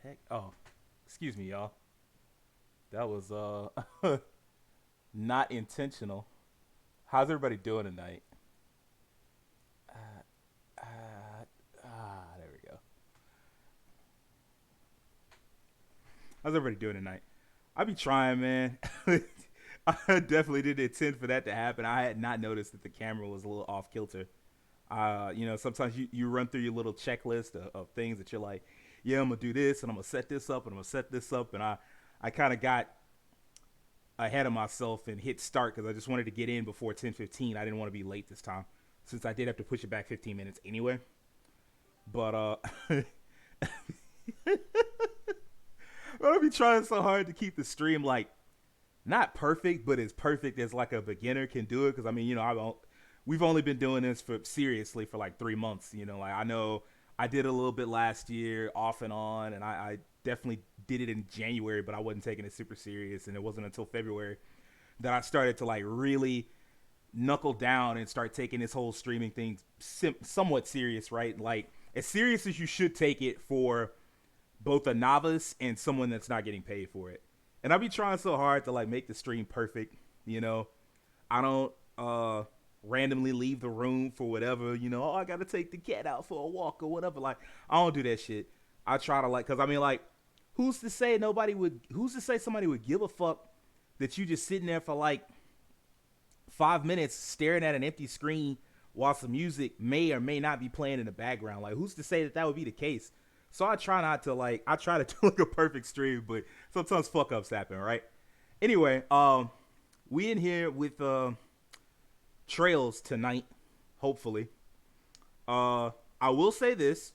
heck? Oh, excuse me, y'all. That was not intentional. How's everybody doing tonight? Uh, there we go. How's everybody doing tonight? I be trying, man. I definitely didn't intend for that to happen. I had not noticed that the camera was a little off kilter. Sometimes you run through your little checklist of things that you're like, yeah, I'm gonna do this and I'm gonna set this up and I'm gonna set this up, and I kind of got ahead of myself and hit start because I just wanted to get in before 10:15. I didn't want to be late this time since I did have to push it back 15 minutes anyway. But I'll be trying so hard to keep the stream like not perfect, but as perfect as like a beginner can do it. Because I mean, we've only been doing this for seriously for like 3 months. Like I know I did a little bit last year, off and on, and I definitely did it in January, but I wasn't taking it super serious, and it wasn't until February that I started to like really knuckle down and start taking this whole streaming thing somewhat serious, right? Like as serious as you should take it for both a novice and someone that's not getting paid for it. And I be trying so hard to like make the stream perfect, you know. I don't randomly leave the room for whatever, oh, I got to take the cat out for a walk or whatever. Like I don't do that shit. I try to like cuz I mean like who's to say somebody would give a fuck that you just sitting there for like 5 minutes staring at an empty screen while some music may or may not be playing in the background. Like who's to say that that would be the case? So I try not to like I try to do like a perfect stream, but sometimes fuck ups happen, right? Anyway, we in here with Trails tonight, hopefully. I will say this: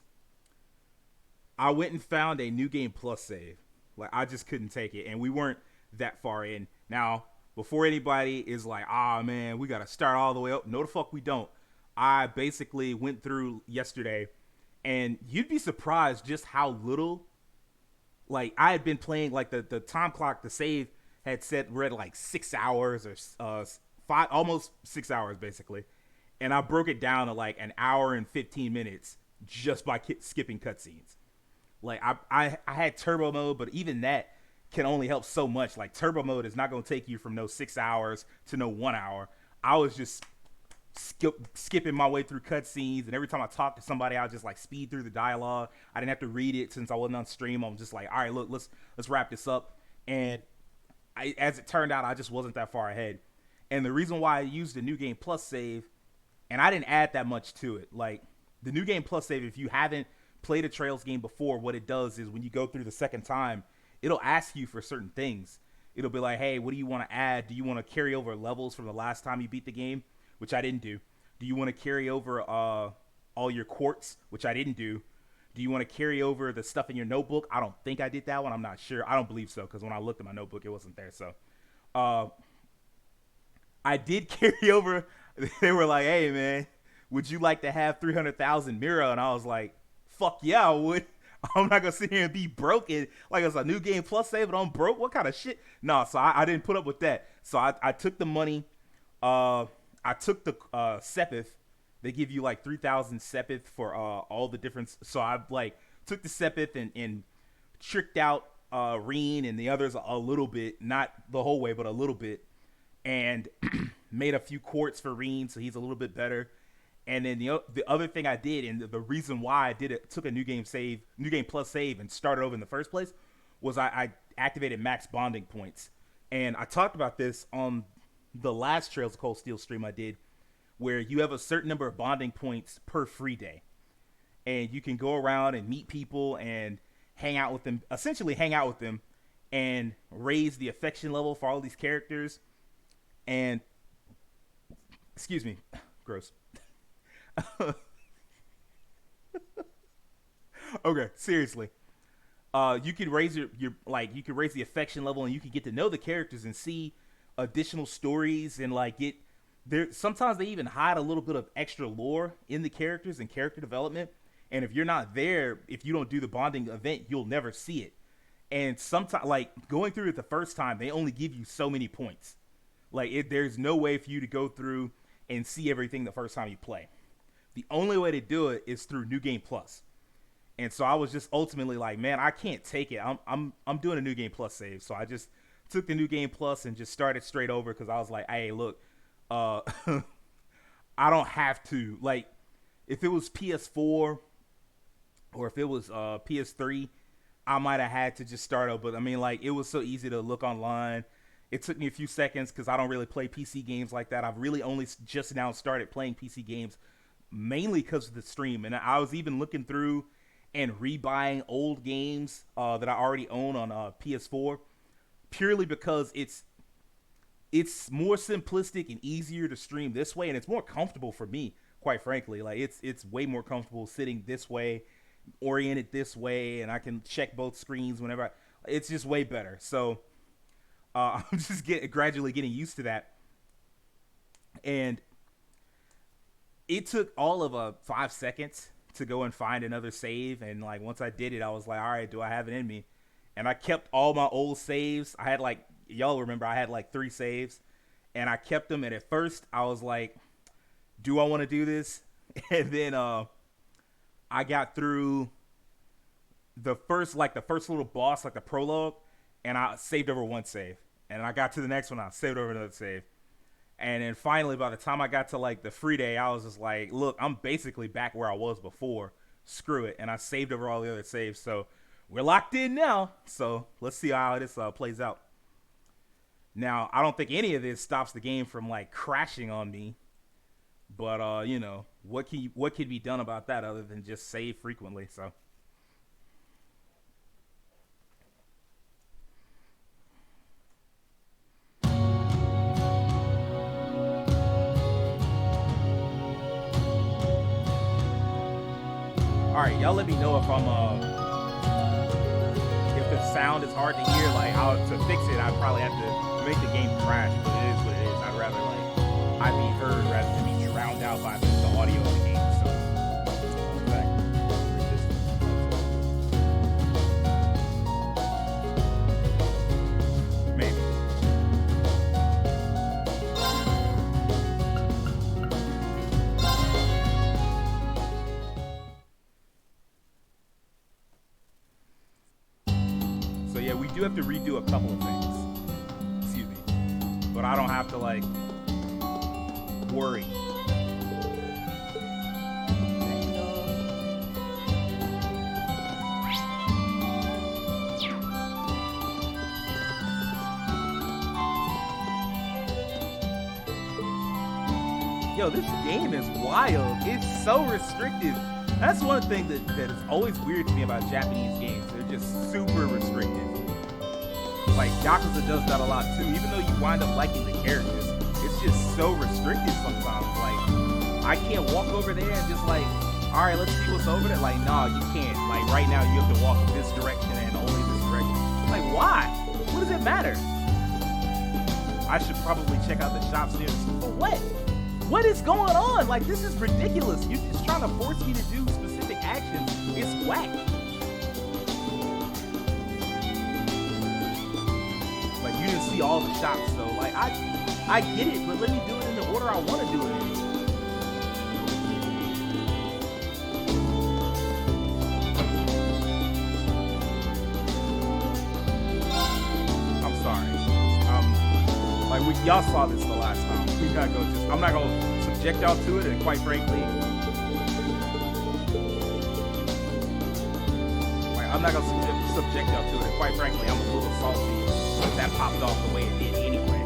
I went and found a new game plus save. Like I just couldn't take it, and we weren't that far in. Now, before anybody is like, "Ah, man, we gotta start all the way up." No, the fuck we don't. I basically went through yesterday, and you'd be surprised just how little. Like I had been playing, like the time clock, the save had set read like 6 hours or five, almost 6 hours basically, and I broke it down to like an hour and 15 minutes just by skipping cutscenes. Like I had turbo mode, but even that can only help so much. Like turbo mode is not going to take you from no 6 hours to no 1 hour. I was just skipping my way through cutscenes, and every time I talked to somebody, I would just like speed through the dialogue. I didn't have to read it since I wasn't on stream. I was just like, all right, look, let's wrap this up. And as it turned out, I just wasn't that far ahead. And the reason why I used the new game plus save, and I didn't add that much to it, like the new game plus save, if you haven't played a Trails game before, what it does is when you go through the second time, it'll ask you for certain things. It'll be like, hey, what do you want to add? Do you want to carry over levels from the last time you beat the game? Which I didn't do. Do you want to carry over all your quartz? Which I didn't do. Do you want to carry over the stuff in your notebook? I don't think I did that one. I'm not sure. I don't believe so because when I looked at my notebook, it wasn't there. So uh, I did carry over. They were like, hey, man, would you like to have 300,000 Mira? And I was like, fuck yeah, I would. I'm not gonna sit here and be broken like it's a new game plus save and I'm broke. What kind of shit? No, so I didn't put up with that. So I took the money. Uh, I took the Sepith. They give you like 3,000 Sepith for all the different. So I like took the Sepith and tricked out Reen and the others a little bit, not the whole way, but a little bit, and made a few quartz for Reen, so he's a little bit better. And then the other thing I did, and the reason why I did it, took a new game plus save, and started over in the first place, was I activated max bonding points. And I talked about this on the last Trails of Cold Steel stream I did, where you have a certain number of bonding points per free day, and you can go around and meet people and hang out with them, essentially hang out with them, and raise the affection level for all these characters. And excuse me, gross. Okay, seriously. You could raise your like you could raise the affection level, and you could get to know the characters and see additional stories, and like get there. Sometimes they even hide a little bit of extra lore in the characters and character development. And if you're not there, if you don't do the bonding event, you'll never see it. And sometimes, like going through it the first time, they only give you so many points. Like there's no way for you to go through and see everything the first time you play. The only way to do it is through New Game Plus. And so I was just ultimately like, man, I can't take it. I'm doing a New Game Plus save. So I just took the New Game Plus and just started straight over because I was like, hey, look, uh, I don't have to. Like, if it was PS4 or if it was PS3, I might have had to just start over. But I mean, like, it was so easy to look online. It took me a few seconds because I don't really play PC games like that. I've really only just now started playing PC games mainly because of the stream. And I was even looking through and rebuying old games that I already own on PS4 purely because it's more simplistic and easier to stream this way, and it's more comfortable for me, quite frankly. Like it's way more comfortable sitting this way, oriented this way, and I can check both screens whenever. It's just way better. So I'm just gradually getting used to that, and it took all of 5 seconds to go and find another save. And like once I did it, I was like, all right, do I have it in me? And I kept all my old saves. I had like, y'all remember, I had like 3 saves, and I kept them. And at first I was like, do I want to do this? And then I got through the first little boss, like the prologue, and I saved over 1 save. And I got to the next one, I saved over another save. And then finally, by the time I got to like the free day, I was just like, look, I'm basically back where I was before. Screw it. And I saved over all the other saves. So we're locked in now. So let's see how this plays out. Now, I don't think any of this stops the game from like crashing on me. But, you know, what can be done about that other than just save frequently? So. All right, y'all let me know if if the sound is hard to hear. Like, to fix it, I'd probably have to make the game crash. But it is what it is. I'd rather I be heard rather than be drowned out by the audio of the game. So, maybe. So yeah, we do have to redo a couple of things. Excuse me. But I don't have to like worry. Yo, this game is wild. It's so restrictive. That's one thing that is always weird to me about Japanese games. They're just super restrictive. Like, Yakuza does that a lot too. Even though you wind up liking the characters, it's just so restrictive sometimes. Like, I can't walk over there and just like, all right, let's see what's over there. Like, no, you can't. Like, right now you have to walk this direction and only this direction. Like, why? What does it matter? I should probably check out the shops near the for what? What is going on? Like, this is ridiculous. You're just trying to force me to do specific actions. It's whack. Like, you didn't see all the shops, though. Like, I get it, but let me do it in the order I want to do it in. I'm sorry. Like, y'all saw this the last time. I'm not gonna subject y'all to it, and quite frankly, I'm not gonna subject y'all to it, and quite frankly, I'm a little salty that that popped off the way it did anyway.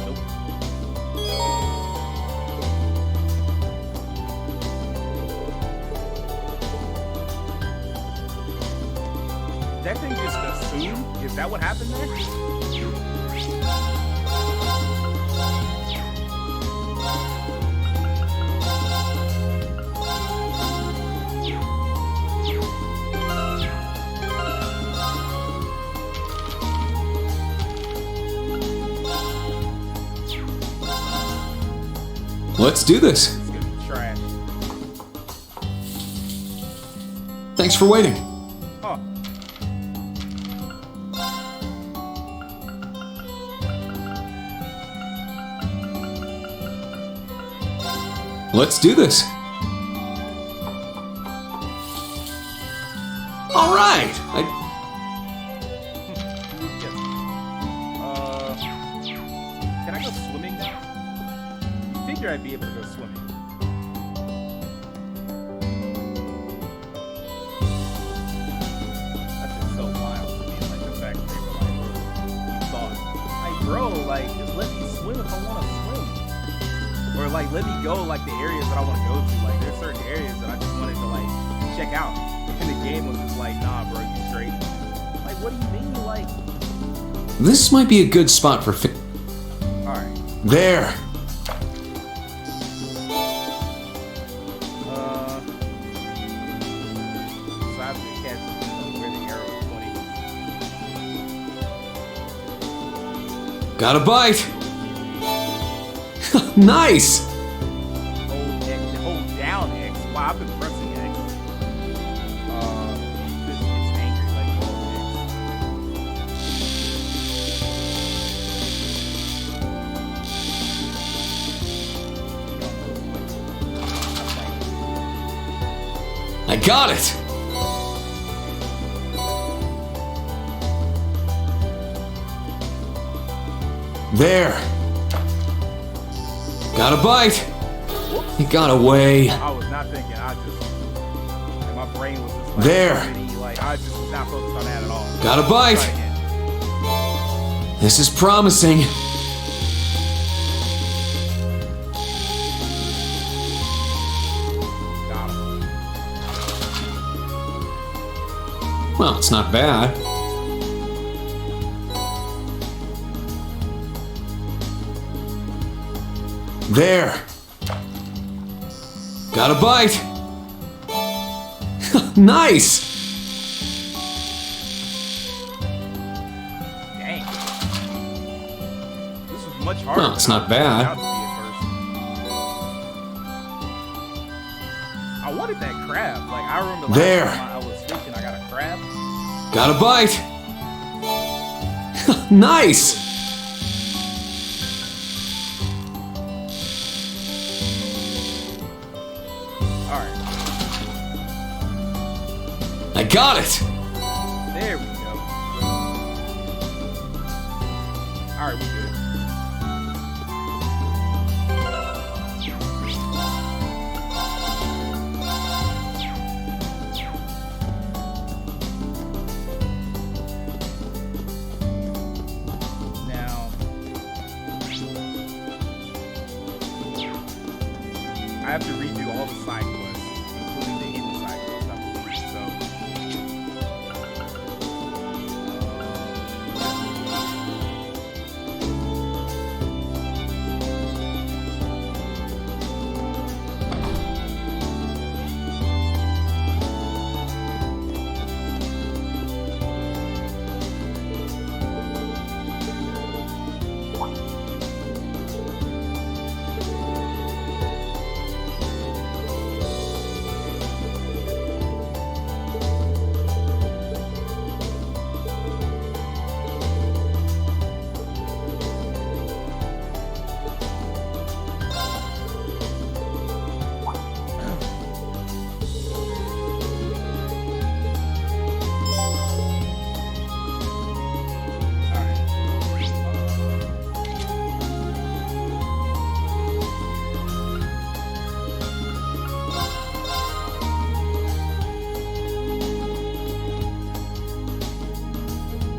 Nope. That thing just assumed? Is that what happened there? Let's do this. It's gonna be trash. Thanks for waiting. Huh. Let's do this. All right. Can I go swimming now? You figure I'd be able to go swimming. That's just so wild to me, like the fact that they were like, thought, like, bro, like, just let me swim if I want to swim. Or like, let me go like the areas that I want to go to. Like, there's certain areas that I just wanted to like check out. And the game was just like, nah, bro, you straight. Like, what do you mean, like? This might be a good spot for All right. There. So I have to catch where the arrow is pointing. Got a bite. Nice. Hold X, hold down X. Wow, I've been pressing X. It's angry, like hold I got it. There. Got a bite. He got away. I was not thinking. I just, like, my brain was just like, There. like I just was not focused on that at all. Got a bite. Try again. This is promising. Got him. Well, it's not bad. There. Got a bite. Nice. Dang. This was much harder. Well, it's than not I bad. thought it would be at first. I wanted that crab. Like, I remember last There. time I was fishing, I got a crab. Got a bite. Nice. All right. I got it. There we go. All right, we good. Now, I have to redo all the side quests, including the hidden side quests, I believe. So,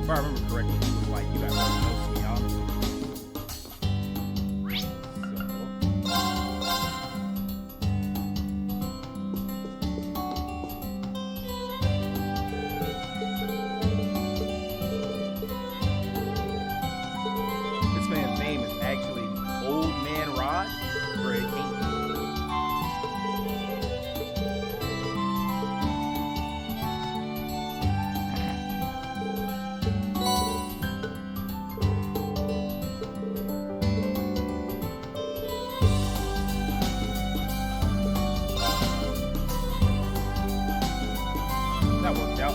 if I remember correctly, he was like, you got very close to me, honestly. This man's name is actually Old Man Rod, or it ain't. That worked out.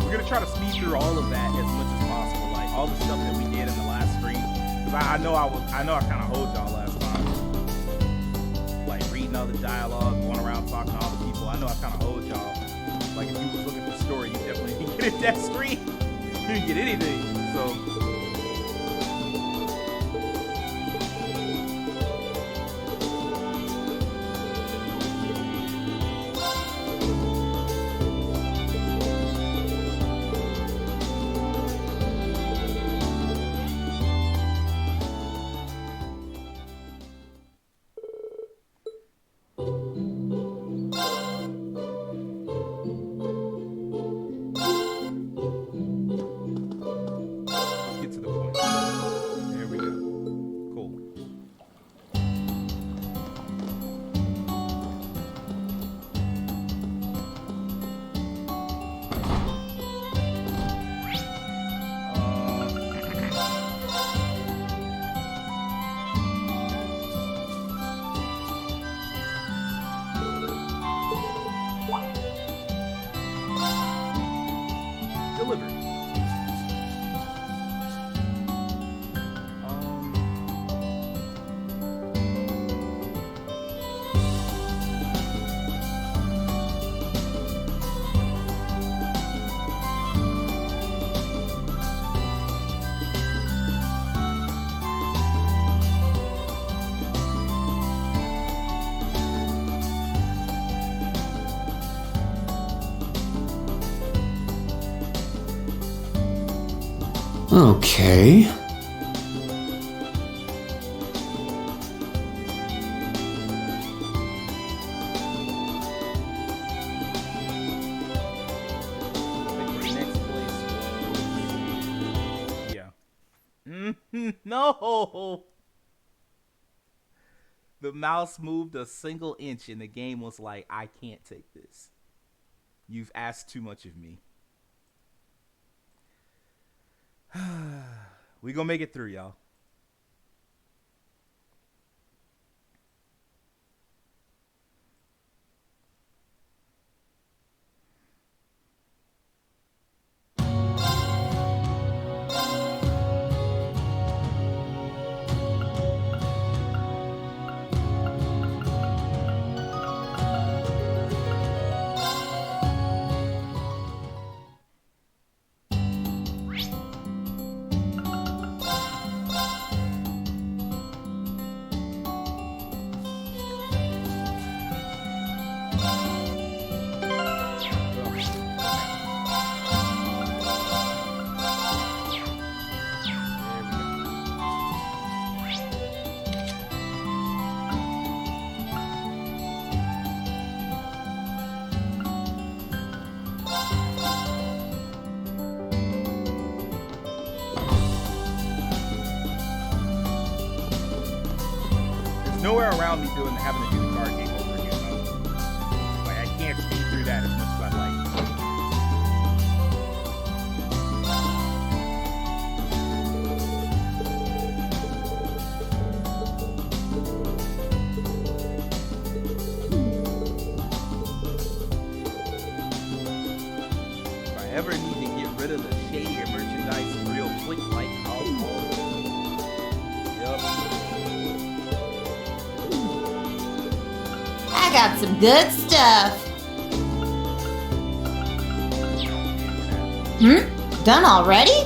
We're gonna try to speed through all of that as much as possible, like all the stuff that we did in the last stream. Cause I know I kind of owed y'all last time, like reading all the dialogue, going around talking to all the people. I know I kind of owed y'all. Like, if you was looking for the story, you definitely didn't get it that screen. You didn't get anything. So. Okay. No! The mouse moved a single inch and the game was like, I can't take this. You've asked too much of me. We gonna make it through, y'all. Nowhere around me having to do the card game over again, though. Like, I can't speed through that as much as I'd like. If I ever need to get rid of the shadier merchandise real quick, like, I'll call it. Yup. I got some good stuff. Done already?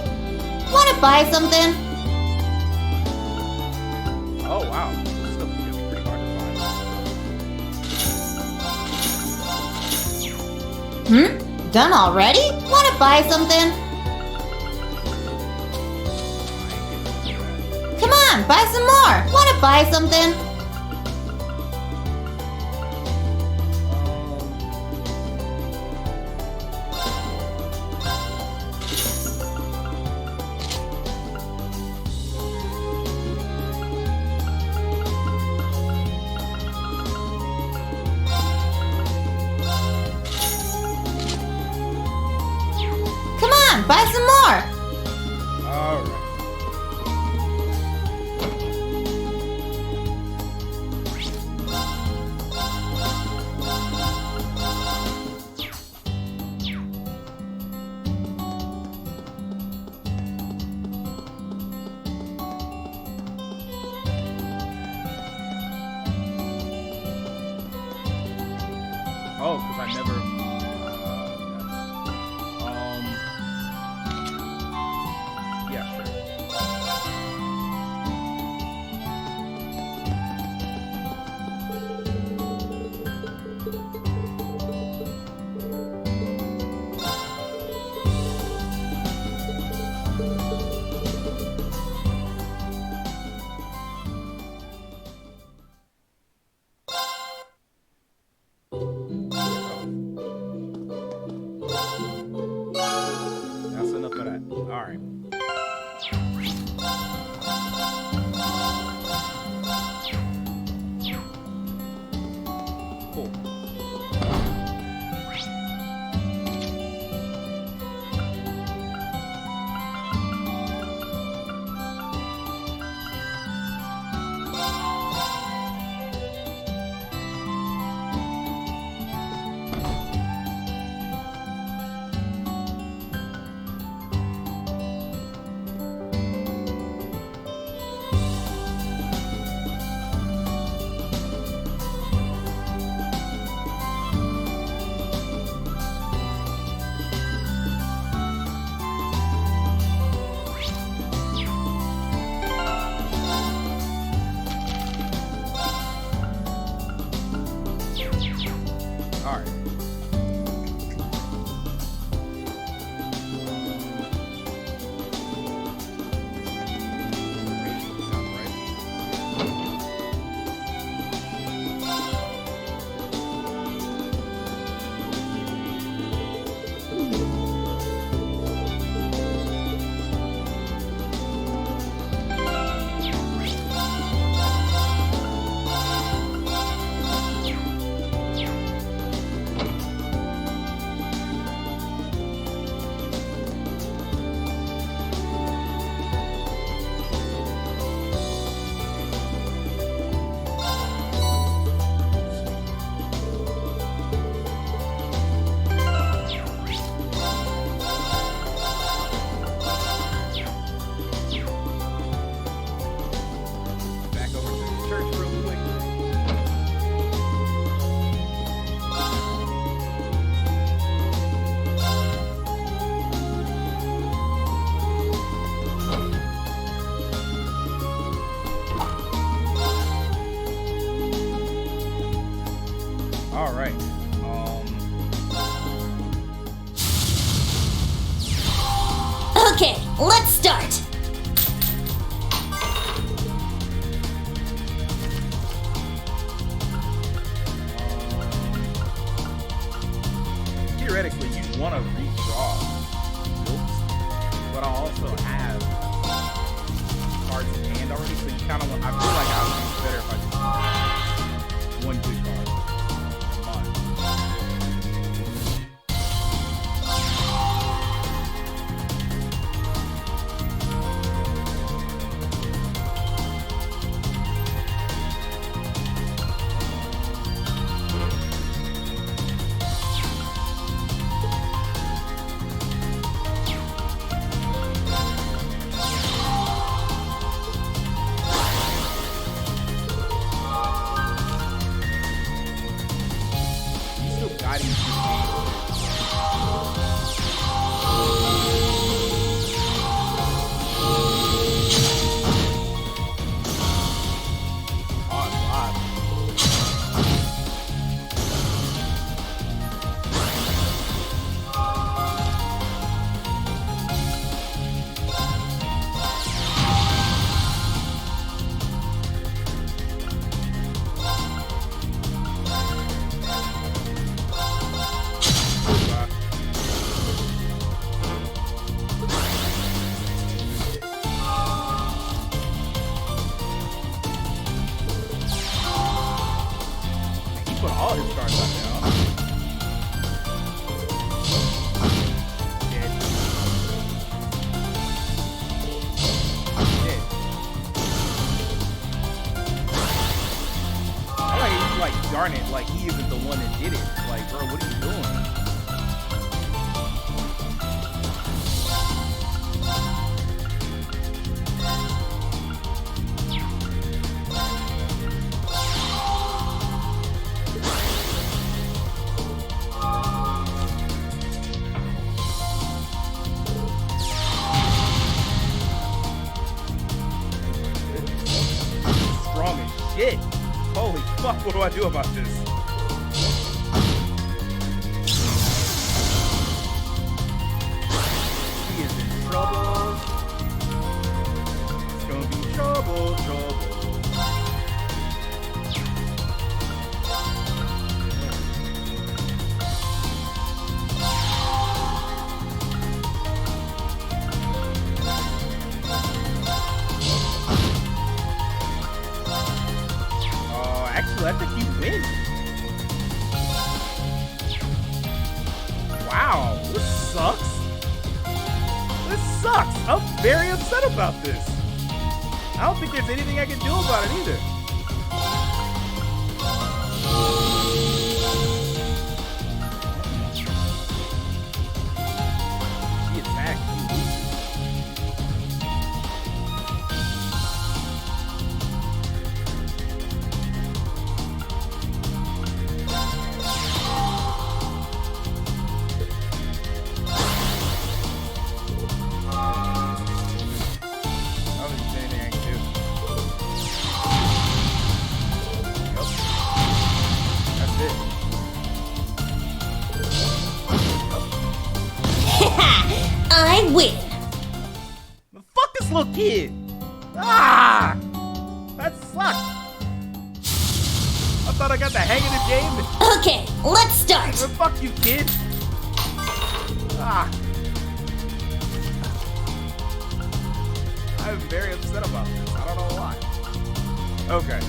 Wanna buy something? Oh wow, this stuff is really pretty hard to find. Done already? Wanna buy something? Come on, buy some more. Wanna buy something? Buy some more! All right. Oh, because I never. Yeah, sure. That's enough of that. All right. Cool. All right. Back over to the church real quick. All right. Okay, let's start. Theoretically, you want to redraw books, but I also have cards in hand already, so you kind of want. I feel like I would be better if I just one good card. Guiding you through the game. Put all his cards up now. I like he's like, darn it, like he isn't the one that did it. Like, bro, what are you doing? What do I do about this? He is in trouble. It's gonna be trouble. Actually, I think you win. Wow, this sucks. This sucks. I'm very upset about this. I don't think there's anything I can do about it either. She attacked. I win. Fuck this little kid. Ah, that sucked. I thought I got the hang of the game. Okay, let's start. But fuck you, kid. Ah. I'm very upset about this. I don't know why. Okay.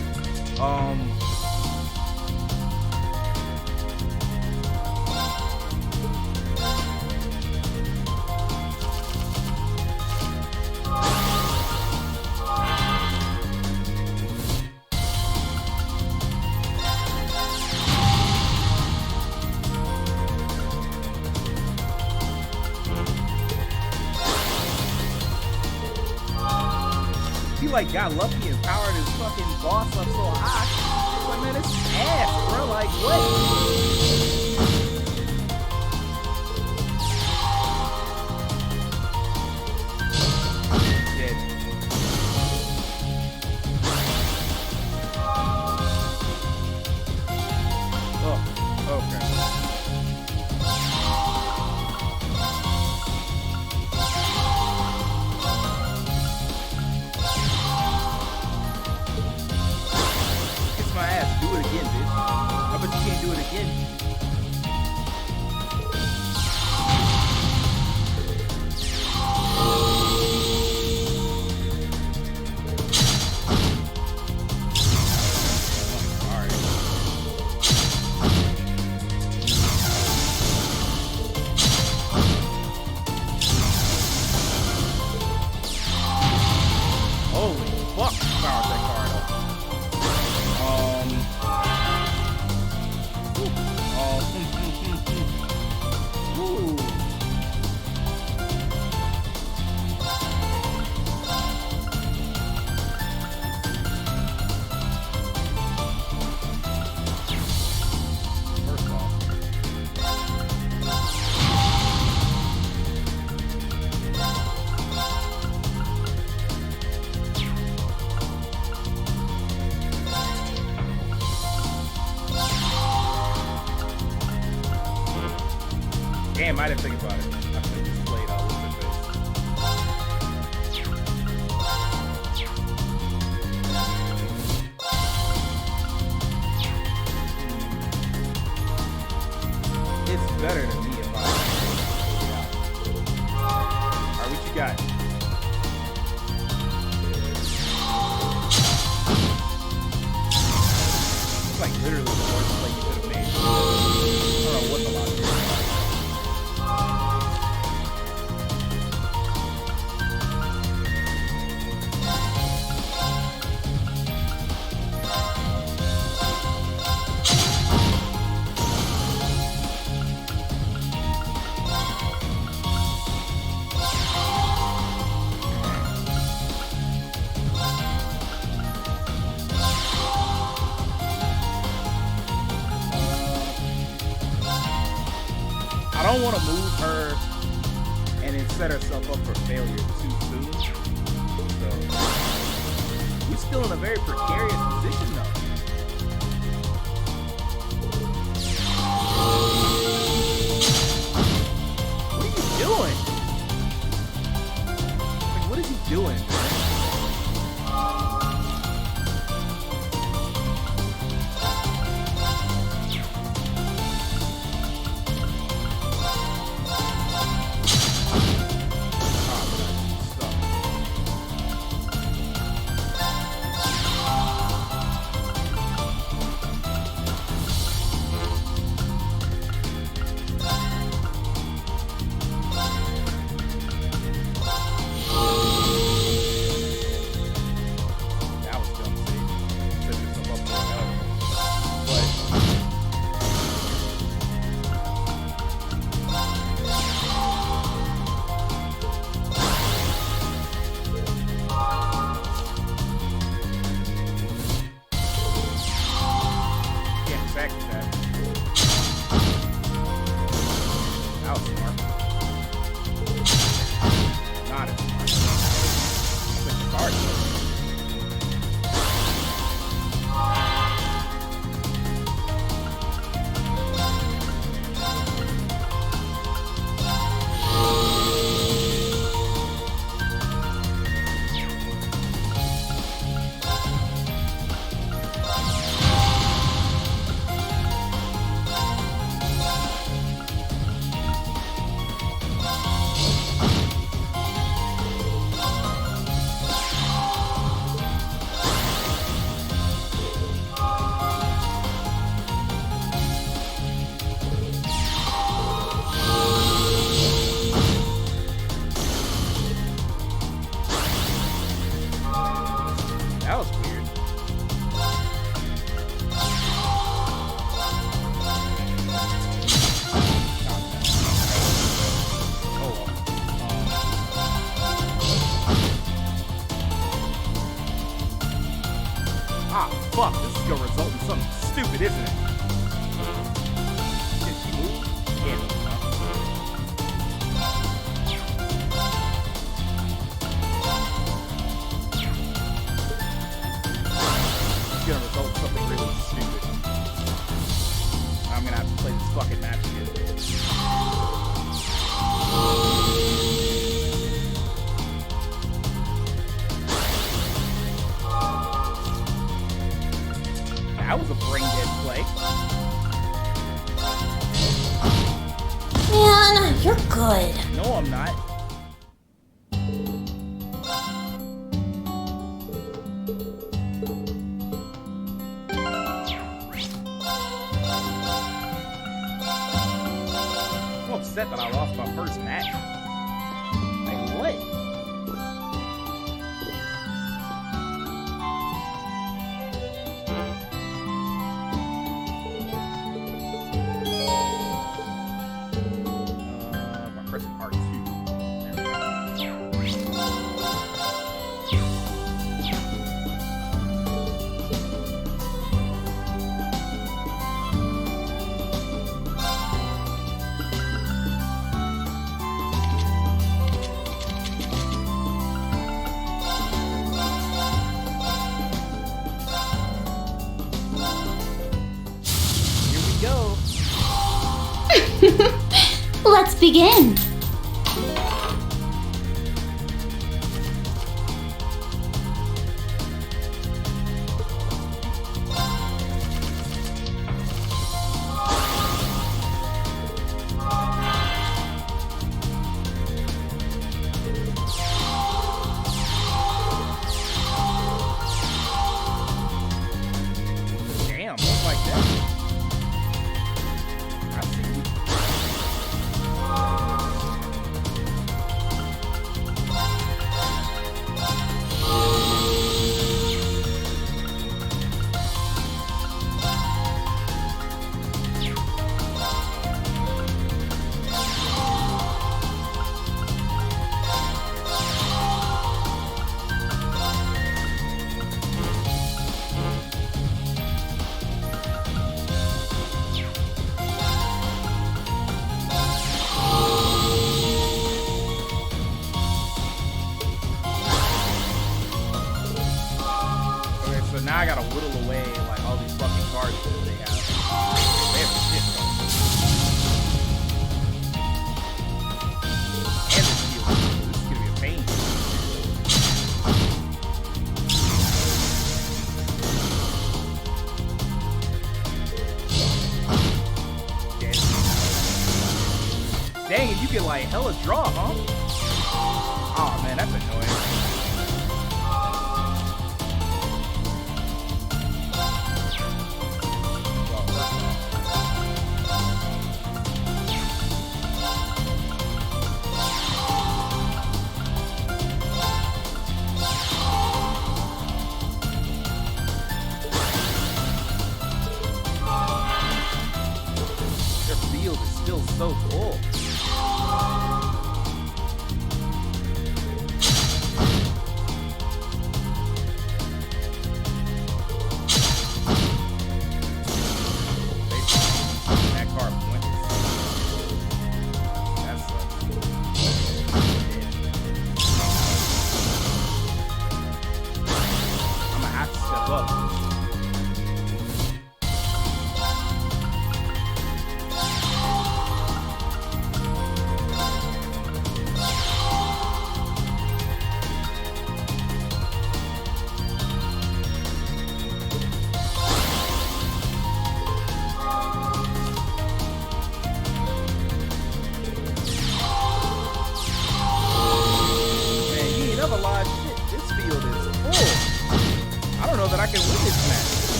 He like got lucky and powered his fucking boss up so high. But man, it's ass, bro. Like what? Dead. Oh, okay. My ass. Do it again, bitch. I bet you can't do it again. Holy fuck, powered that card up. Ooh. First off. Damn, I didn't think about it. I could have just played all over the face. It's better than me if I. Alright, what you got? It's like literally the worst play you could have made. I don't know what the logic is. I don't want to move her and then set herself up for failure too soon. So we're still in a very precarious position though. it, isn't it? Did she move? Yeah. No. It's gonna result in something really stupid. I'm gonna have to play this fucking match again. That was a brain dead play. Man, you're good. No, I'm not. I'm upset that I lost my first match. Like, what? I'm pressing R2. There we go. Here we go. Let's begin. Damn, looks like that. I see you. Okay, so now I gotta whittle away like all these fucking cards that they have. They have shit though. And this shield. This is gonna be a pain. Dead. Dang it, you get like hella draw, huh? Oh man, that's annoying. Their field is still so full. That card went. That sucks. I'm gonna have to step up.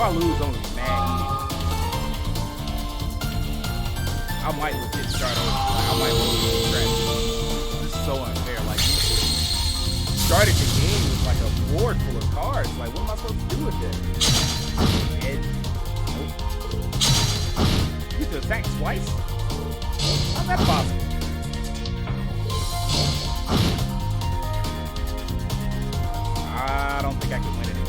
I lose, I'm gonna be mad. I might legit start over. Like, I might lose the scratch. This is so unfair. Like, you started the game with like a board full of cards. Like, what am I supposed to do with this? And nope. You get to attack twice? How's that possible? I don't think I can win it anymore.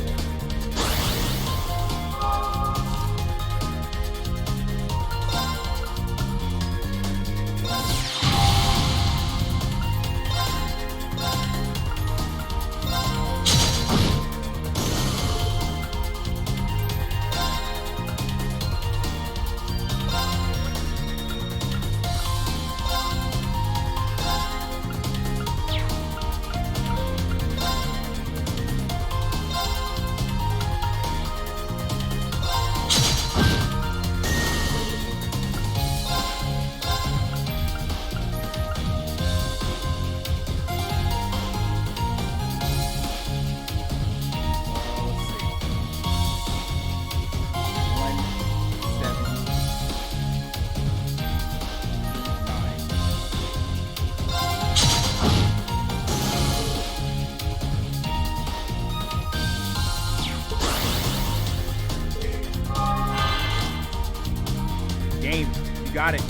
Game, you got it.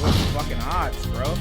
What's the fucking odds, bro?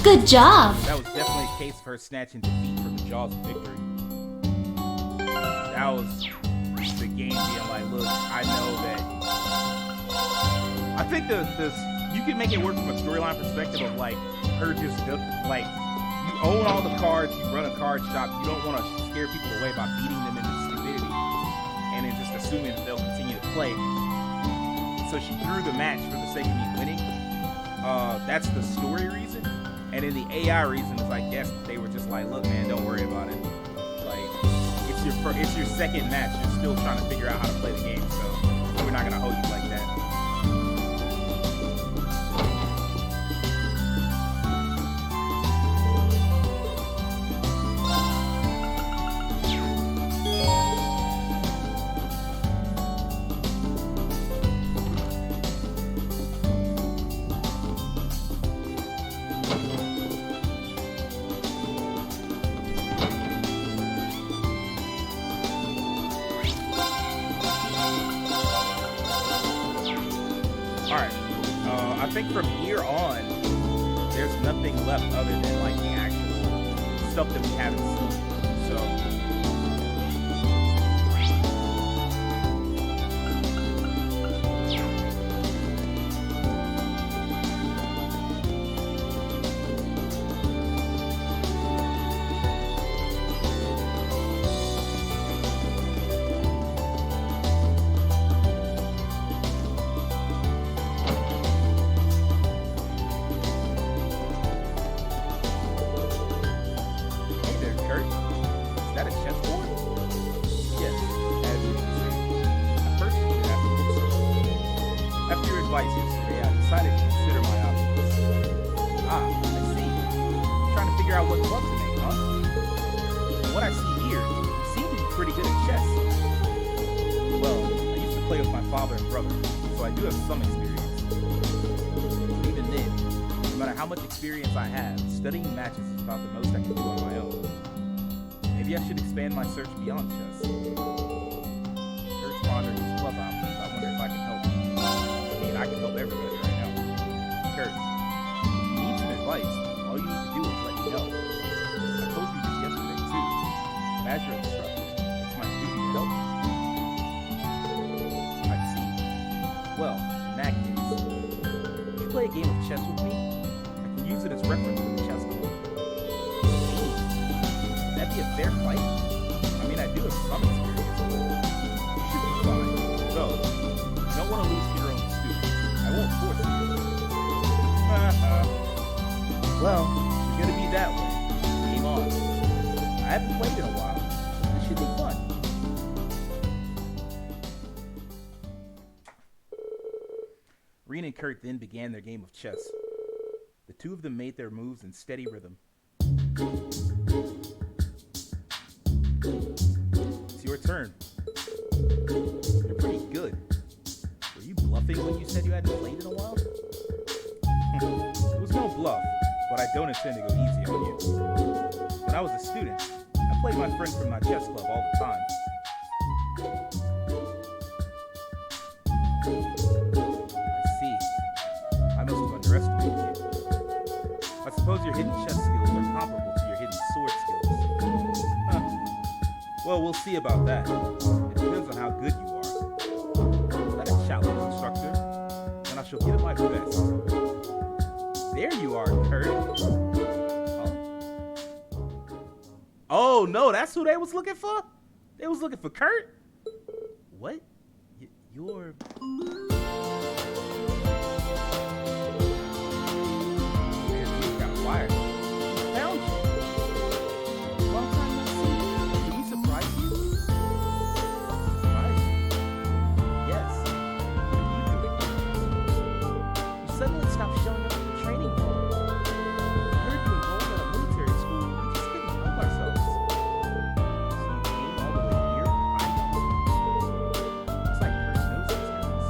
Good job. That was definitely a case for her snatching defeat from the jaws of victory. That was the game being like, look, I know that. I think this you can make it work from a storyline perspective of like her just like you own all the cards, you run a card shop, you don't want to scare people away by beating them into stupidity and then just assuming that they'll continue to play. So she threw the match for the sake of me winning. That's the story reason. And then the AI reason is, I guess, they were just like, look, man, don't worry about it. Like, it's your second match. You're still trying to figure out how to play the game, so we're not gonna hold you like that. I think from here on, there's nothing left other than like the actual stuff that we haven't seen. So figure out what club to make, huh? From what I see here, you seem to be pretty good at chess. Well, I used to play with my father and brother, so I do have some experience. But even then, no matter how much experience I have, studying matches is about the most I can do on my own. Maybe I should expand my search beyond chess. Kurt's pondering his club options. I wonder if I can help him. I mean, I can help everybody right now. Kurt, if you need some advice, all you need to do is let me know. I told you this yesterday, too. As your instructor, it's my duty to help you. I see. Well, in that case, would you play a game of chess with me? I can use it as reference for the chess club. Would that be a fair fight? I mean, I do have some experience, but you should be fine. So, you don't want to lose to your own students. I won't force you. Well, it's gonna be that way. Game on. I haven't played in a while. This should be fun. Reen and Kurt then began their game of chess. The two of them made their moves in steady rhythm. It's your turn. You're pretty good. Were you bluffing when you said you hadn't played in a while? It was no bluff, but I don't intend to go easy on you. When I was a student, I played my friend from my chess club all the time. I see. I must have underestimated you. I suppose your hidden chess skills are comparable to your hidden sword skills. Huh. Well, we'll see about that. It depends on how good you are. Let a challenge, instructor, and I shall give it my best. There you are, Kurt. Huh? Oh, no, that's who they was looking for? They was looking for Kurt? What? You're... You got fired. Found you. Long time no see. Did we surprise you? Surprise you? Yes. What are you doing? You suddenly stopped showing up at the training hall. I heard you enrolled at a military school. We just couldn't help ourselves. So you came all the way here? I know. Looks like Kurt knows these guys.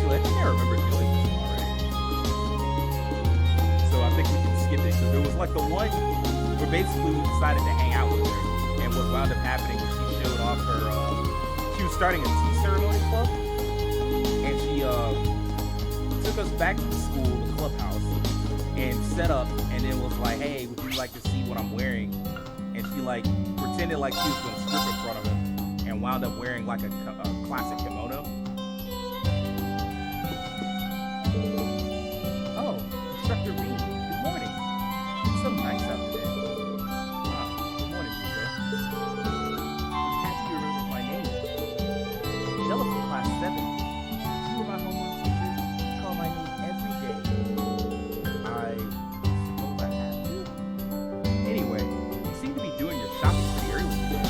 Actually, I think I remember doing this one already. So I think we can skip it because there was like the one where basically we decided to hang out with her, and what wound up happening was she showed off her. She was starting a tea ceremony club, and she took us back to the school, the clubhouse, and set up, and then was like, "Hey, would you like to see what I'm wearing?" And she like pretended like she was going to strip in front of him, and wound up wearing like a classic kimono. Oh, Instructor Reed, good morning. It's so nice out today. Wow, good morning, teacher. I'm happy you remember my name. Jealous of class 7. You were my homeroom teacher. You call my name every day. I suppose I have to. Anyway, you seem to be doing your shopping pretty early today.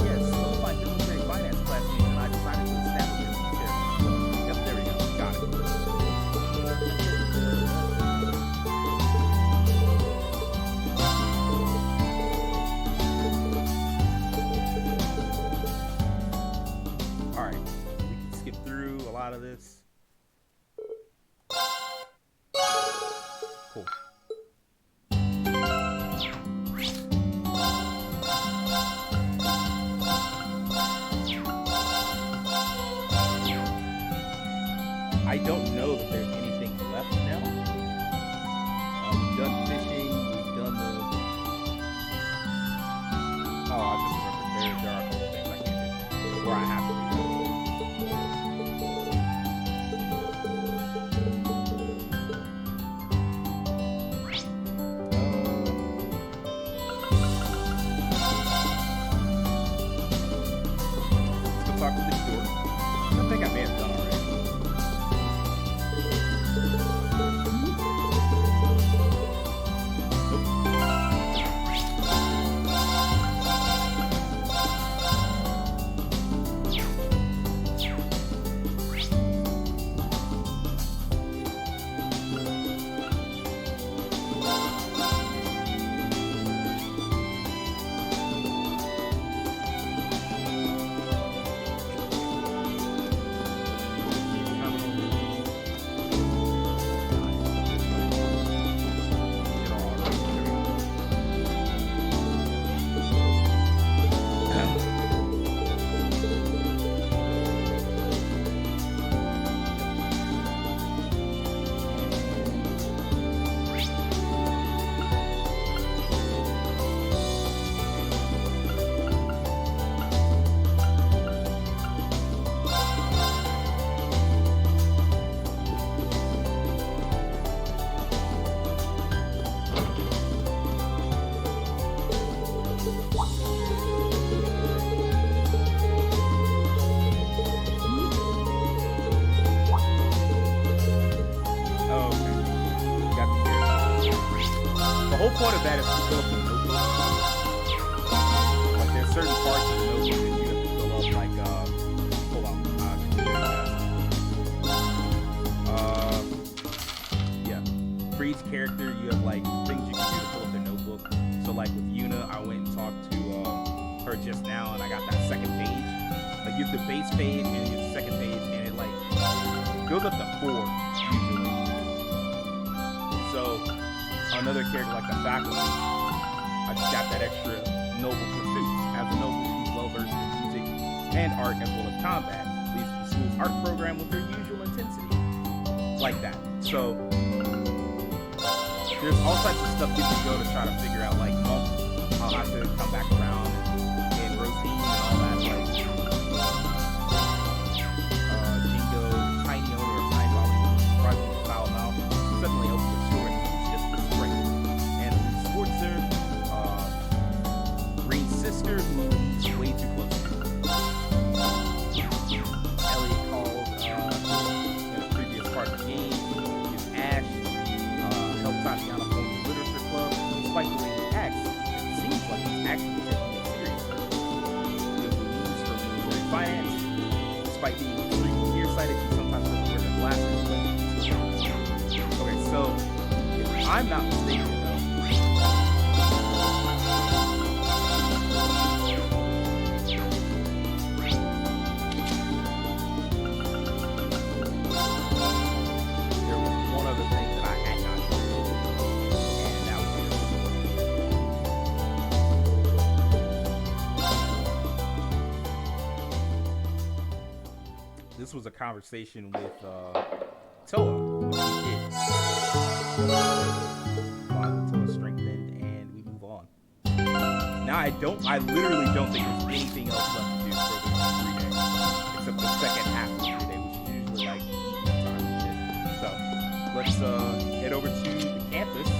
Yes, some of my military finance classmates and I decided to establish a tea ceremony. Yep, there we go. Got it. All right, we can skip through a lot of this. Cool. I don't know that there's anything left now. We've done fishing. We've done the. Oh, I just remembered there are a couple things I can't do, or I have to do. Let's go talk to the steward. I think I may have done already. whole point of that is to fill up the notebook. Like there's certain parts of the notebook that you have to fill up. Like, hold on. Yeah. For each character, you have like things you can do to fill up their notebook. So like with Yuna, I went and talked to her just now, and I got that second page. Like you have the base page and you have the second page, and it like goes up to 4 usually. So another character like the faculty, I just got that extra noble pursuits. As a noble, she's well versed in music and art as well as combat. Leads the school's art program with her usual intensity. Like that. So there's all types of stuff you can go to try to figure out. Like Monk, I'll have to come back around and Rosine and all that. Like Jingo, tiny owner of Pine Valley, surprisingly foul mouth, suddenly opens the store and eats just for strength. And Elise Schwartzer, Green's sister, who is way too close to her. Elliot calls in a previous part of the game. He's Ash, helped Tatiana form the literature club. Despite the way he acts, it seems like he's actually taking it seriously. He has Louise from military finance. Despite being extremely nearsighted, he sometimes doesn't wear the glasses. Okay, so if I'm not mistaken, though, was a conversation with Toa, which we did. Bond with Toa strengthened, and we move on. Now I literally don't think there's anything else left to do for the 3 day, except the second half of the 3 day, which is usually like evening time and shit. So let's head over to the campus,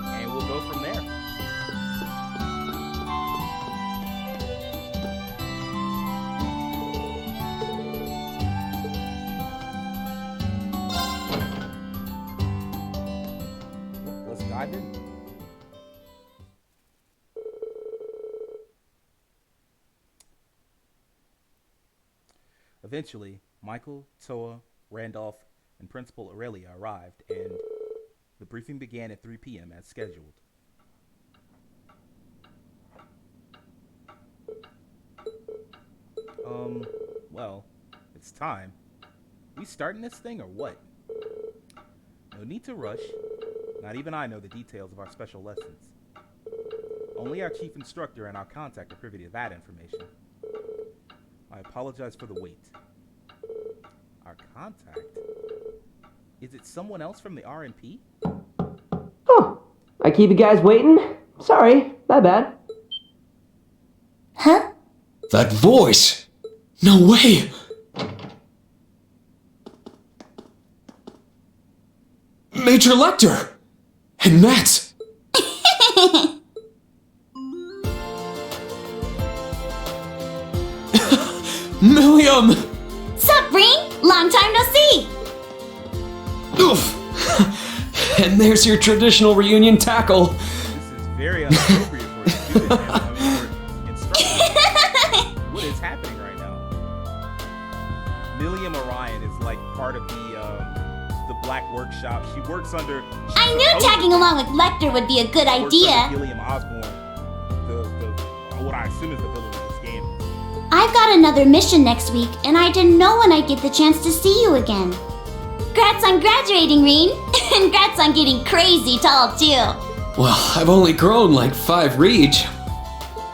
and we'll go from there. Let's dive in. Eventually, Michael, Toa, Randolph, and Principal Aurelia arrived, and the briefing began at 3 p.m. as scheduled. Well, it's time. We starting this thing or what? No need to rush. Not even I know the details of our special lessons. Only our chief instructor and our contact are privy to that information. I apologize for the wait. Our contact? Is it someone else from the RMP? Oh, I keep you guys waiting? Sorry, my bad. Huh? That voice! No way! Major Lecter! And that's... Milliam! Sup, Breen? Long time no see! Oof! And there's your traditional reunion tackle. This is very inappropriate for a student, man. I mean, for instructors. What is happening right now? Milliam Orion is like part of the Black Workshop. She works under... I knew tagging along with Lecter would be a good idea. Gilliam Osborne, what I assume is the villain of this game. I've got another mission next week, and I didn't know when I'd get the chance to see you again. Grats on graduating, Reen. And grats on getting crazy tall, too. Well, I've only grown like 5 reach.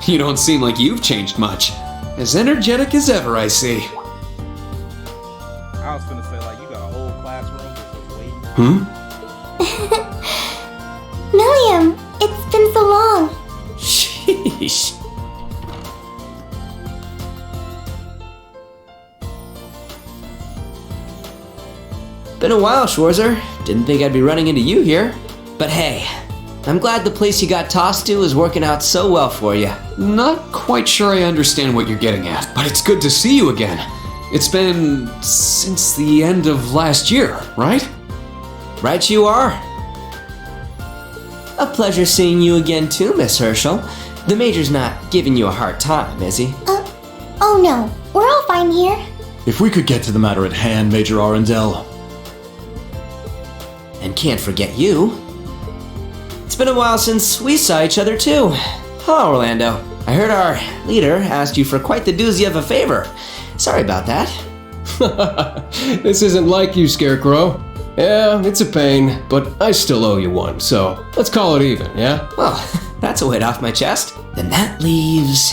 You don't seem like you've changed much. As energetic as ever, I see. I was gonna say, like, you got a whole classroom that's just waiting. Milliam, it's been so long. Sheesh. Been a while, Schwarzer. Didn't think I'd be running into you here. But hey, I'm glad the place you got tossed to is working out so well for you. Not quite sure I understand what you're getting at, but it's good to see you again. It's been since the end of last year, right? Right you are. A pleasure seeing you again too, Miss Herschel. The Major's not giving you a hard time, is he? Oh no, we're all fine here. If we could get to the matter at hand, Major Arundel. And can't forget you. It's been a while since we saw each other too. Hello, Orlando. I heard our leader asked you for quite the doozy of a favor. Sorry about that. This isn't like you, Scarecrow. Yeah, it's a pain, but I still owe you one, so let's call it even, yeah? Well, that's a weight off my chest. Then that leaves...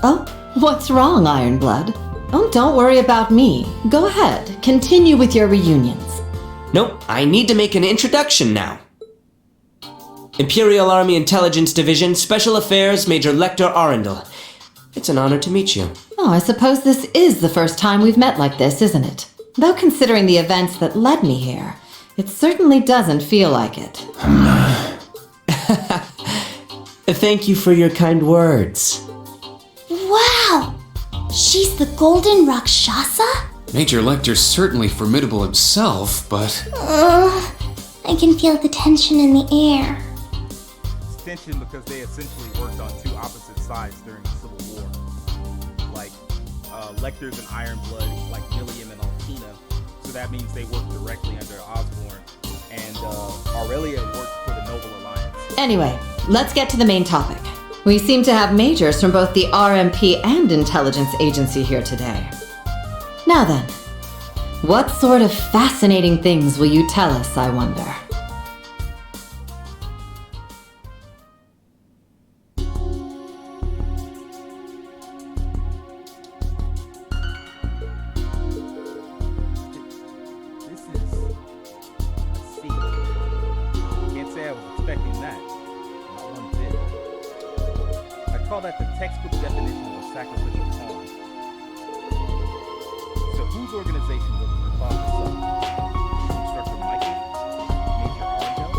Oh, what's wrong, Ironblood? Oh, don't worry about me. Go ahead, continue with your reunions. Nope, I need to make an introduction now. Imperial Army Intelligence Division, Special Affairs, Major Lecter Arundel. It's an honor to meet you. Oh, I suppose this is the first time we've met like this, isn't it? Though considering the events that led me here, it certainly doesn't feel like it. Thank you for your kind words. Wow! She's the Golden Rakshasa? Major Lecter's certainly formidable himself, but... I can feel the tension in the air. It's tension because they essentially worked on two opposite sides during the Civil War. Like, Lecter's an Ironblood, like Milliam and Altina, so that means they work directly under Osborne, and Aurelia worked for the Noble Alliance. Anyway, let's get to the main topic. We seem to have majors from both the RMP and Intelligence Agency here today. Now then, what sort of fascinating things will you tell us, I wonder? call that the textbook definition of a sacrificial pawn. So whose organization was the thought this up? Chief Instructor Michael? Major Arndell?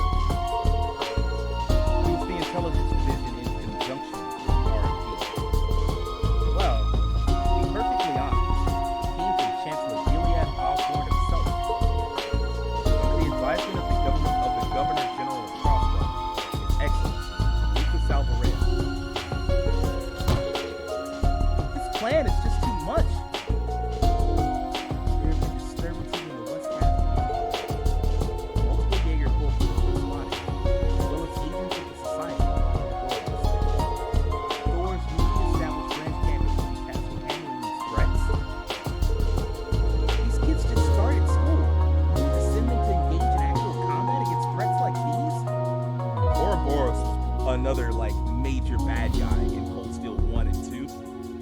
It was the intelligence division in conjunction with R&D. Well, to be perfectly honest, it came from Chancellor Gilead Osborne himself. Under the advisement of the Governor General of Crossbell, His Excellency Lucas Alvarez. This plan is just too much. There have been disturbances in the West Half of the Empire. Multiple Jaeger forces have been spotted, as well as agents of the Society Thor's newly established branch campus will be tasked with handling these threats. These kids just started school. You need to send them to engage in actual combat against threats like these? Ouroboros is another major bad guy in Cold Steel 1 and 2.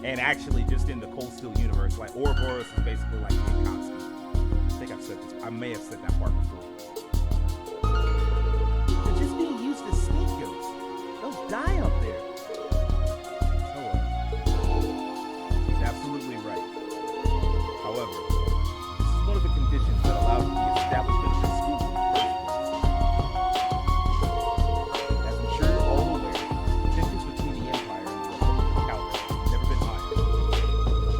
And actually just in the Cold Steel universe, Ouroboros is basically like Akatsuki. I think I've said this. I may have said that part before. They're just being used as scapegoats. They'll die up there. So she's absolutely right. However, this is one of the conditions that allowed for the establishment of this school in the first place. As I'm sure you're all aware, tensions between the Empire and the Republic of Calvin have never been higher.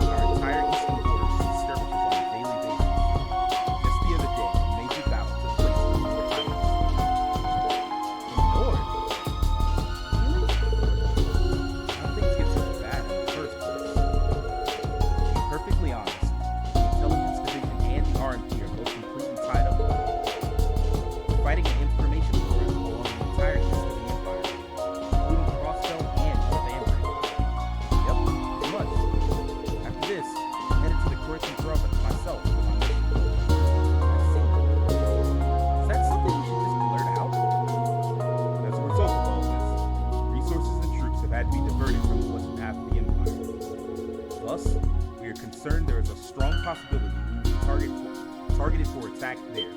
Our entire eastern border sees skirmishes on a daily basis. Just the other day, a major battle took place in the North Highlands. In the North? Really? How things get so bad in the first place? To be perfectly honest, the Intelligence Division and the R&P are both completely tied up. We're fighting an information war along the entire east of the Empire, including Crossbell and North Amberg. Yep, pretty much. After this, I'm headed to the Coruscant province myself for my mission. I see. Is that something you should just blurt out? As a result of all this, resources and troops have had to be diverted from the western half of the Empire. Thus, we are concerned there is a strong possibility we will be targeted for attack there.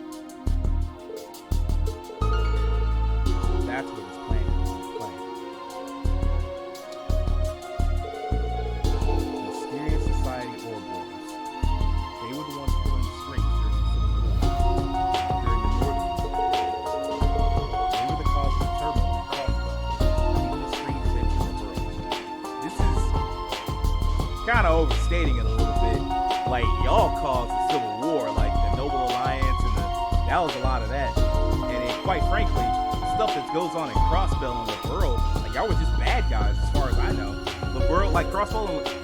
That's where this plan is playing. The mysterious society Ouroboros. They were the ones pulling the strings during the Civil War. During the Northern War. They were the cause of the turmoil in Crossbell, even the strange events in the world. This is kind of overstating it a little bit. Y'all caused the Civil War, the Noble Alliance, and that was a lot of that. And quite frankly, the stuff that goes on in Crossbell and Liberl, y'all were just bad guys as far as I know.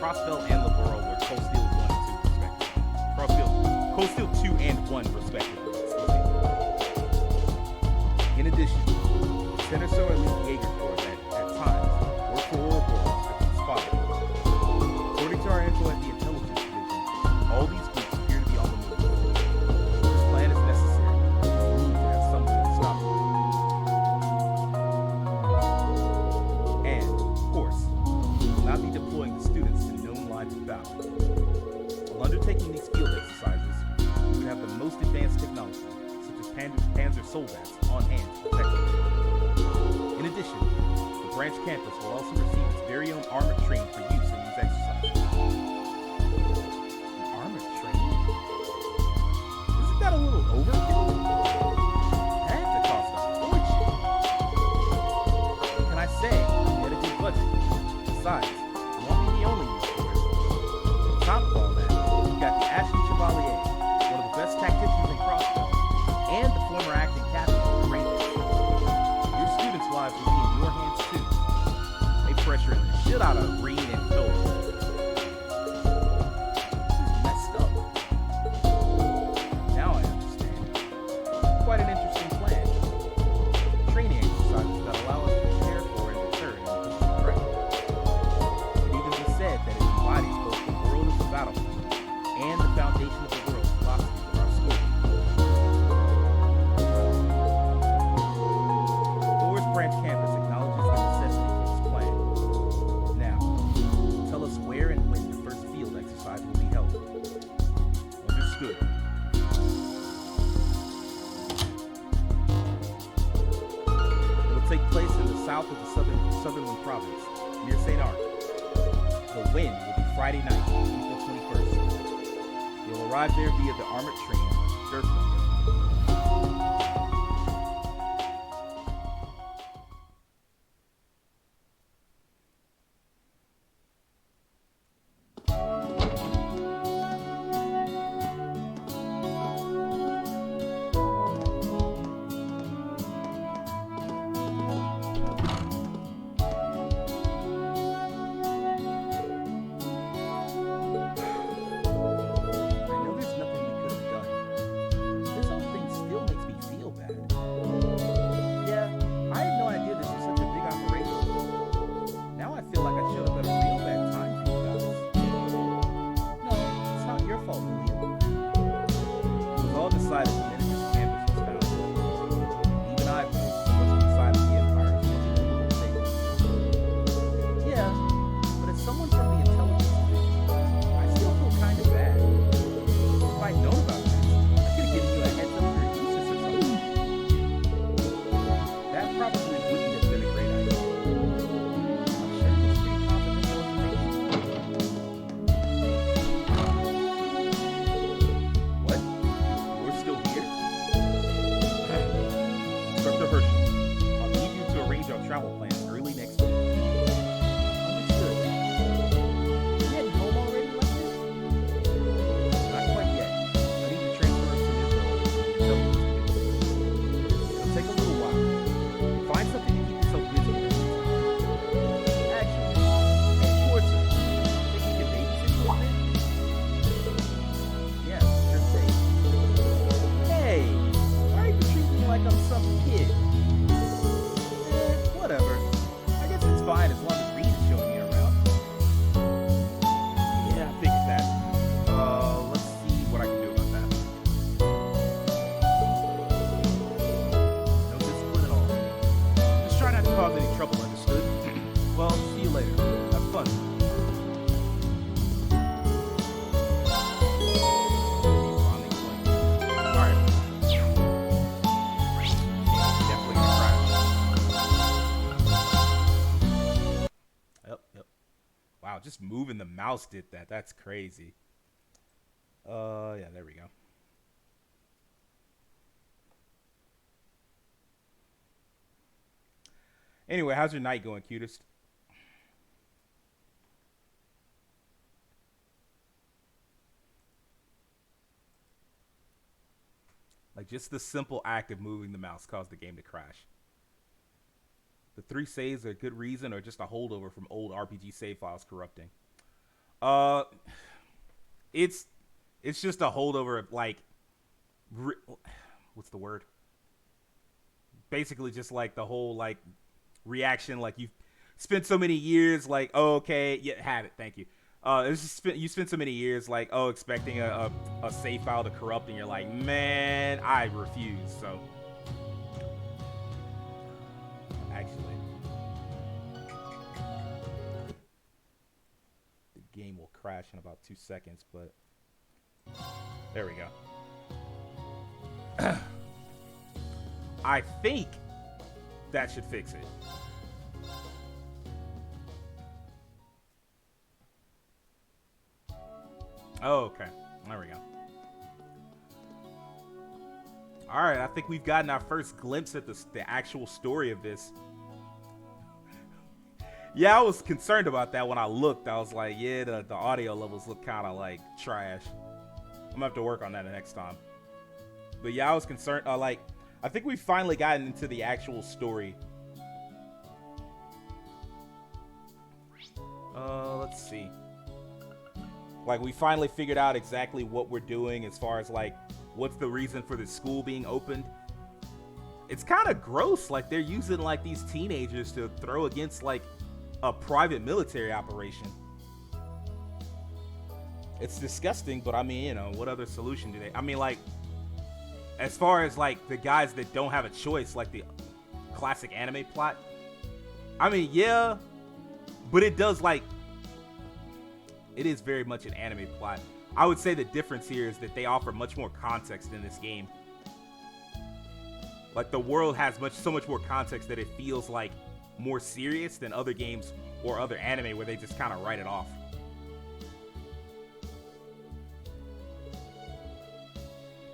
Crossbell and Liberl were Cold Steel 1 and 2 respectively. Cold Steel 2 and 1 respectively. In addition, Senator Elite Jaeger Corps that at times worked for Ouroboros have been spotted. According to our info at the Intelligence Division, all these groups appear to be on the move. This plan is necessary. We need to have someone to stop it. And, of course, we will not be deploying the students to known lines of battle. While undertaking these field exercises, we would have the most advanced technology, such as Panzer Solvats, on hand to protect them. In addition, the branch campus will also receive its very own armored train for use in these exercises. An armored train? Isn't that a little overkill? That had to cost a fortune. What can I say? We had a good budget. Besides, it won't be the only use for it. On top of all that, we've got the Ashen Chevalier, one of the best tacticians in Crossbell, and the former acting captain of the Rangers. Your students' lives will be in your hands too. They pressuring the shit out of Reed and Phil. This is messed up. Now I understand. Quite an interesting plan. Training exercises that allow us to prepare for and deter an invisible threat. It can even be said that it embodies both the world as a battlefield and the foundation of the world's philosophy of our school. Thor's branch campus acknowledges the necessity for this plan. Now, to near St. Ark. The win will be Friday night, April 21st. You'll arrive there via the armored train, Surflinger. Just moving the mouse did that. That's crazy. Yeah, there we go. Anyway, how's your night going, cutest? Like, just the simple act of moving the mouse caused the game to crash. The 3 saves are a good reason or just a holdover from old RPG save files corrupting? It's just a holdover of, like, what's the word? Basically just like the whole, like, reaction, like you've spent so many years, like, oh, okay, yeah, have it, thank you. It's just you spent so many years, like, oh, expecting a save file to corrupt, and you're like, man, I refuse, so... Actually, the game will crash in about 2 seconds, but there we go. I think that should fix it. Oh, okay. There we go. All right, I think we've gotten our first glimpse at the actual story of this. Yeah, I was concerned about that when I looked. I was like, yeah, the audio levels look kind of like trash. I'm gonna have to work on that the next time. But yeah, I was concerned. Like, I think we've finally gotten into the actual story. Let's see. Like, we finally figured out exactly what we're doing as far as, like, what's the reason for the school being opened. It's kind of gross. Like, they're using, like, these teenagers to throw against, like, a private military operation. It's disgusting, but I mean, you know, what other solution do they... I mean, like, as far as, like, the guys that don't have a choice, like the classic anime plot, I mean, yeah, but it does, like... It is very much an anime plot. I would say the difference here is that they offer much more context in this game. Like, the world has so much more context that it feels like more serious than other games or other anime where they just kind of write it off.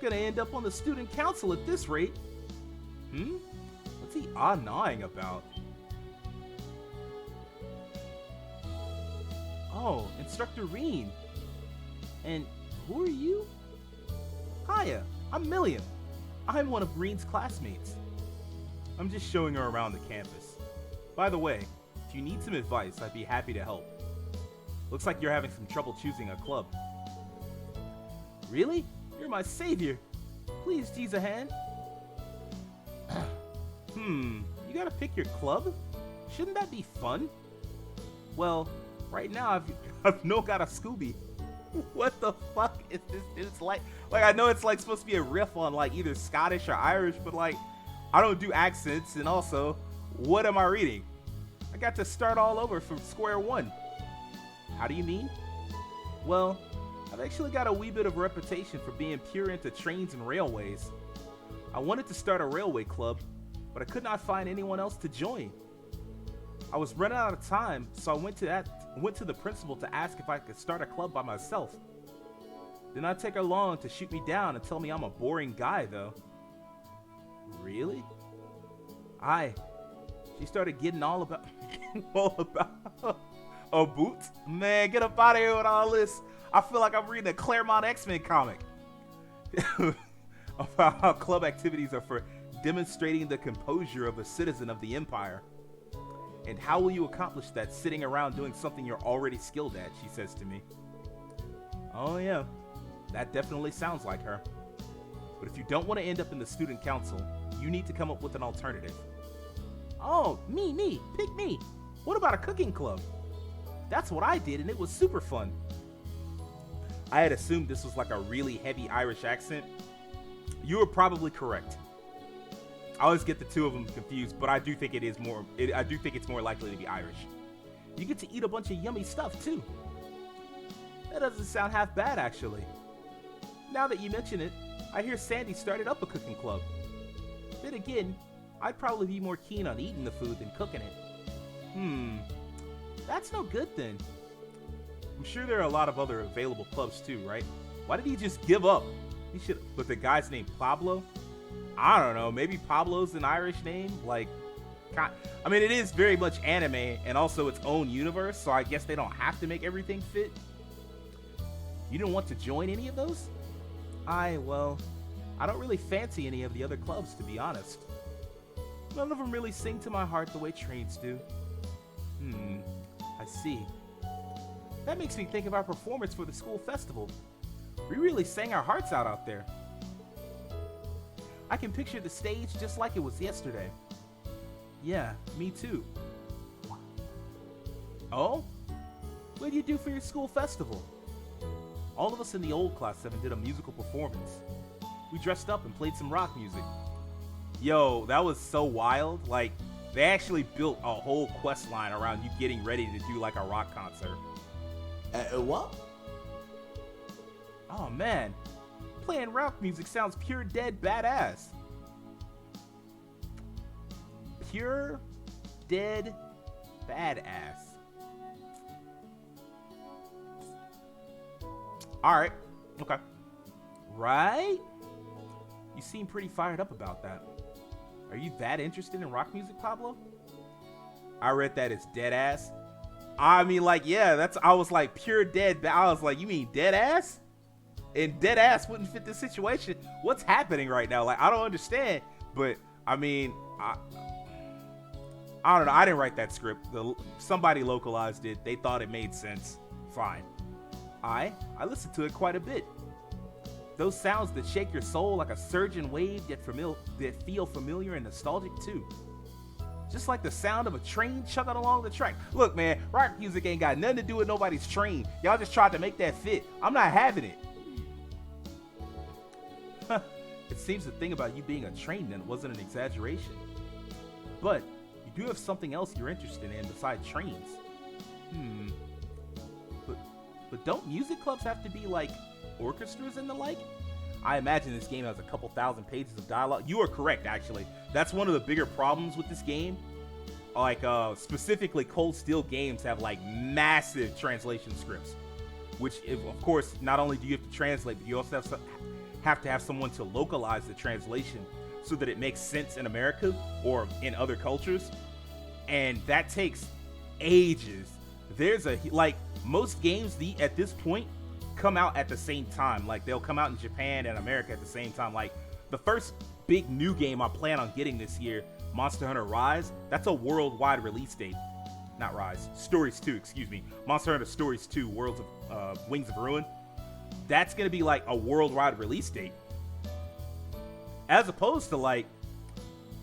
Gonna end up on the student council at this rate. What's he ah-gnawing about? Oh, Instructor Reen. And who are you? Hiya, I'm Milliam. I'm one of Reen's classmates. I'm just showing her around the campus. By the way, if you need some advice, I'd be happy to help. Looks like you're having some trouble choosing a club. Really? You're my savior. Please tease a hand. You gotta pick your club? Shouldn't that be fun? Well, right now I've no got a Scooby. What the fuck is this? It's like I know it's like supposed to be a riff on like either Scottish or Irish, but like I don't do accents, and also, what am I reading? I got to start all over from square one. How do you mean? Well, I've actually got a wee bit of a reputation for being pure into trains and railways. I wanted to start a railway club, but I could not find anyone else to join. I was running out of time, so I went to the principal to ask if I could start a club by myself. Did not take her long to shoot me down and tell me I'm a boring guy, though. Really? She started getting all about a boot? Man, get up out of here with all this. I feel like I'm reading a Claremont X-Men comic. About how club activities are for demonstrating the composure of a citizen of the Empire. And how will you accomplish that sitting around doing something you're already skilled at, she says to me. Oh yeah, that definitely sounds like her. But if you don't want to end up in the student council, you need to come up with an alternative. Oh, me, pick me. What about a cooking club? That's what I did and it was super fun. I had assumed this was like a really heavy Irish accent. You were probably correct. I always get the two of them confused, but I do think it's more likely to be Irish. You get to eat a bunch of yummy stuff too. That doesn't sound half bad actually. Now that you mention it, I hear Sandy started up a cooking club. Then again, I'd probably be more keen on eating the food than cooking it. That's no good then. I'm sure there are a lot of other available clubs too, right? Why did he just give up? He should. But the guy's name Pablo? I don't know. Maybe Pablo's an Irish name. Like, I mean, it is very much anime and also its own universe, so I guess they don't have to make everything fit. You didn't want to join any of those? Well, I don't really fancy any of the other clubs, to be honest. None of them really sing to my heart the way trains do. I see. That makes me think of our performance for the school festival. We really sang our hearts out there. I can picture the stage just like it was yesterday. Yeah, me too. Oh? What did you do for your school festival? All of us in the old Class 7 did a musical performance. We dressed up and played some rock music. Yo, that was so wild. Like, they actually built a whole quest line around you getting ready to do like a rock concert. What? Oh man, playing rock music sounds pure dead badass. Pure dead badass. Alright, okay. Right? You seem pretty fired up about that. Are you that interested in rock music, Pablo? I read that as dead ass. I mean, like, yeah, I was like pure dead. I was like, you mean dead ass? And dead ass wouldn't fit this situation. What's happening right now? Like, I don't understand. But I mean, I don't know. I didn't write that script. Somebody localized it. They thought it made sense. Fine. I listened to it quite a bit. Those sounds that shake your soul like a surging wave that feel familiar and nostalgic too. Just like the sound of a train chugging along the track. Look, man, rock music ain't got nothing to do with nobody's train. Y'all just tried to make that fit. I'm not having it. It seems the thing about you being a train then wasn't an exaggeration. But you do have something else you're interested in besides trains. But don't music clubs have to be like orchestras and the like? I imagine this game has a couple thousand pages of dialogue. You are correct, actually. That's one of the bigger problems with this game. like specifically Cold Steel Games have like massive translation scripts, which of course not only do you have to translate, but you also have to have someone to localize the translation so that it makes sense in America or in other cultures, and that takes ages. There's like most games at this point come out at the same time. Like they'll come out in Japan and America at the same time. Like the first big new game I plan on getting this year, Monster Hunter Rise, that's a worldwide release date. Not Rise, Stories 2, excuse me. Monster Hunter Stories 2, Worlds of Wings of Ruin. That's gonna be like a worldwide release date. As opposed to like,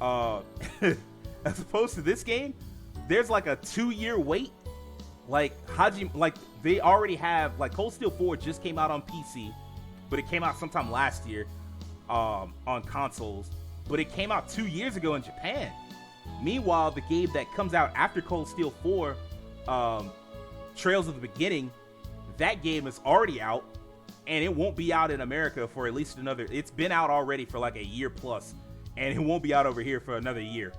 as opposed to this game, there's like a 2-year wait. Like they already have, like Cold Steel 4 just came out on PC, but it came out sometime last year on consoles. But it came out 2 years ago in Japan. Meanwhile, the game that comes out after Cold Steel 4, Trails of the Beginning, that game is already out, and it won't be out in America for at least another. It's been out already for like a year plus, and it won't be out over here for another year.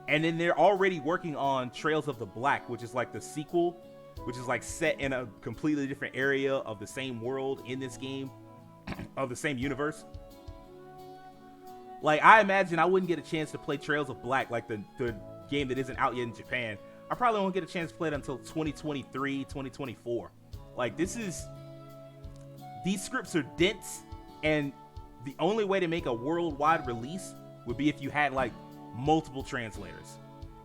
And then they're already working on Trails of the Black, which is like the sequel, which is like set in a completely different area of the same world in this game, of the same universe. Like, I imagine I wouldn't get a chance to play Trails of Black, like the game that isn't out yet in Japan. I probably won't get a chance to play it until 2023, 2024. Like, these scripts are dense, and the only way to make a worldwide release would be if you had, like, multiple translators.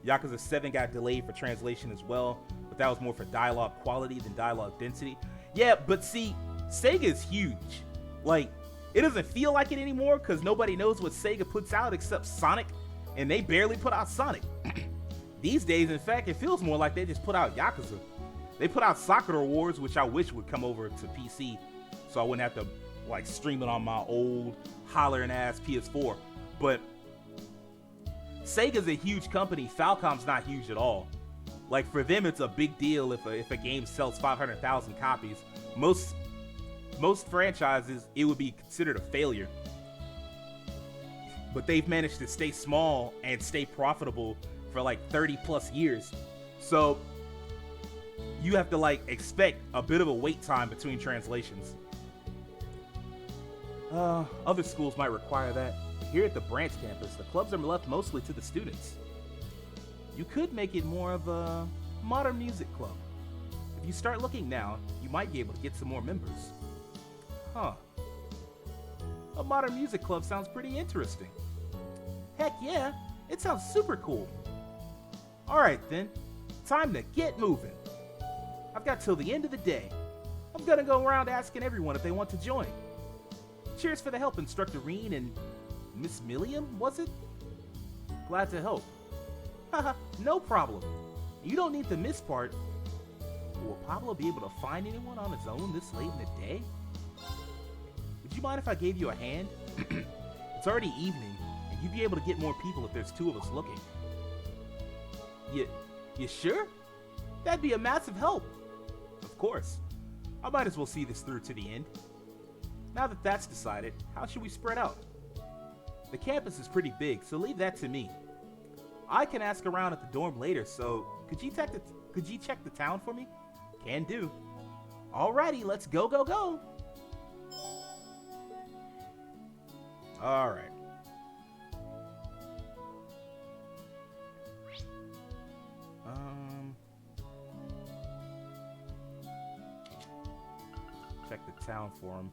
Yakuza 7 got delayed for translation as well, but that was more for dialogue quality than dialogue density. Yeah, but see, Sega's huge. Like, it doesn't feel like it anymore because nobody knows what Sega puts out except Sonic, and they barely put out Sonic. These days, in fact, it feels more like they just put out Yakuza. They put out Sakura Wars, which I wish would come over to PC, so I wouldn't have to like stream it on my old hollering ass PS4. But Sega's a huge company. Falcom's not huge at all. Like, for them, it's a big deal if a game sells 500,000 copies. Most franchises, it would be considered a failure. But they've managed to stay small and stay profitable for like 30 plus years. So you have to like expect a bit of a wait time between translations. Other schools might require that. Here at the branch campus, the clubs are left mostly to the students. You could make it more of a modern music club. If you start looking now, you might be able to get some more members. Huh. A modern music club sounds pretty interesting. Heck yeah, it sounds super cool. Alright then, time to get moving. I've got till the end of the day. I'm gonna go around asking everyone if they want to join. Cheers for the help, Instructor Reen and Miss Milliam, was it? Glad to help. Haha, no problem. You don't need the miss part. Will Pablo be able to find anyone on his own this late in the day? Would you mind if I gave you a hand? It's already evening, and you'd be able to get more people if there's 2 of us looking. You sure? That'd be a massive help. Of course. I might as well see this through to the end. Now that that's decided, how should we spread out? The campus is pretty big, so leave that to me. I can ask around at the dorm later, so could you check the town for me? Can do. Alrighty, let's go, go, go! Alright. Check the town for him.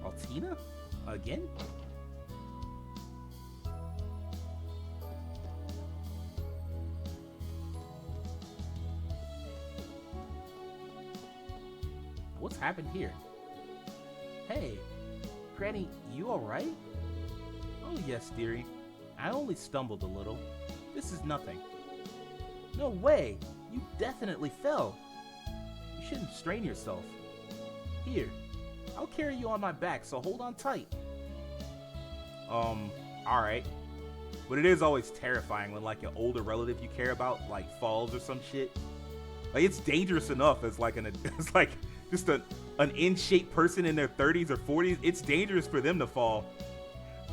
Altina? Again? What's happened here? Hey, Granny, you alright? Oh yes, dearie. I only stumbled a little. This is nothing. No way! You definitely fell. You shouldn't strain yourself. Here, I'll carry you on my back, so hold on tight. Alright. But it is always terrifying when like an older relative you care about like falls or some shit. Like, it's dangerous enough as like as like just an in-shape person in their 30s or 40s. It's dangerous for them to fall.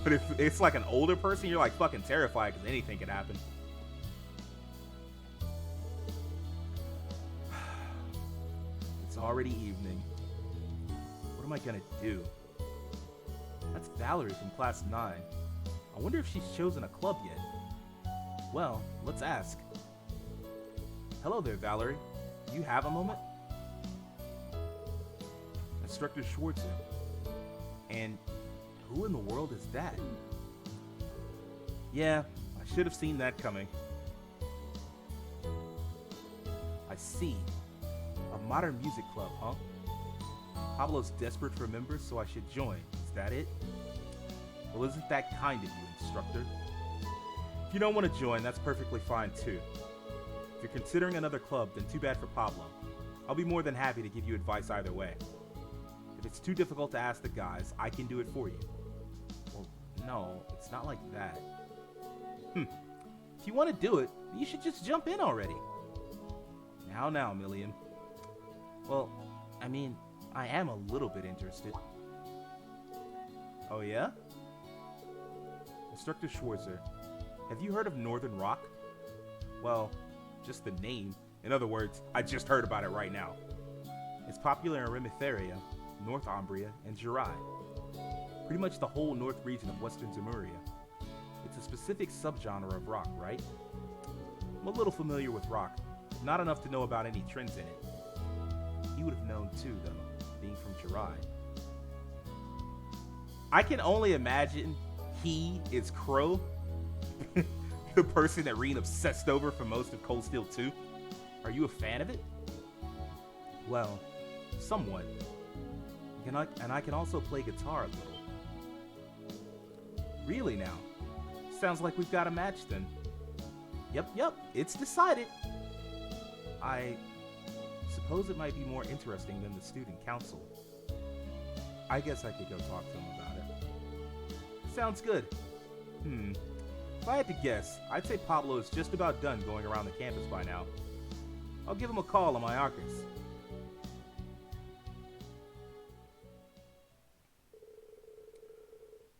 But if it's like an older person, you're like fucking terrified because anything can happen. It's already evening. What am I gonna do? That's Valerie from class 9. I wonder if she's chosen a club yet. Well, let's ask. Hello there, Valerie. Do you have a moment? Instructor Schwartzer. And who in the world is that? Yeah, I should have seen that coming. I see. A modern music club, huh? Pablo's desperate for members, so I should join. Is that it? Well, isn't that kind of you, instructor? If you don't want to join, that's perfectly fine too. If you're considering another club, then too bad for Pablo. I'll be more than happy to give you advice either way. If it's too difficult to ask the guys, I can do it for you. Well, no, it's not like that. If you want to do it, you should just jump in already. Now, Million. Well, I mean, I am a little bit interested. Oh yeah? Instructor Schwartzer, have you heard of Northern Rock? Well, just the name. In other words, I just heard about it right now. It's popular in Remetheria, North Umbria, and Jirai. Pretty much the whole north region of Western Zemuria. It's a specific subgenre of rock, right? I'm a little familiar with rock, not enough to know about any trends in it. He would have known too, though, being from Jirai. I can only imagine he is Crow, the person that Rean obsessed over for most of Cold Steel 2. Are you a fan of it? Well, somewhat. And I can also play guitar a little. Really now? Sounds like we've got a match then. Yep, it's decided. I suppose it might be more interesting than the student council. I guess I could go talk to him about it. Sounds good. If I had to guess, I'd say Pablo is just about done going around the campus by now. I'll give him a call on my Arcus.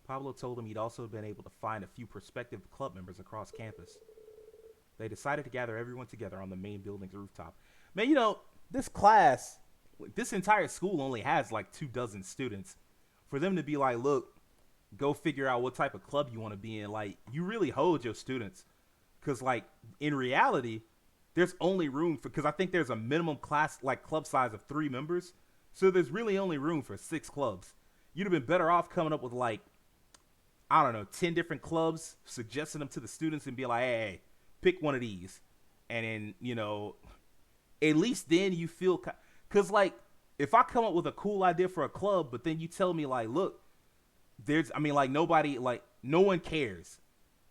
Pablo told him he'd also been able to find a few prospective club members across campus. They decided to gather everyone together on the main building's rooftop. Man, you know, this class, this entire school only has like 24 students. For them to be like, look, go figure out what type of club you want to be in, like, you really hold your students. Because, like, in reality, there's only room for, because I think there's a minimum class, like, club size of 3 members. So there's really only room for 6 clubs. You'd have been better off coming up with, like, I don't know, 10 different clubs, suggesting them to the students and be like, hey, pick one of these. And then, you know, at least then you feel, because, like, if I come up with a cool idea for a club, but then you tell me, like, look, nobody, like, no one cares,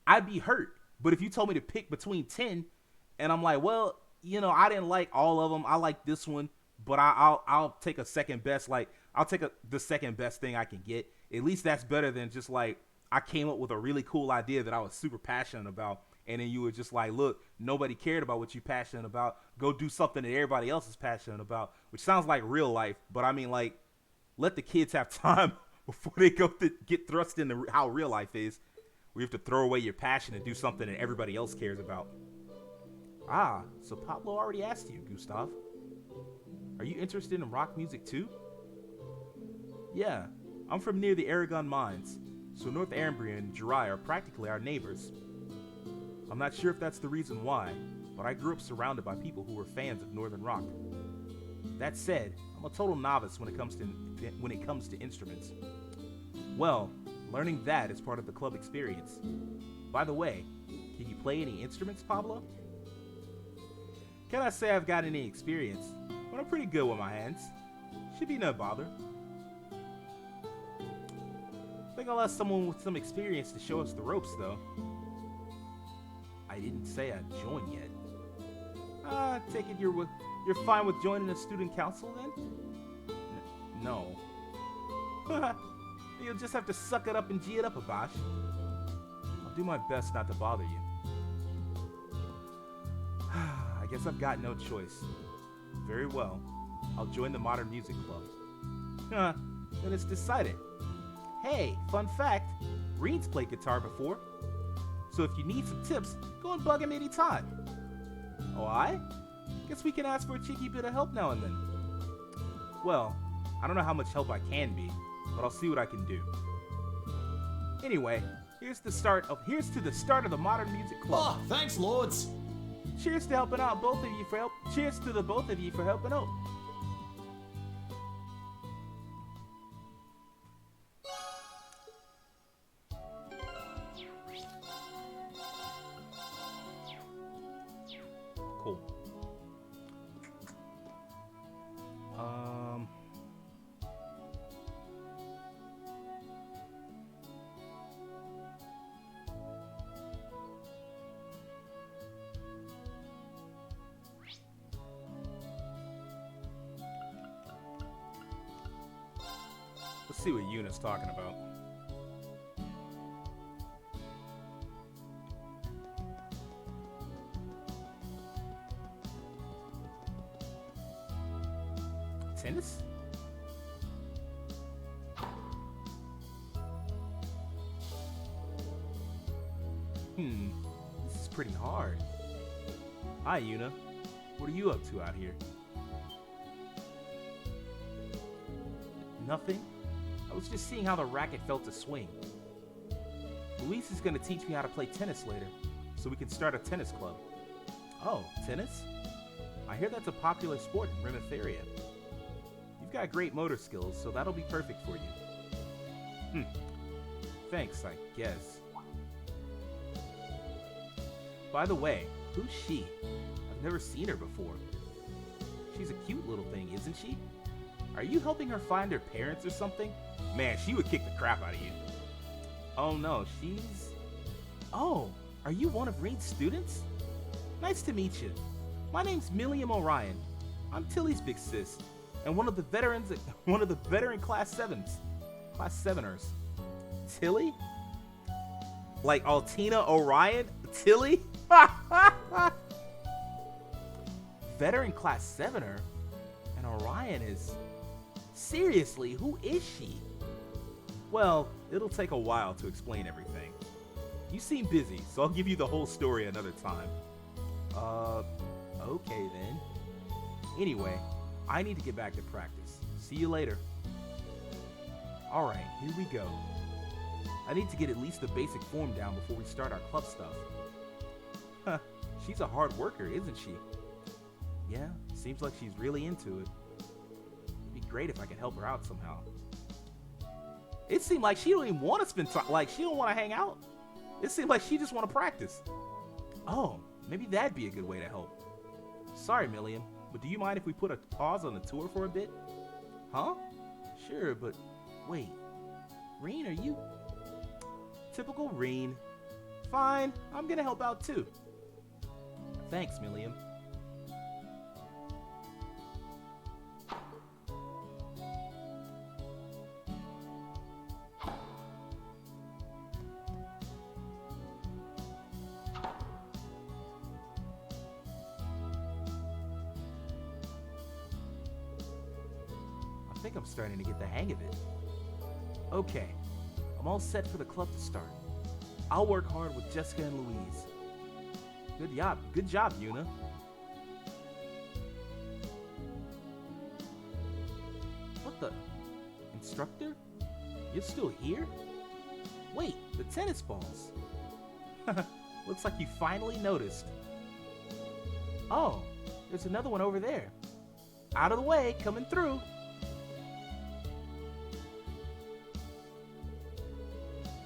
I'd be hurt. But if you told me to pick between 10, and I'm like, well, you know, I didn't like all of them, I like this one, but I'll take a second best, like, I'll take the second best thing I can get. At least that's better than just, like, I came up with a really cool idea that I was super passionate about, and then you were just like, look, nobody cared about what you're passionate about. Go do something that everybody else is passionate about, which sounds like real life. But I mean, like, let the kids have time before they go to get thrust into how real life is. We have to throw away your passion and do something that everybody else cares about. Ah, so Pablo already asked you, Gustav. Are you interested in rock music too? Yeah, I'm from near the Aragon Mines, so North Umbria and Jirai are practically our neighbors. I'm not sure if that's the reason why, but I grew up surrounded by people who were fans of Northern Rock. That said, I'm a total novice when it comes to instruments. Well, learning that is part of the club experience. By the way, can you play any instruments, Pablo? Can I say I've got any experience? But I'm pretty good with my hands. Should be no bother. I think I'll ask someone with some experience to show us the ropes, though. I didn't say I'd join yet. Take it you're fine with joining the student council then? No. You'll just have to suck it up and G it up, Abash. I'll do my best not to bother you. I guess I've got no choice. Very well. I'll join the Modern Music Club. Huh, then it's decided. Hey, fun fact, Reed's played guitar before. So if you need some tips, go and bug him anytime. Oh, I? Guess we can ask for a cheeky bit of help now and then. Well, I don't know how much help I can be, but I'll see what I can do. Anyway, here's to the start of the Modern Music Club. Oh, thanks, lords. Cheers to helping out both of you for help. Cheers to the both of you for helping out. Cool. Let's see what Yuna's talking about. Tennis? This is pretty hard. Hi, Yuna. What are you up to out here? Nothing? I was just seeing how the racket felt to swing. Luis is gonna teach me how to play tennis later, so we can start a tennis club. Oh, tennis? I hear that's a popular sport in Rimeth area. You've got great motor skills, so that'll be perfect for you. Thanks, I guess. By the way, who's she? I've never seen her before. She's a cute little thing, isn't she? Are you helping her find her parents or something? Man, she would kick the crap out of you. Oh no, she's... Oh, are you one of Reed's students? Nice to meet you. My name's Milliam Orion. I'm Tilly's big sis, and one of the veteran class 7ers. Tilly? Like Altina Orion? Tilly? Veteran class 7er? And Orion is... Seriously, who is she? Well, it'll take a while to explain everything. You seem busy, so I'll give you the whole story another time. Okay then. Anyway, I need to get back to practice. See you later. Alright, here we go. I need to get at least the basic form down before we start our club stuff. Huh, she's a hard worker, isn't she? Yeah, seems like she's really into it. It'd be great if I could help her out somehow. It seemed like she don't even want to spend time, like she don't want to hang out. It seemed like she just want to practice. Oh, maybe that'd be a good way to help. Sorry, Milliam, but do you mind if we put a pause on the tour for a bit? Huh? Sure, but wait. Reen, are you? Typical Reen. Fine, I'm gonna help out too. Thanks, Milliam. I think I'm starting to get the hang of it. Okay, I'm all set for the club to start. I'll work hard with Jessica and Louise. Good job, Yuna. What the? Instructor? You're still here? Wait, the tennis balls. Looks like you finally noticed. Oh, there's another one over there. Out of the way, coming through.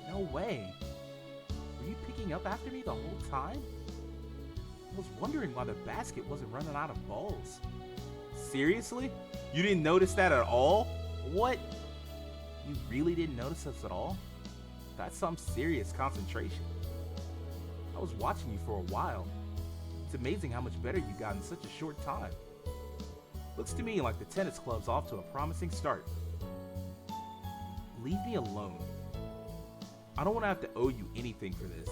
No way. Were you picking up after me the whole time? I was wondering why the basket wasn't running out of balls. Seriously? You didn't notice that at all? What? You really didn't notice us at all? That's some serious concentration. I was watching you for a while. It's amazing how much better you got in such a short time. Looks to me like the tennis club's off to a promising start. Leave me alone. I don't want to have to owe you anything for this.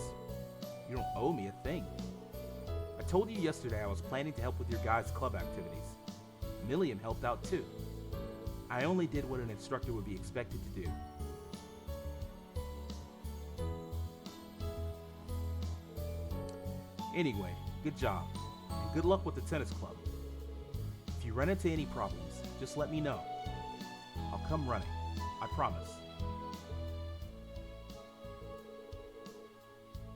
You don't owe me a thing. I told you yesterday I was planning to help with your guys' club activities. Milliam helped out too. I only did what an instructor would be expected to do. Anyway, good job, and good luck with the tennis club. If you run into any problems, just let me know. I'll come running, I promise.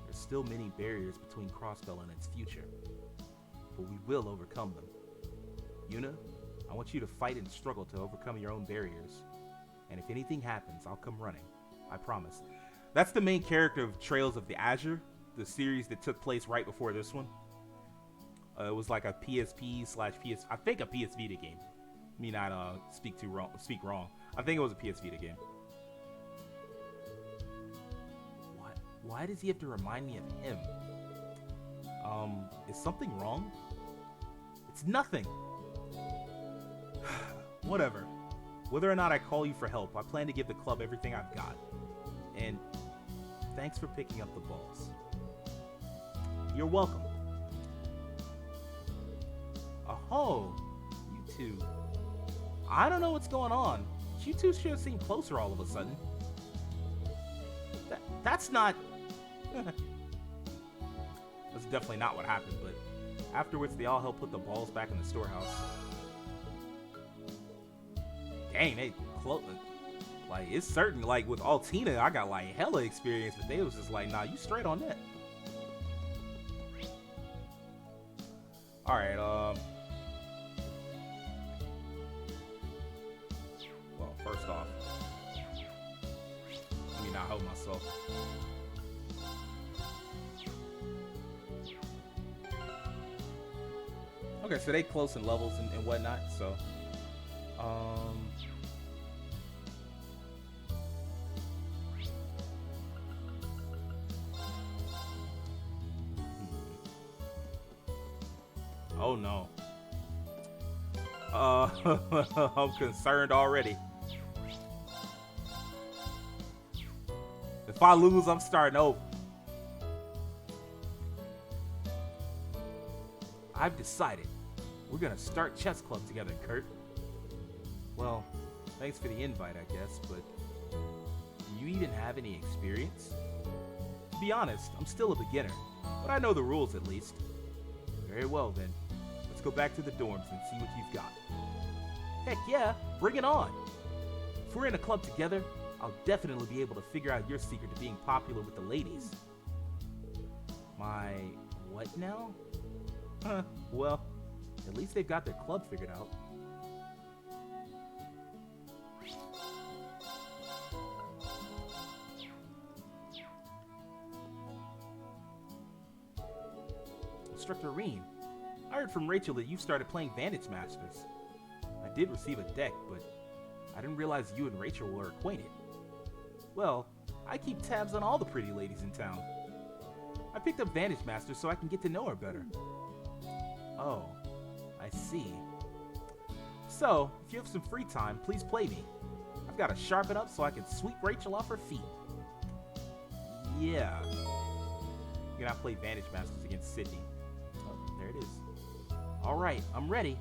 There's still many barriers between Crossbell and its future, but we will overcome them. Yuna, I want you to fight and struggle to overcome your own barriers, and if anything happens, I'll come running, I promise. That's the main character of Trails of the Azure, the series that took place right before this one. It was like a PSP/PS, I think a PS Vita game. Me not speak wrong. I think it was a PS Vita game. Why does he have to remind me of him? Is something wrong? It's nothing. Whatever. Whether or not I call you for help, I plan to give the club everything I've got. And thanks for picking up the balls. You're welcome. Oh, you two. I don't know what's going on. You two sure seem closer all of a sudden. That's not... That's definitely not what happened, but afterwards they all helped put the balls back in the storehouse. Dang, they close. Like, it's certain, like, with Altina, I got, like, hella experience, but they was just like, nah, you straight on that. Alright, well, first off, let me not hold myself. Okay, so they close in levels and whatnot, so, oh no. I'm concerned already. If I lose, I'm starting over. I've decided. We're gonna start chess club together, Kurt. Well, thanks for the invite, I guess, but do you even have any experience? To be honest, I'm still a beginner, but I know the rules at least. Very well then. Let's go back to the dorms and see what you've got. Heck yeah, bring it on. If we're in a club together, I'll definitely be able to figure out your secret to being popular with the ladies. My what now? Huh, well, at least they've got their club figured out. Instructor Rean, I heard from Rachel that you started playing Vantage Masters. I did receive a deck, but I didn't realize you and Rachel were acquainted. Well, I keep tabs on all the pretty ladies in town. I picked up Vantage Masters so I can get to know her better. Oh, I see. So, if you have some free time, please play me. I've got to sharpen up so I can sweep Rachel off her feet. Yeah. You're gonna play Vantage Masters against Sydney. Oh, there it is. Alright, I'm ready.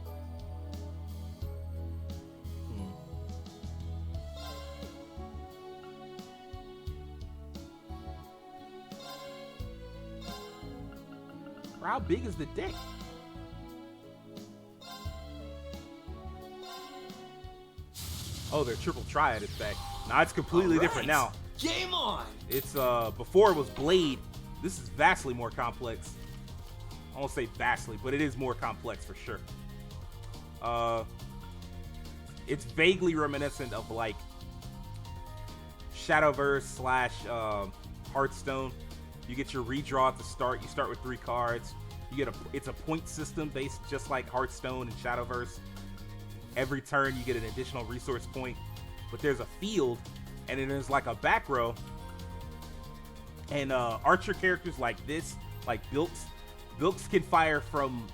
How big is the deck? Oh, their triple triad is back. Now it's completely different now. Game on! It's before it was Blade. This is vastly more complex. I won't say vastly, but it is more complex for sure. It's vaguely reminiscent of like Shadowverse / Hearthstone. You get your redraw at the start. You start with 3 cards. You get it's a point system based just like Hearthstone and Shadowverse. Every turn you get an additional resource point, but there's a field, and then there's like a back row. And archer characters like this, like Bilks can fire from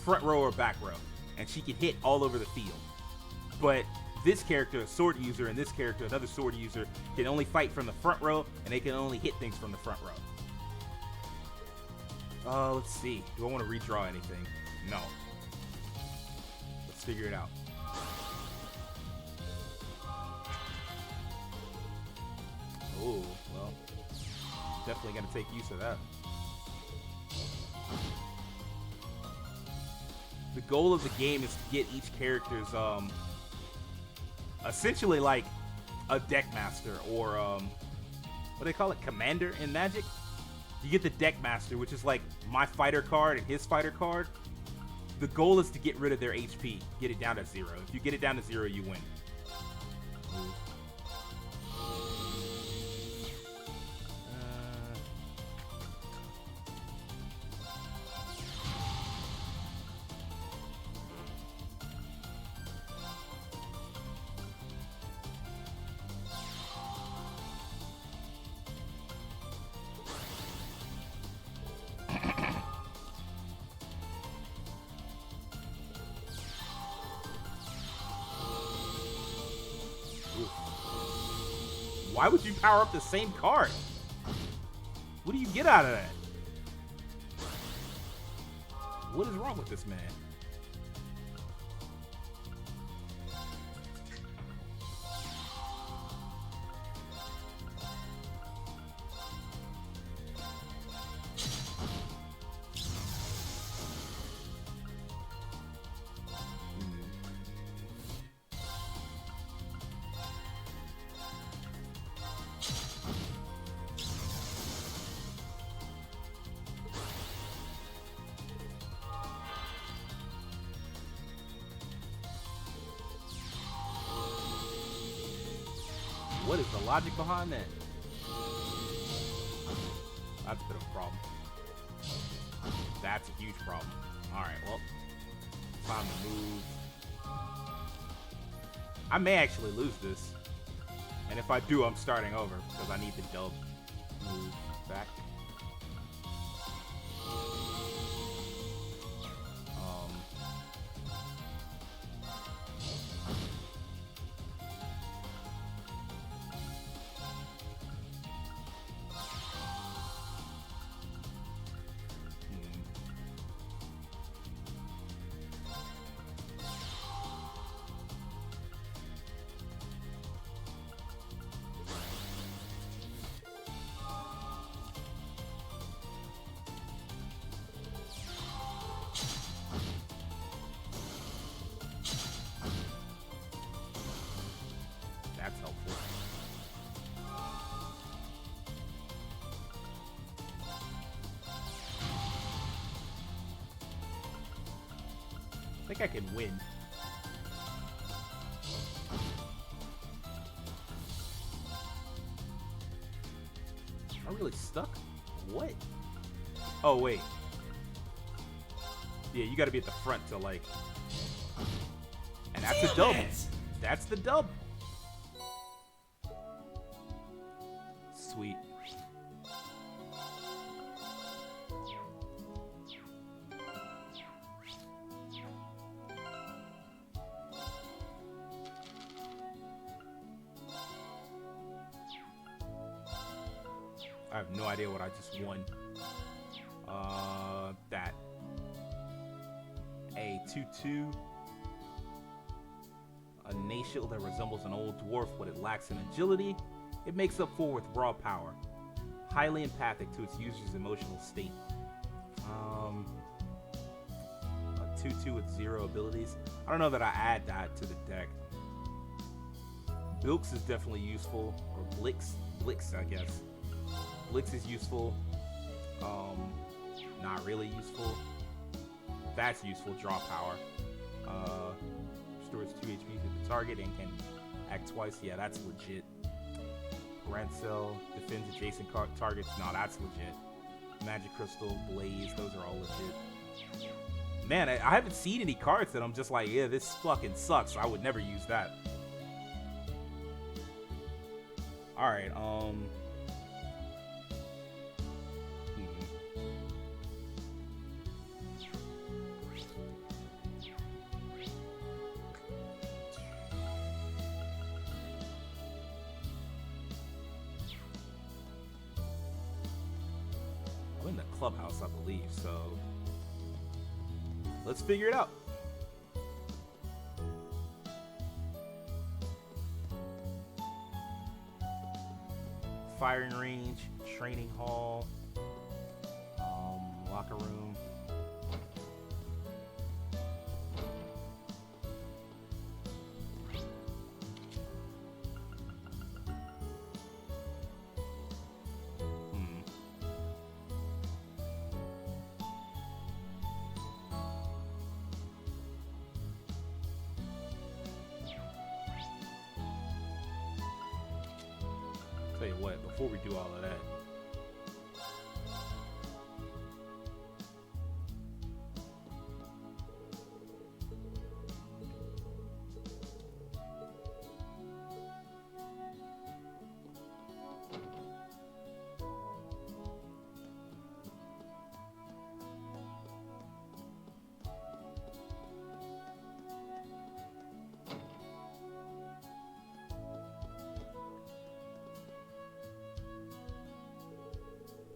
front row or back row, and she can hit all over the field. But this character, a sword user, and this character, another sword user, can only fight from the front row, and they can only hit things from the front row. Let's see. Do I want to redraw anything? No. Let's figure it out. definitely gonna take use of that. The goal of the game is to get each character's essentially like a deck master or what do they call it, commander in Magic. You get the deck master, which is like my fighter card and his fighter card. The goal is to get rid of their HP, get it down to 0. If you get it down to 0, you win. Why would you power up the same card? What do you get out of that? What is wrong with this man? What is the logic behind that? That's a bit of a problem. That's a huge problem. Alright, well, time to move. I may actually lose this. And if I do, I'm starting over because I need the dub. Move back. That's helpful. I think I can win. Am I really stuck? What? Oh, wait. Yeah, you gotta be at the front to like... And that's a dub. That's the dub. Sweet. I have no idea what I just won. That. A 2/2. A Nashil that resembles an old dwarf, but it lacks in agility. It makes up for with raw power. Highly empathic to its user's emotional state. A 2/2 with 0 abilities. I don't know that I add that to the deck. Bilks is definitely useful. Or Blix, I guess. Blix is useful. Not really useful. That's useful. Draw power. Restores 2 HP to the target and can act twice. Yeah, that's legit. Grancel defends adjacent targets. No, that's legit. Magic Crystal, Blaze, those are all legit. Man, I haven't seen any cards that I'm just like, yeah, this fucking sucks. I would never use that. Alright, I'm in the clubhouse, I believe, so let's figure it out. firing range, training hall, locker room. Tell you what, before we do all of that,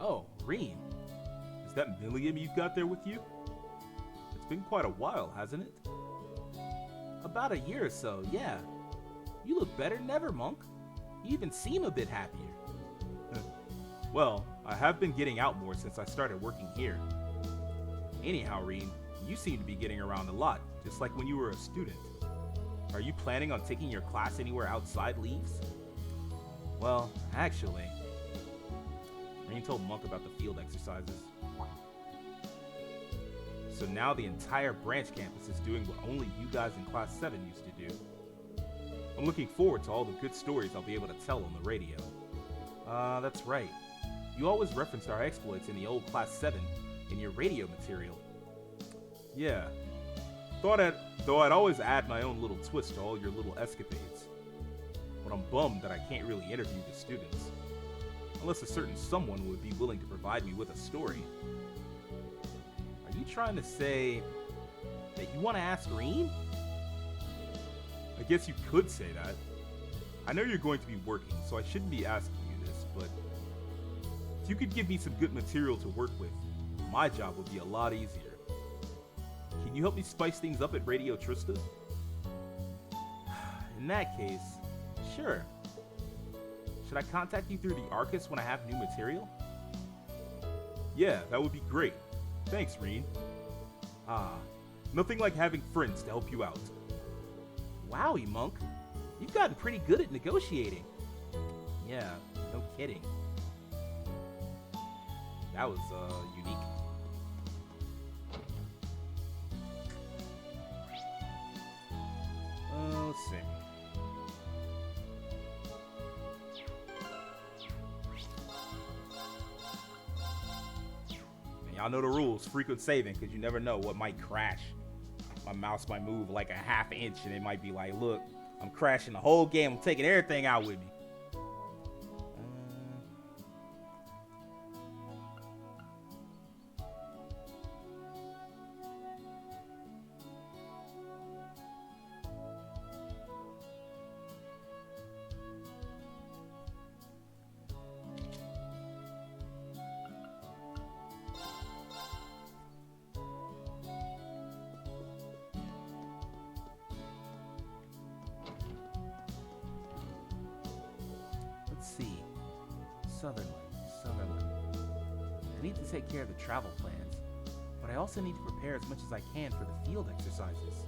oh, Reem, is that Milliam you've got there with you? It's been quite a while, hasn't it? About a year or so, yeah. You look better than ever, Monk. You even seem a bit happier. Well, I have been getting out more since I started working here. Anyhow, Reem, you seem to be getting around a lot, just like when you were a student. Are you planning on taking your class anywhere outside Leaves? Well, actually, Reem told Monk about the field exercises. So now the entire branch campus is doing what only you guys in Class 7 used to do. I'm looking forward to all the good stories I'll be able to tell on the radio. That's right. You always referenced our exploits in the old Class 7 in your radio material. Yeah. Though I'd always add my own little twist to all your little escapades. But I'm bummed that I can't really interview the students. Unless a certain someone would be willing to provide me with a story. Are you trying to say that you want to ask Reem? I guess you could say that. I know you're going to be working, so I shouldn't be asking you this, but if you could give me some good material to work with, my job would be a lot easier. Can you help me spice things up at Radio Trista? In that case, sure. Should I contact you through the Arcus when I have new material? Yeah, that would be great. Thanks, Reem. Nothing like having friends to help you out. Wowie, Monk. You've gotten pretty good at negotiating. Yeah, no kidding. That was, unique. Let's see. Y'all know the rules, frequent saving, because you never know what might crash. My mouse might move like a half inch, and it might be like, look, I'm crashing the whole game. I'm taking everything out with me. See, Sutherland. I need to take care of the travel plans, but I also need to prepare as much as I can for the field exercises.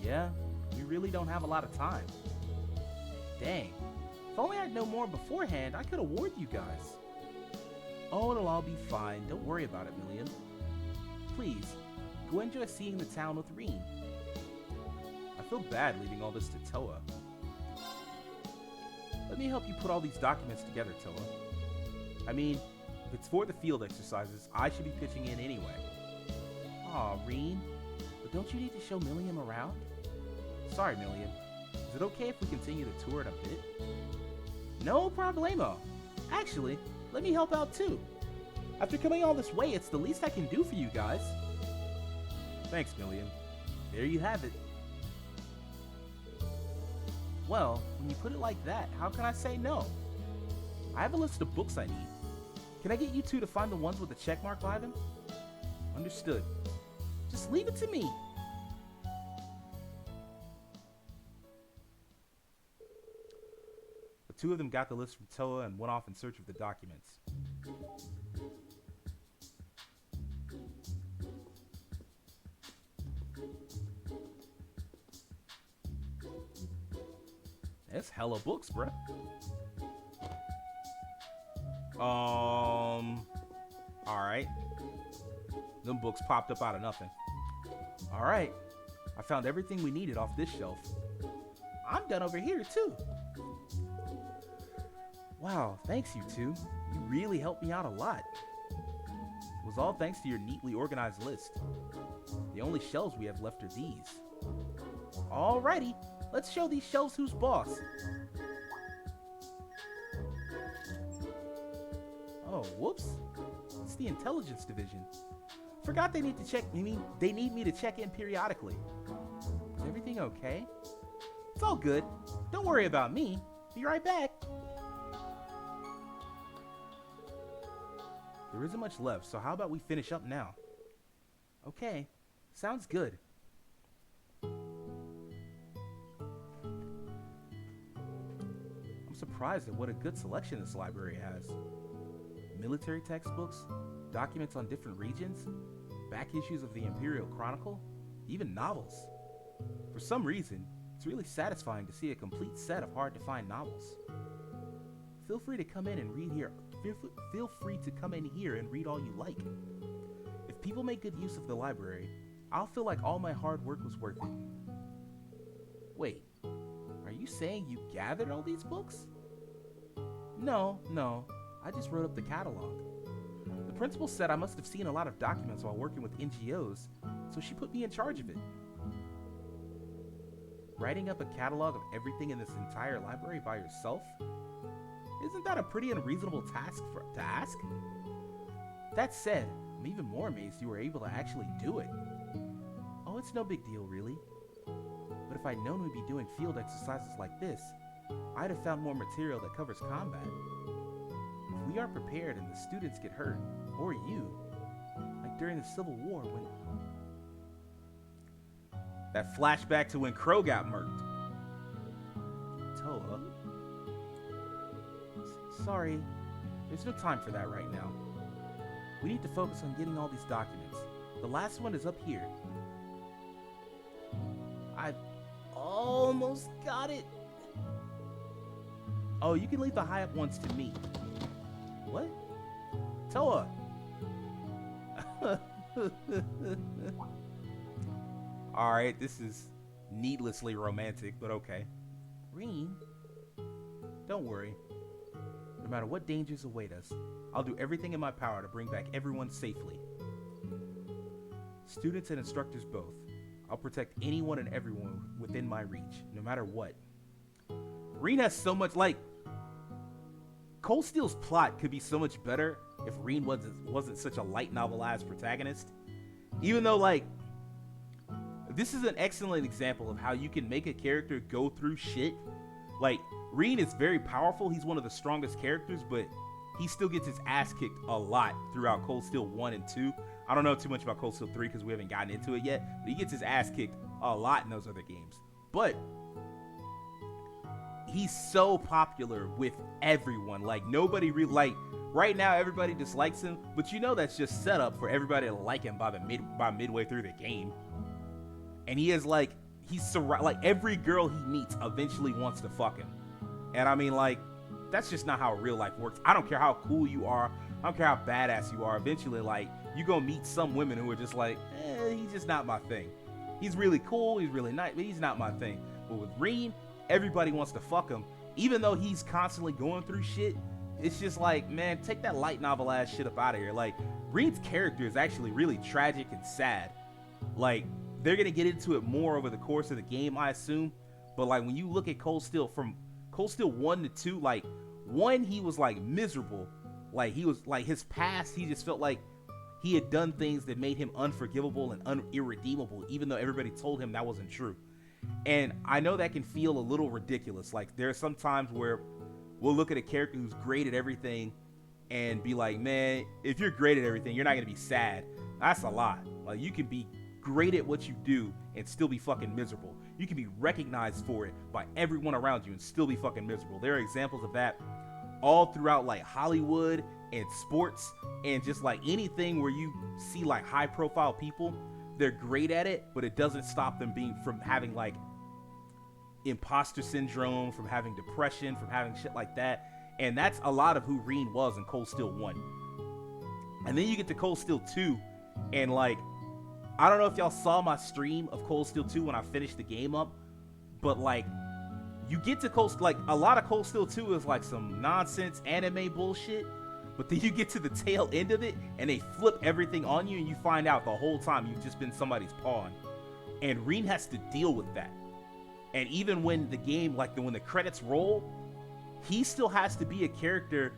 Yeah, we really don't have a lot of time. Dang, if only I'd known more beforehand, I could have warned you guys. Oh, it'll all be fine. Don't worry about it, Milliam. Please, go enjoy seeing the town with Reem. I feel bad leaving all this to Toa. Let me help you put all these documents together, Toa. I mean, if it's for the field exercises, I should be pitching in anyway. Aw, Reem, but don't you need to show Milliam around? Sorry, Milliam. Is it okay if we continue the tour in a bit? No problemo. Actually, let me help out too. After coming all this way, it's the least I can do for you guys. Thanks, Milliam. There you have it. Well, when you put it like that, how can I say no? I have a list of books I need. Can I get you two to find the ones with the checkmark by them? Understood. Just leave it to me. The two of them got the list from Toa and went off in search of the documents. That's hella books, bruh. Alright. Them books popped up out of nothing. Alright. I found everything we needed off this shelf. I'm done over here, too. Wow, thanks, you two. You really helped me out a lot. It was all thanks to your neatly organized list. The only shelves we have left are these. Alrighty, let's show these shelves who's boss. Oh, whoops. It's the intelligence division. Forgot they need me to check in periodically. Is everything okay? It's all good. Don't worry about me. Be right back. There isn't much left, so how about we finish up now? Okay, sounds good. I'm surprised at what a good selection this library has. Military textbooks, documents on different regions, back issues of the Imperial Chronicle, even novels. For some reason, it's really satisfying to see a complete set of hard-to-find novels. Feel free to come in and read here. Feel free to come in here and read all you like. If people make good use of the library, I'll feel like all my hard work was worth it. Wait, are you saying you gathered all these books? No, I just wrote up the catalog. The principal said I must have seen a lot of documents while working with NGOs, so she put me in charge of it. Writing up a catalog of everything in this entire library by yourself? Isn't that a pretty unreasonable task to ask? That said, I'm even more amazed you were able to actually do it. Oh, it's no big deal, really. But if I'd known we'd be doing field exercises like this, I'd have found more material that covers combat. If we aren't prepared and the students get hurt, or you, like during the Civil War when... That flashback to when Crow got murked. Toa? Sorry, there's no time for that right now. We need to focus on getting all these documents. The last one is up here. I've almost got it. Oh, you can leave the high up ones to me. What? Toa! Alright, this is needlessly romantic, but okay. Rean, don't worry. No matter what dangers await us, I'll do everything in my power to bring back everyone safely. Students and instructors both. I'll protect anyone and everyone within my reach, no matter what. Rean has so much, like... Cold Steel's plot could be so much better if Rean wasn't such a light novelized protagonist. Even though, like... This is an excellent example of how you can make a character go through shit. Like, Rean is very powerful. He's one of the strongest characters, but he still gets his ass kicked a lot throughout Cold Steel 1 and 2. I don't know too much about Cold Steel 3 because we haven't gotten into it yet, but he gets his ass kicked a lot in those other games. But he's so popular with everyone. Like, nobody really, like, right now everybody dislikes him, but you know that's just set up for everybody to like him by midway through the game. And he is like, like every girl he meets eventually wants to fuck him. And I mean, like, that's just not how real life works. I don't care how cool you are. I don't care how badass you are. Eventually, like, you gonna meet some women who are just like, he's just not my thing. He's really cool. He's really nice, but he's not my thing. But with Rean, everybody wants to fuck him. Even though he's constantly going through shit, it's just like, man, take that light novel ass shit up out of here. Like, Rean's character is actually really tragic and sad. Like, they're gonna get into it more over the course of the game, I assume. But like, when you look at Cold Steel, from Cold Steel 1 to 2, like, 1, he was like miserable. Like, he was like, his past, he just felt like he had done things that made him unforgivable and irredeemable, even though everybody told him that wasn't true. And I know that can feel a little ridiculous. Like, there are some times where we'll look at a character who's great at everything and be like, man, if you're great at everything, you're not gonna be sad. That's a lot. Like, you can be great at what you do and still be fucking miserable. You can be recognized for it by everyone around you and still be fucking miserable. There are examples of that all throughout like Hollywood and sports and just like anything where you see like high profile people. They're great at it, but it doesn't stop them from having like imposter syndrome, from having depression, from having shit like that. And that's a lot of who Reen was in Cold Steel 1. And then you get to Cold Steel 2, and like, I don't know if y'all saw my stream of Cold Steel 2 when I finished the game up, but like, you get to like, a lot of Cold Steel 2 is like some nonsense anime bullshit, but then you get to the tail end of it, and they flip everything on you, and you find out the whole time you've just been somebody's pawn. And Reen has to deal with that. And even when the game, like when the credits roll, he still has to be a character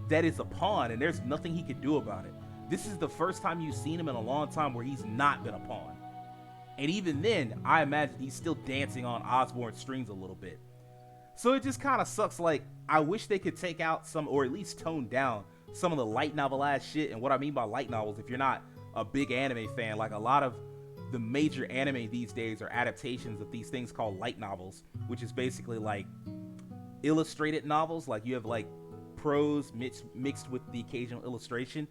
that is a pawn, and there's nothing he can do about it. This is the first time you've seen him in a long time where he's not been a pawn. And even then, I imagine he's still dancing on Osborn's strings a little bit. So it just kind of sucks. Like, I wish they could take out some, or at least tone down some of the light novel ass shit. And what I mean by light novels, if you're not a big anime fan, like a lot of the major anime these days are adaptations of these things called light novels, which is basically like illustrated novels. Like you have like prose mixed with the occasional illustration,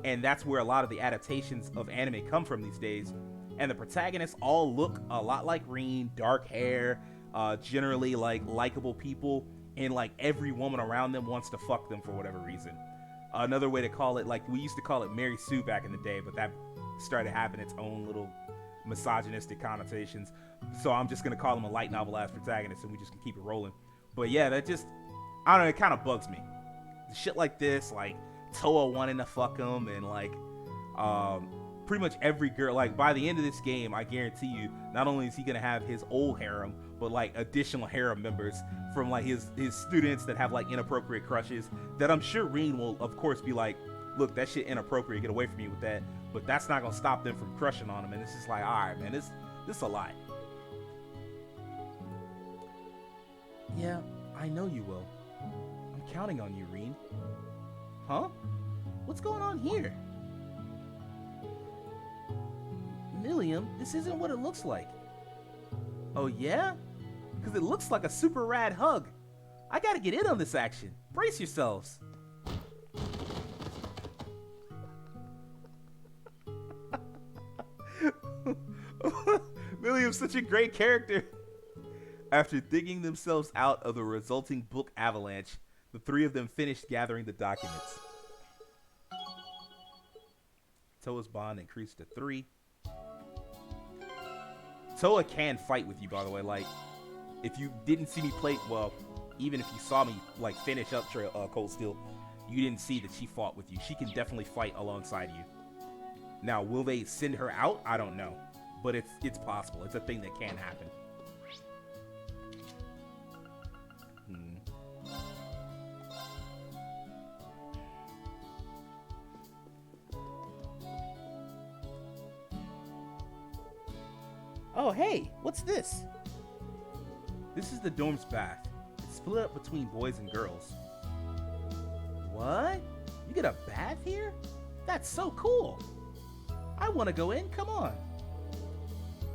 and that's where a lot of the adaptations of anime come from these days. And the protagonists all look a lot like Reen, dark hair, generally like likable people, and like every woman around them wants to fuck them for whatever reason. Another way to call it, like we used to call it Mary Sue back in the day, but that started having its own little misogynistic connotations. So I'm just gonna call them a light novel ass protagonist, and we just can keep it rolling. But yeah, that just, I don't know, it kind of bugs me. Shit like this, like Toa wanting to fuck him, and like pretty much every girl, like by the end of this game, I guarantee you, not only is he gonna have his old harem, but like additional harem members from like his students that have like inappropriate crushes, that I'm sure Reen will of course be like, look, that shit inappropriate, get away from me with that. But that's not gonna stop them from crushing on him. And it's just like, all right, man, this a lot. Yeah, I know you will. I'm counting on you, Reen. Huh? What's going on here? Milliam, this isn't what it looks like. Oh yeah? Because it looks like a super rad hug. I gotta get in on this action. Brace yourselves. Milliam's such a great character. After digging themselves out of the resulting book avalanche, the three of them finished gathering the documents. Toa's bond increased to 3. Toa can fight with you, by the way. Like, if you didn't see me play, well, even if you saw me like finish up Cold Steel, you didn't see that she fought with you. She can definitely fight alongside you. Now, will they send her out? I don't know, but it's possible. It's a thing that can happen. Oh, hey, what's this? This is the dorm's bath. It's split up between boys and girls. What? You get a bath here? That's so cool. I want to go in, come on.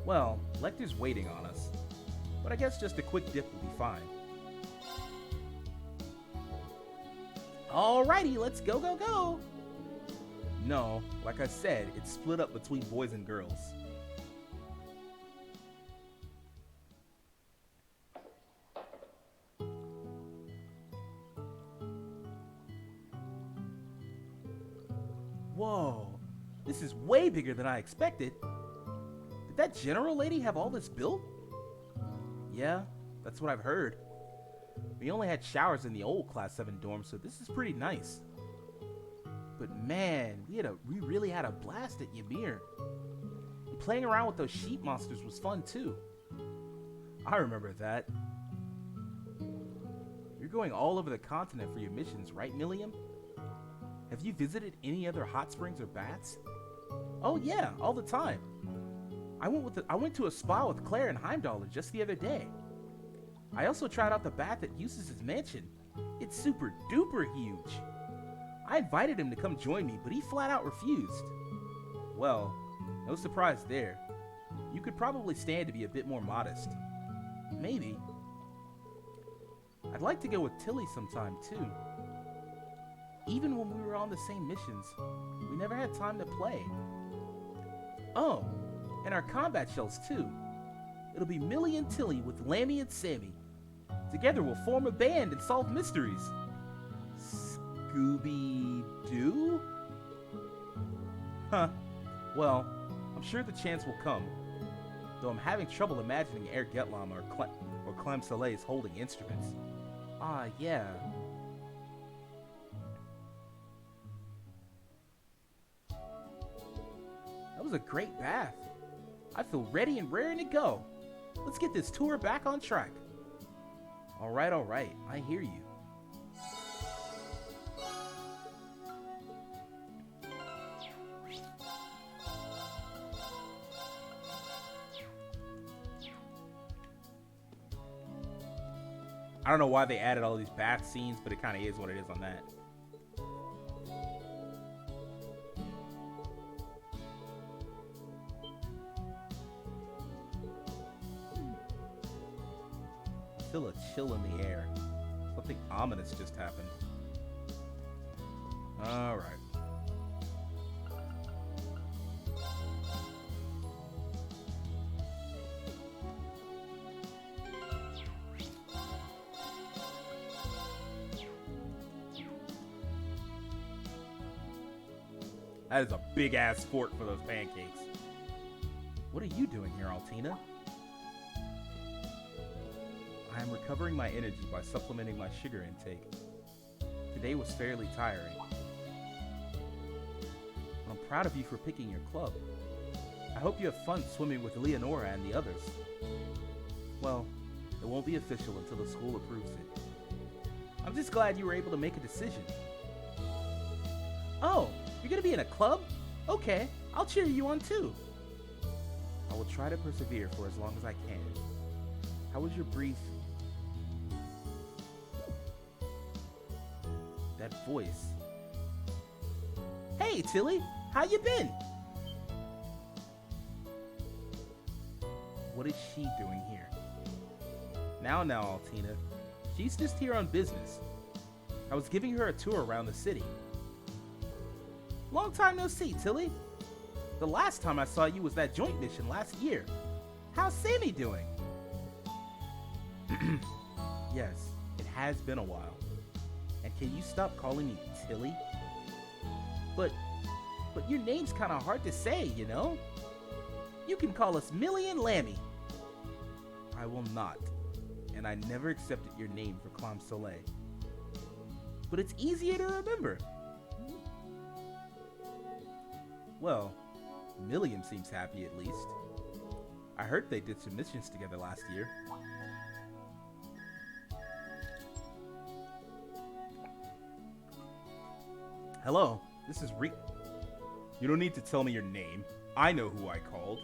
Well, Lecter's waiting on us, but I guess just a quick dip will be fine. Alrighty, let's go, go, go. No, like I said, it's split up between boys and girls. Whoa, this is way bigger than I expected. Did that general lady have all this built? Yeah, that's what I've heard. We only had showers in the old Class 7 dorm, so this is pretty nice. But man, we really had a blast at Ymir. And playing around with those sheep monsters was fun too. I remember that. You're going all over the continent for your missions, right, Milliam? Have you visited any other hot springs or baths? Oh yeah, all the time. I went to a spa with Claire and Heimdall just the other day. I also tried out the bath at Eustace's mansion. It's super duper huge. I invited him to come join me, but he flat out refused. Well, no surprise there. you could probably stand to be a bit more modest. Maybe. I'd like to go with Tilly sometime, too. Even when we were on the same missions, we never had time to play. Oh, and our combat shells, too. It'll be Millie and Tilly with Lammy and Sammy. Together we'll form a band and solve mysteries. Scooby-Doo? Huh. Well, I'm sure the chance will come. Though I'm having trouble imagining Air Getlam or Clem Soleil's holding instruments. Ah, yeah. That was a great bath. I feel ready and raring to go. Let's get this tour back on track. All right, I hear you. I don't know why they added all these bath scenes, but it kind of is what it is on that. I feel a chill in the air. Something ominous just happened. All right. That is a big-ass fort for those pancakes. What are you doing here, Altina? I am recovering my energy by supplementing my sugar intake. Today was fairly tiring. I'm proud of you for picking your club. I hope you have fun swimming with Leonora and the others. Well, it won't be official until the school approves it. I'm just glad you were able to make a decision. Oh, you're gonna be in a club? Okay, I'll cheer you on too. I will try to persevere for as long as I can. How was your brief... That voice. Hey, Tilly, how you been? What is she doing here? Now, Altina. She's just here on business. I was giving her a tour around the city. Long time no see, Tilly. The last time I saw you was that joint mission last year. How's Sammy doing? Yes, it has been a while. And can you stop calling me Tilly? But your name's kind of hard to say, you know? You can call us Millie and Lammy. I will not. And I never accepted your name for Clem Soleil. But it's easier to remember. Well, Milliam seems happy at least. I heard they did some missions together last year. Hello, this is Reek. You don't need to tell me your name. I know who I called.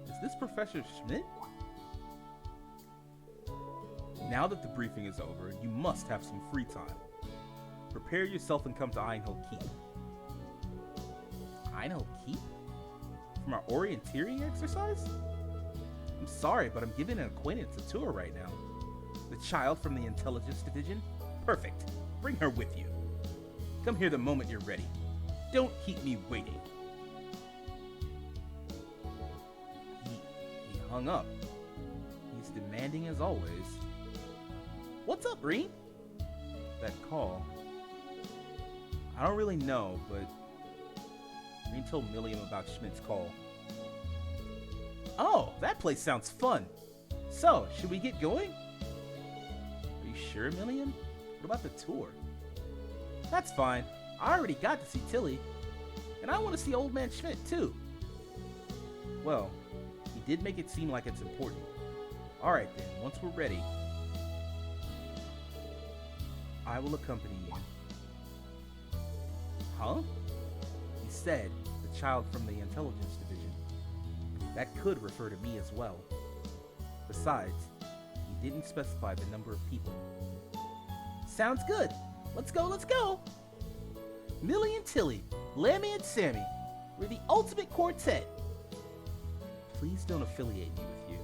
Is this Professor Schmidt? Now that the briefing is over, you must have some free time. Prepare yourself and come to Einhill Keep. Einhill Keep? From our orienteering exercise? I'm sorry, but I'm giving an acquaintance a tour right now. The child from the Intelligence Division? Perfect. Bring her with you. Come here the moment you're ready. Don't keep me waiting. He hung up. He's demanding as always. What's up, Reen? That call. I don't really know, but Reen told Milliam about Schmidt's call. Oh, that place sounds fun. So, should we get going? Are you sure, Milliam? What about the tour? That's fine. I already got to see Tilly. And I want to see Old Man Schmidt, too. Well, he did make it seem like it's important. Alright then, once we're ready, I will accompany you. Huh? He said, the child from the Intelligence Division. That could refer to me as well. Besides, he didn't specify the number of people. Sounds good. Let's go, let's go. Millie and Tilly, Lammy and Sammy. We're the ultimate quartet. Please don't affiliate me with you.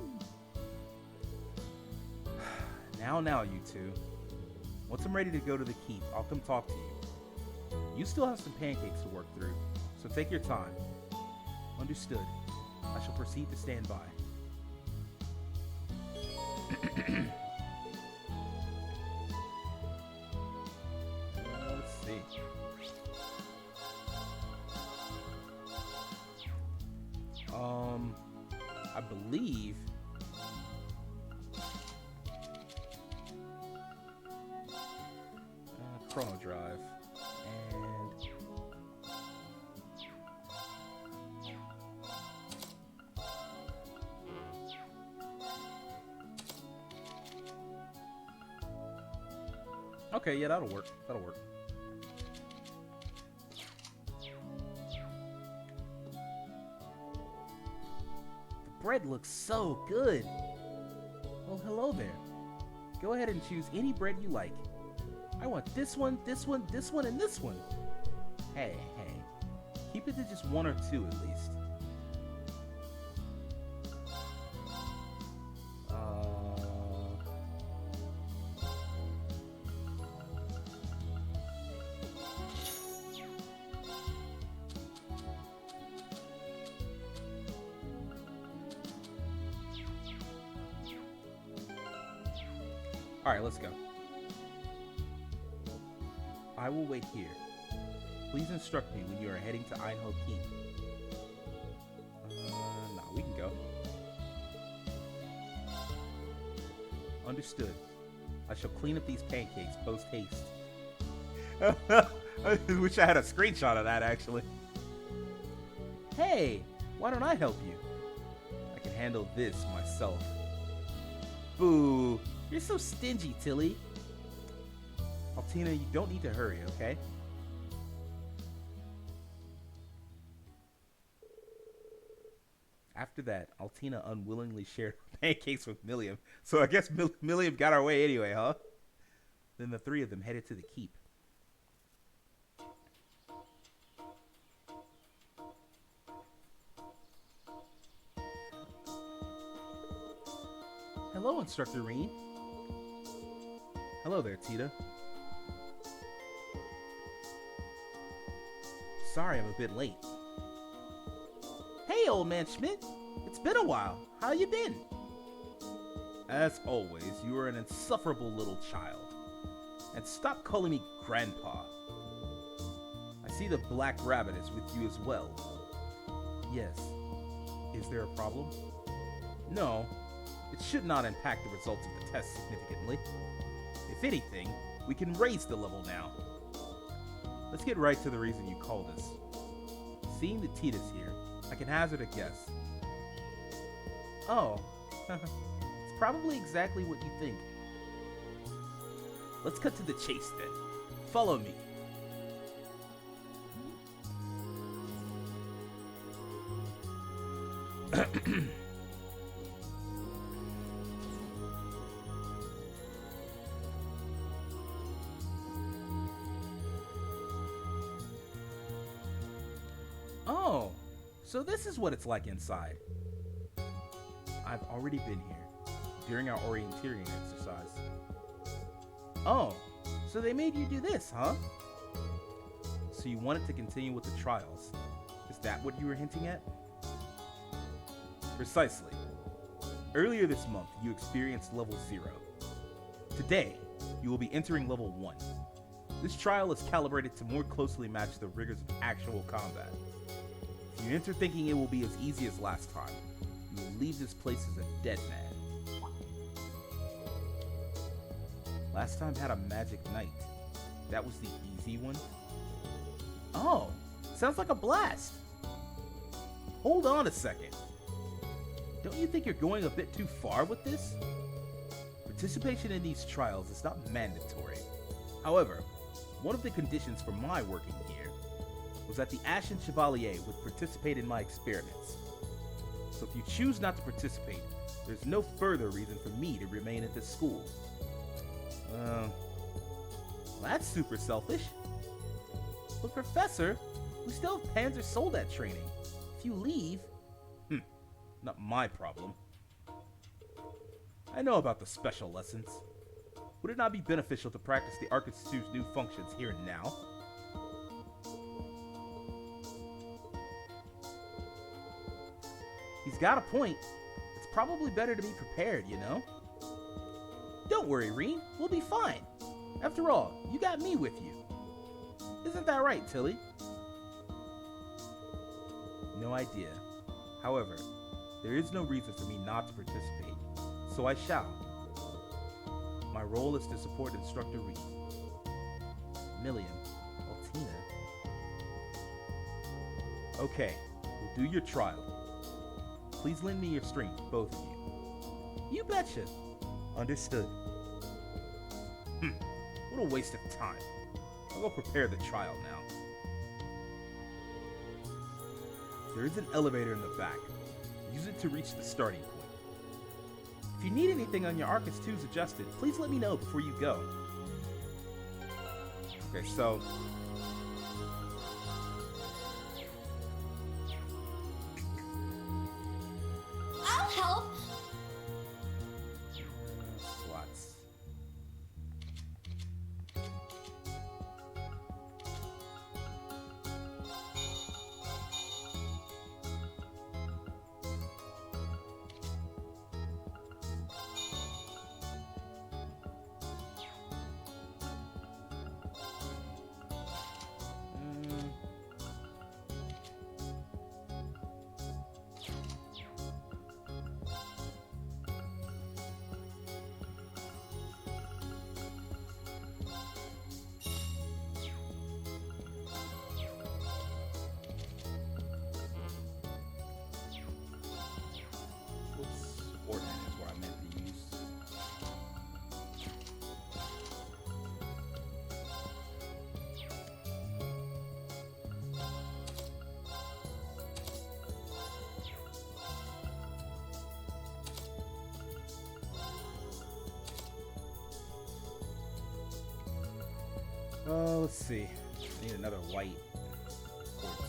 Now, you two. Once I'm ready to go to the keep, I'll come talk to you. You still have some pancakes to work through, so take your time. Understood. I shall proceed to stand by. Let's see. I believe Chrono Drive and okay, yeah, that'll work. That'll work. Bread looks so good. Well, hello there. Go ahead and choose any bread you like. I want this one, this one, this one, and this one. Hey. Keep it to just one or two at least. Alright, let's go. I will wait here. Please instruct me when you are heading to Einho Keep. No, we can go. Understood. I shall clean up these pancakes post-haste. I wish I had a screenshot of that, actually. Hey, why don't I help you? I can handle this myself. Boo. You're so stingy, Tilly. Altina, you don't need to hurry, okay? After that, Altina unwillingly shared pancakes with Milliam, so I guess Milliam got our way anyway, huh? Then the three of them headed to the keep. Hello, Instructor Rean. Hello there, Tita. Sorry I'm a bit late. Hey, old man Schmidt. It's been a while. How you been? As always, you are an insufferable little child. And stop calling me Grandpa. I see the Black Rabbit is with you as well. Yes. Is there a problem? No. It should not impact the results of the test significantly. If anything, we can raise the level now. Let's get right to the reason you called us. Seeing the Titas here, I can hazard a guess. Oh, it's probably exactly what you think. Let's cut to the chase then. Follow me. Oh, so this is what it's like inside. I've already been here, during our orienteering exercise. Oh, so they made you do this, huh? So you wanted to continue with the trials. Is that what you were hinting at? Precisely. Earlier this month, you experienced level 0. Today, you will be entering level 1. This trial is calibrated to more closely match the rigors of actual combat. If you enter thinking it will be as easy as last time, you will leave this place as a dead man. Last time had a magic night. That was the easy one? Oh, sounds like a blast. Hold on a second. Don't you think you're going a bit too far with this? Participation in these trials is not mandatory. However, one of the conditions for my working here was that the Ashen Chevalier would participate in my experiments. So if you choose not to participate, there's no further reason for me to remain at this school. That's super selfish. But Professor, We still have Panzer Soldat training. If you leave, not my problem. I know about the special lessons. Would it not be beneficial to practice the Arcus 2's new functions here and now? He's got a point. It's probably better to be prepared, you know? Don't worry, Rean. We'll be fine. After all, you got me with you. Isn't that right, Tilly? No idea. However, there is no reason for me not to participate, so I shall. My role is to support Instructor Reed. Million. Altina. Okay, we'll do your trial. Please lend me your strength, both of you. You betcha. Understood. What a waste of time. I'll go prepare the trial now. There is an elevator in the back. Use it to reach the starting point. If you need anything on your Arcus 2's adjusted, please let me know before you go. Okay, so... I'll help. slots. Ordnance is what I meant to use. Let's see. I need another white quartz.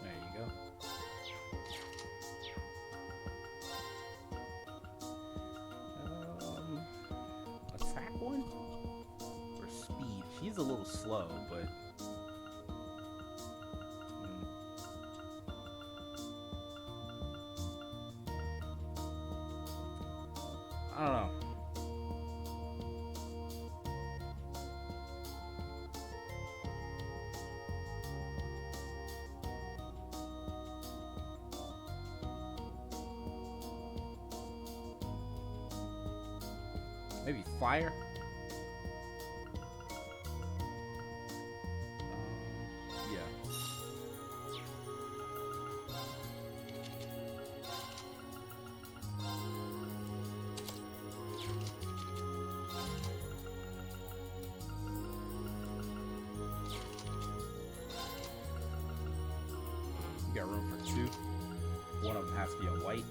There you go. Attack one? Or speed? She's a little slow, but... I don't know. Maybe fire? Yeah. You got room for two. One of them has to be a white.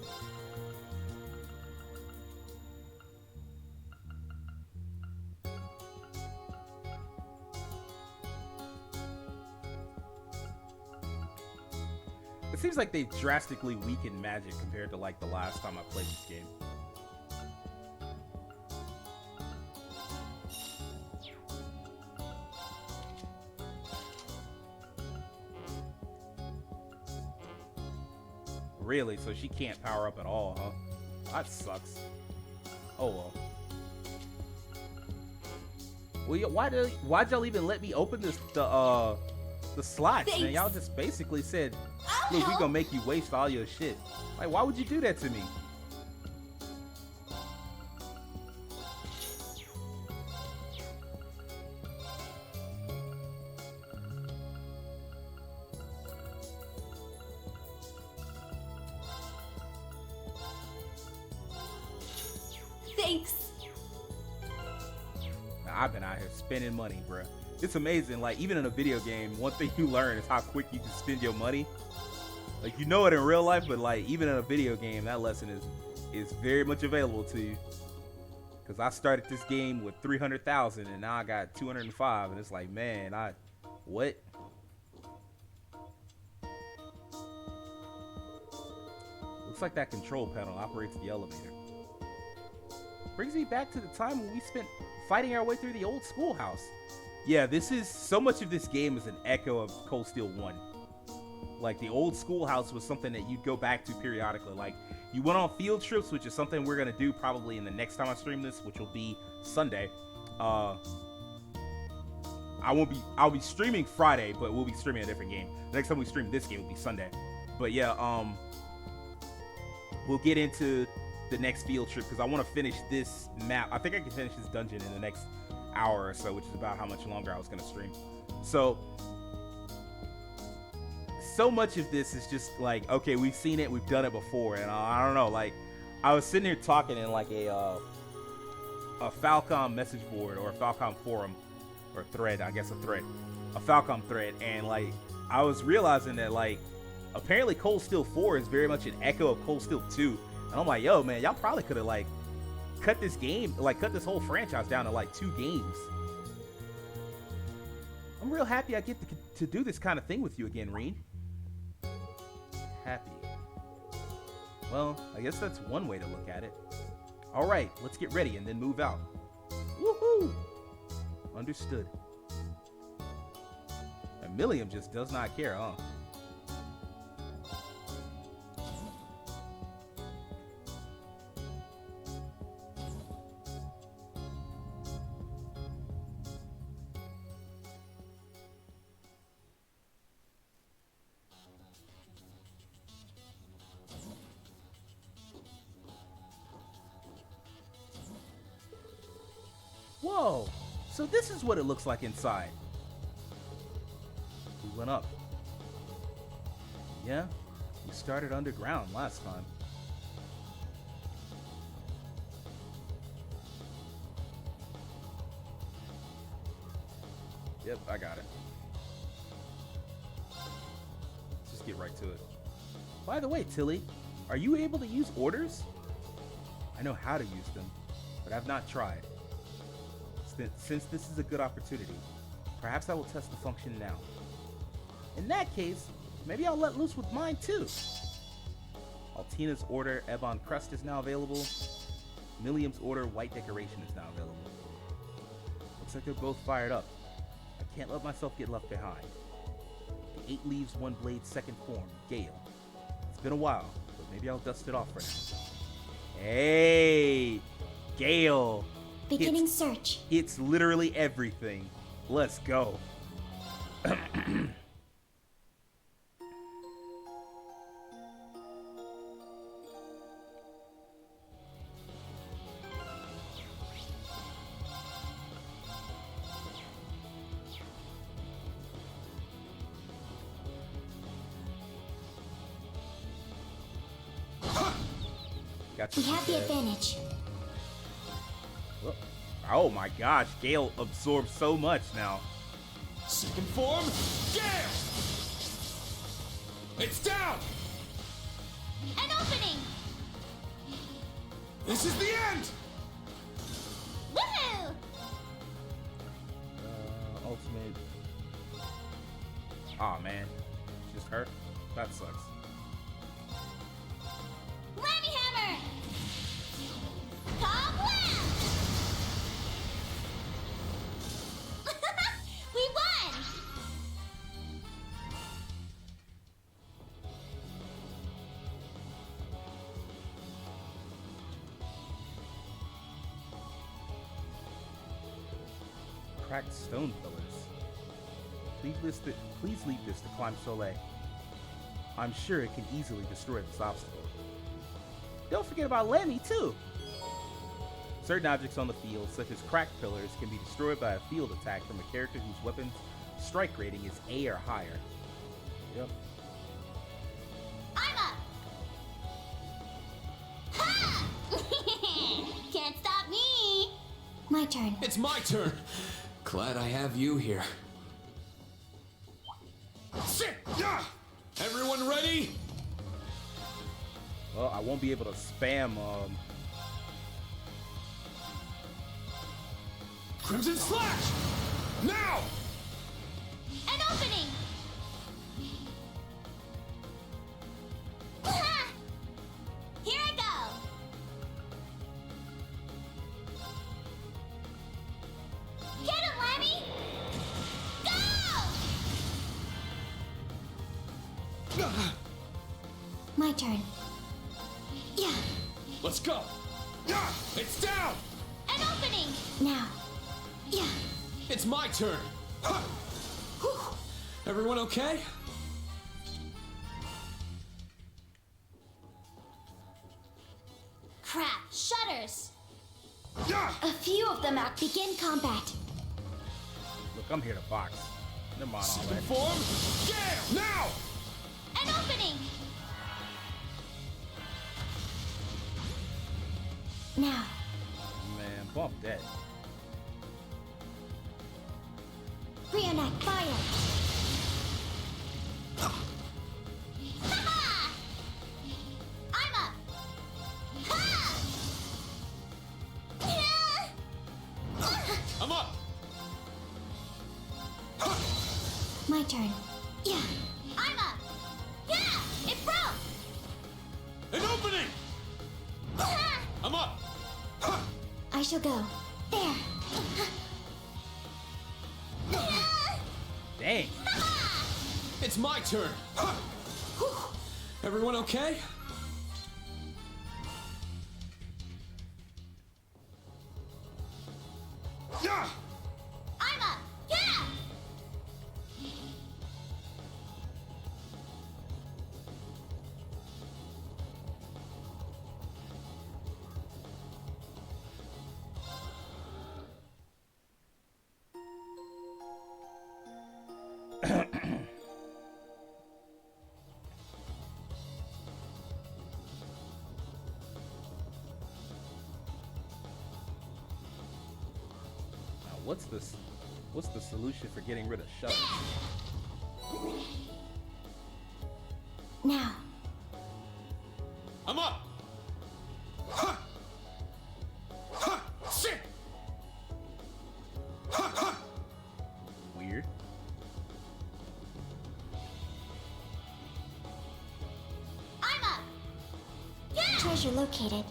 It seems like they've drastically weakened magic compared to like the last time I played this game. Really? So she can't power up at all, huh? That sucks. Oh well. Well, why'd y'all even let me open the slots? Man, y'all just basically said, "Look, we gonna make you waste all your shit." Like, why would you do that to me? I've been out here spending money, bruh. It's amazing. Like, even in a video game, one thing you learn is how quick you can spend your money. Like, you know it in real life, but like, even in a video game, that lesson is very much available to you. Because I started this game with 300,000 and now I got 205, and it's like, man, what? Looks like that control panel operates the elevator. Brings me back to the time when we spent fighting our way through the old schoolhouse. Yeah, so much of this game is an echo of Cold Steel 1. Like, the old schoolhouse was something that you'd go back to periodically. Like, you went on field trips, which is something we're gonna do probably in the next time I stream this, which will be Sunday. I'll be streaming Friday, but we'll be streaming a different game. The next time we stream this game will be Sunday. But yeah, we'll get into the next field trip because I want to finish this map. I think I can finish this dungeon in the next hour or so, which is about how much longer I was gonna stream. So much of this is just like, okay, we've seen it, we've done it before, and I don't know, like, I was sitting here talking in like a Falcom message board or a Falcom forum or thread, I guess a Falcom thread, and like, I was realizing that like, apparently Cold Steel 4 is very much an echo of Cold Steel 2, and I'm like, yo, man, y'all probably could have like cut this whole franchise down to like 2 games. I'm real happy I get to do this kind of thing with you again, Reen. Happy. Well, I guess that's one way to look at it. All right, let's get ready and then move out. Woohoo! Understood. And Milliam just does not care, huh? Whoa, so this is what it looks like inside. We went up. Yeah, we started underground last time. Yep, I got it. Let's just get right to it. By the way, Tilly, are you able to use orders? I know how to use them, but I've not tried. Since this is a good opportunity, perhaps I will test the function now. In that case, maybe I'll let loose with mine too. Altina's order, Ebon Crust, is now available. Milliam's order, White Decoration, is now available. Looks like they're both fired up. I can't let myself get left behind. The 8 Leaves, 1 Blade, second form, Gale. It's been a while, but maybe I'll dust it off for now. Hey, Gale. Beginning search. It's literally everything. Let's go. Gotcha. We have the advantage. Oh my gosh, Gale absorbs so much now. Second form, Gale! It's down! An opening! This is the end! Woohoo! Ultimate. Aw, man. Just hurt? That sucks. Whammy hammer! Kablam! We won! Cracked stone pillars. Please leave this to Climb Soleil. I'm sure it can easily destroy this obstacle. Don't forget about Lemmy, too! Certain objects on the field, such as cracked pillars, can be destroyed by a field attack from a character whose weapon's strike rating is A or higher. Yep. I'm up! Ha! Can't stop me! My My turn. It's my turn. Glad I have you here. Sit. Yeah. Everyone ready? Well, I won't be able to spam. Crimson Slash. Now. An opening! Ah! Here I go! Get him, Lammy! Go! My turn. Yeah. Let's go. Yeah. It's down. An opening! Now. Yeah. It's my turn. Everyone okay? Crap, shutters! Yeah. A few of them out. Begin combat. Look, I'm here to box. Never mind all Second that. form. Gale. Now. An opening! Now. Man, bump that. Reenact fire! Ha-ha! I'm up! Ha! I'm up. My turn. Yeah. I'm up! Yeah! It broke! An opening. Ha! I'm up. I shall go. There. Dang. It's my turn. Everyone okay? Yeah. I'm up! Yeah! Now, what's the solution for getting rid of shutters? Now. I'm up. Sit. Weird. I'm up! Yeah! Treasure located.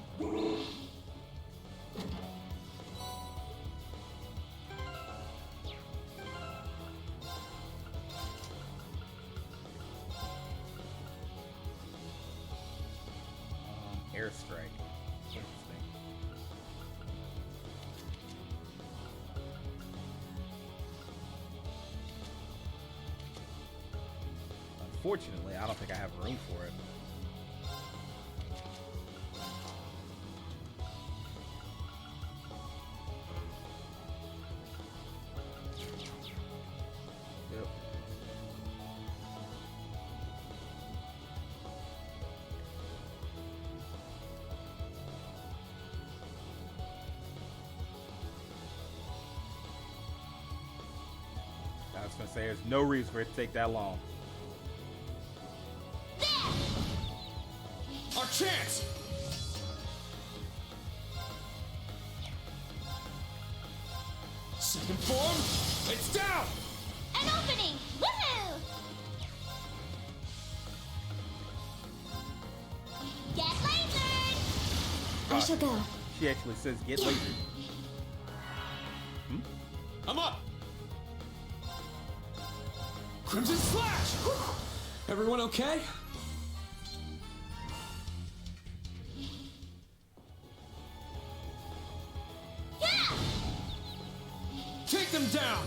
Airstrike. Interesting. Unfortunately, I don't think I have room for it. Yep. I was gonna say there's no reason for it to take that long. Our chance. Second form. It's down. An opening! Woohoo! Get lasered! I shall go. She actually says get lasered. I'm up. Crimson Slash. Everyone okay? Yeah! Take them down.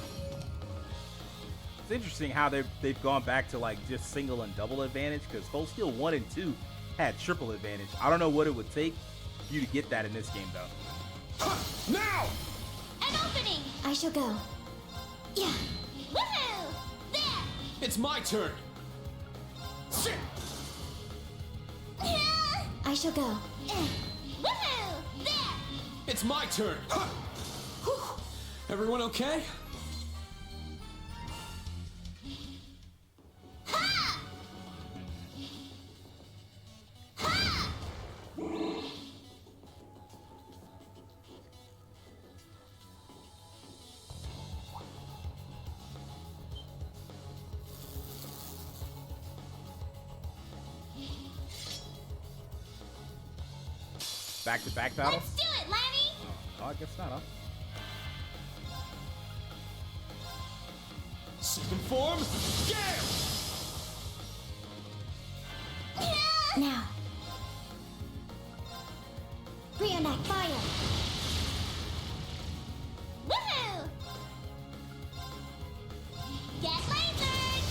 It's interesting how they've gone back to like just single and double advantage, because Cold Steel 1 and 2 had triple advantage. I don't know what it would take for you to get that in this game though. Now. An opening! I shall go. Yeah. Woohoo! There! It's my turn. Sit. Yeah! I shall go. Woohoo! There! It's my turn. Whew. Everyone okay? Back-to-back battle? Let's do it, Lanny! Oh, I guess not, huh? Second form, Gale! Now. Brionac fire! Woohoo! Get lasered!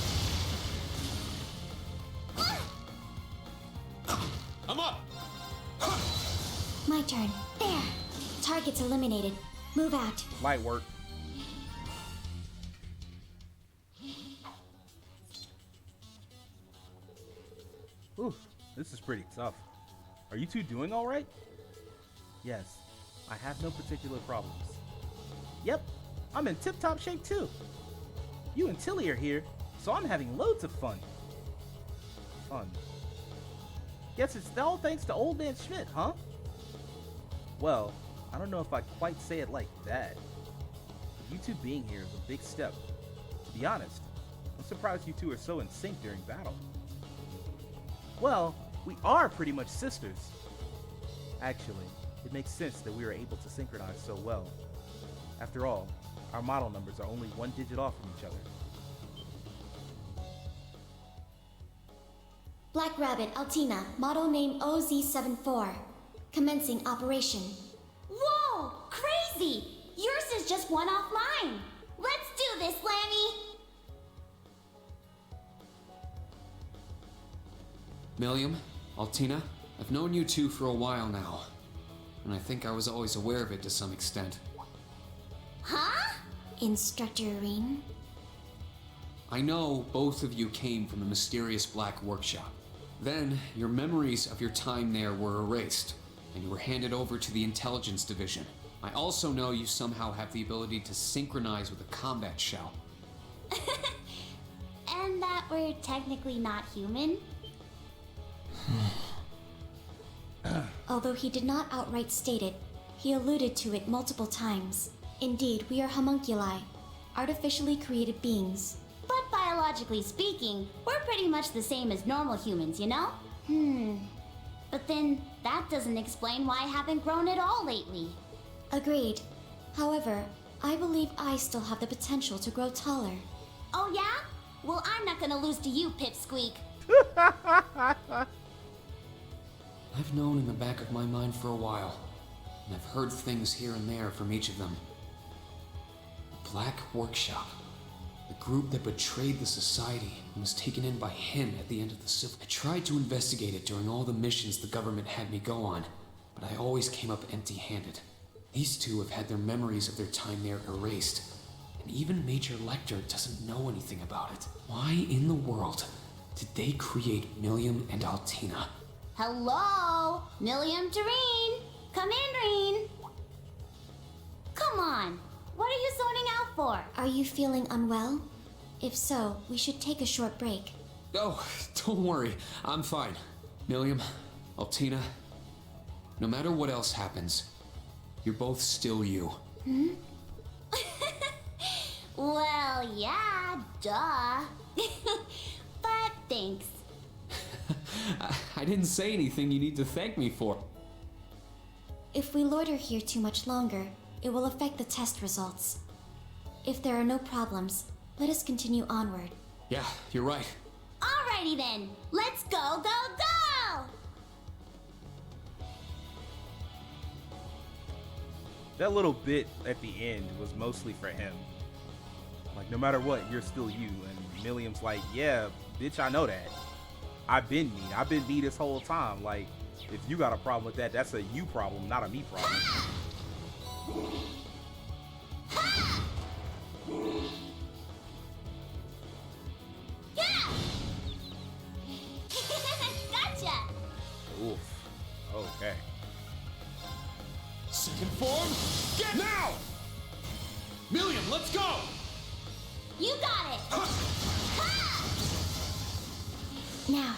I'm up! My turn. There. Target's eliminated. Move out. Light work. Ooh, this is pretty tough. Are you two doing all right? Yes, I have no particular problems. Yep, I'm in tip-top shape too. You and Tilly are here, so I'm having loads of fun. Guess it's all thanks to Old Man Schmidt, huh? Well, I don't know if I'd quite say it like that. But you two being here is a big step. To be honest, I'm surprised you two are so in sync during battle. Well, we are pretty much sisters. Actually, it makes sense that we are able to synchronize so well. After all, our model numbers are only one digit off from each other. Black Rabbit Altina, model name OZ74. Commencing operation. Whoa! Crazy! Yours is just one off mine. Let's do this, Lammy! Millium, Altina, I've known you two for a while now, and I think I was always aware of it to some extent. Huh? Instructor Irene? I know both of you came from the mysterious Black Workshop. Then, your memories of your time there were erased, and you were handed over to the Intelligence Division. I also know you somehow have the ability to synchronize with a combat shell. And that we're technically not human? Although he did not outright state it, he alluded to it multiple times. Indeed, we are homunculi, artificially created beings. But biologically speaking, we're pretty much the same as normal humans, you know? But then, that doesn't explain why I haven't grown at all lately. Agreed. However, I believe I still have the potential to grow taller. Oh yeah? Well, I'm not gonna lose to you, Pipsqueak. I've known in the back of my mind for a while, and I've heard things here and there from each of them. The Black Workshop. The group that betrayed the society and was taken in by him at the end of the Civil. I tried to investigate it during all the missions the government had me go on, but I always came up empty-handed. These two have had their memories of their time there erased, and even Major Lecter doesn't know anything about it. Why in the world did they create Millium and Altina? Hello? Millium to Reen. Come in, Reen. Come on. What are you zoning out for? Are you feeling unwell? If so, we should take a short break. Oh, don't worry. I'm fine. Millium, Altina, no matter what else happens, you're both still you. Well, yeah, duh. But thanks. I didn't say anything you need to thank me for. If we loiter here too much longer, it will affect the test results. If there are no problems, let us continue onward. Yeah, you're right. Alrighty then, let's go, go, go! That little bit at the end was mostly for him. Like, no matter what, you're still you. And Millium's like, yeah, bitch, I know that. I've been me. I've been me this whole time. Like, if you got a problem with that, that's a you problem, not a me problem. Yeah! Gotcha! Oof. Okay. Second form, get now! Million, let's go! You got it! Ha! Now.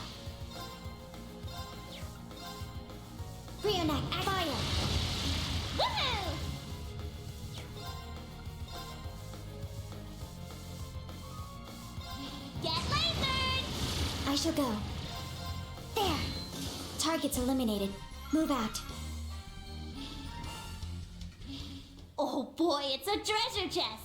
Brionac, fire! Woohoo! Get lasered! I shall go. There! Targets eliminated. Move out. Oh boy, it's a treasure chest!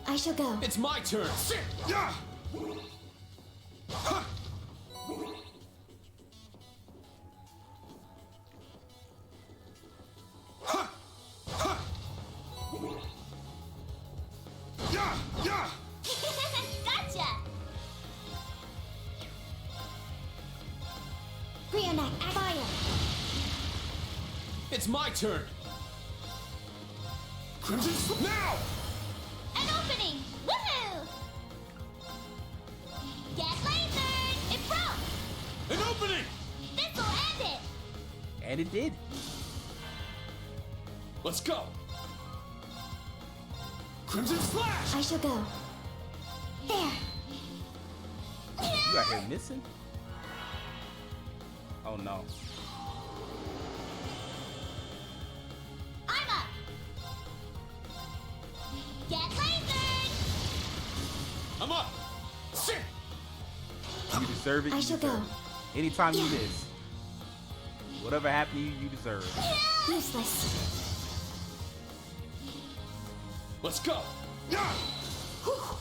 I shall go. It's my turn! Sit! Yeah! Ha! Ha! Ha! Yeah! Yeah! Gotcha! Brionac, fire! It's my turn! Crimson now! An opening! Woohoo! Get lasered! It broke! An opening! This'll end it! And it did. Let's go! Crimson Slash! I shall go. There! You out here missing? Oh no. I'm up! Get lasered! I'm up! Sit! You deserve it. I You shall deserve go. it. Anytime you miss, whatever happened to you, you deserve it. Useless. Let's go! Yeah! Whew.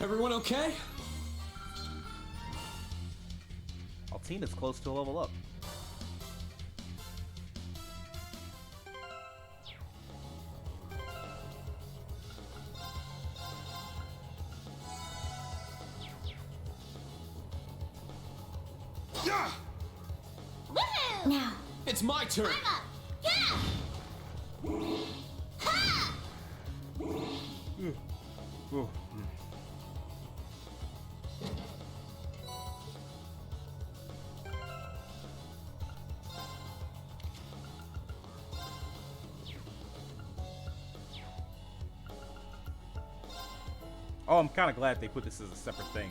Everyone okay? Altina's close to a level up. Yeah! Woohoo! Now, It's my turn! I'm up! Yeah! Ha! Oh, I'm kind of glad they put this as a separate thing.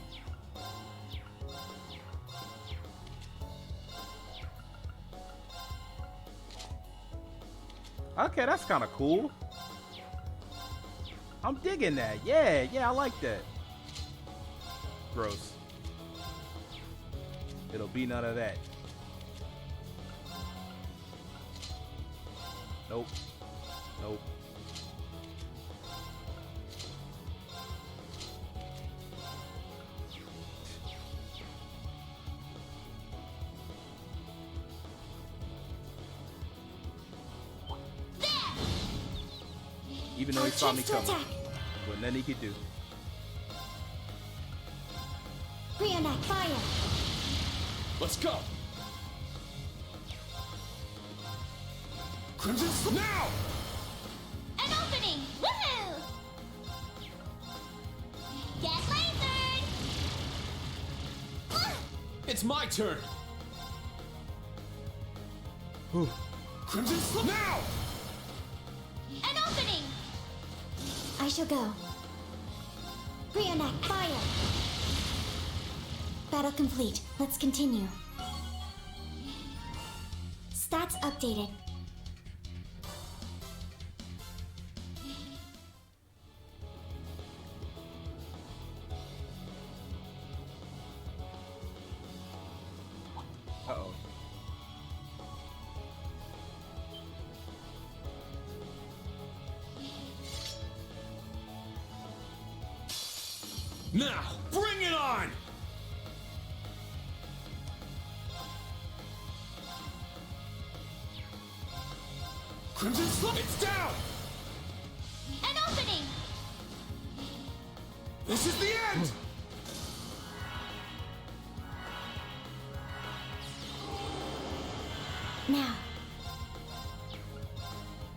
Okay, that's kind of cool. I'm digging that. Yeah, I like that. Gross. It'll be none of that. Nope. Nope. Even though he saw me Chance to coming, attack. but nothing he could do. Brionac, fire! Let's go! Crimson now! An opening! Woohoo! Get lasered! It's my turn! Crimson now! An opening! I shall go. Brionac, fire! Battle complete. Let's continue. Stats updated. Uh-oh. Now, bring it on! Crimson Slide! It's down! An opening! This is the end! Now,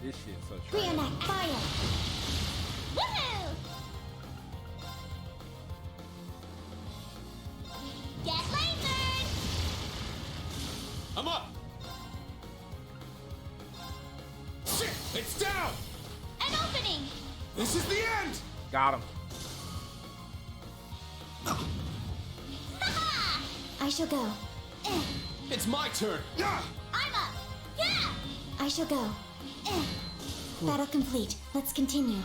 This shit's so trash. Reenact fire! Woohoo! Get lasered! I'm up! Shit! It's down! An opening! This is the end! Got him. I shall go. Eh, It's my turn! I'm up! Yeah! I shall go. Eh. Battle complete. Let's continue.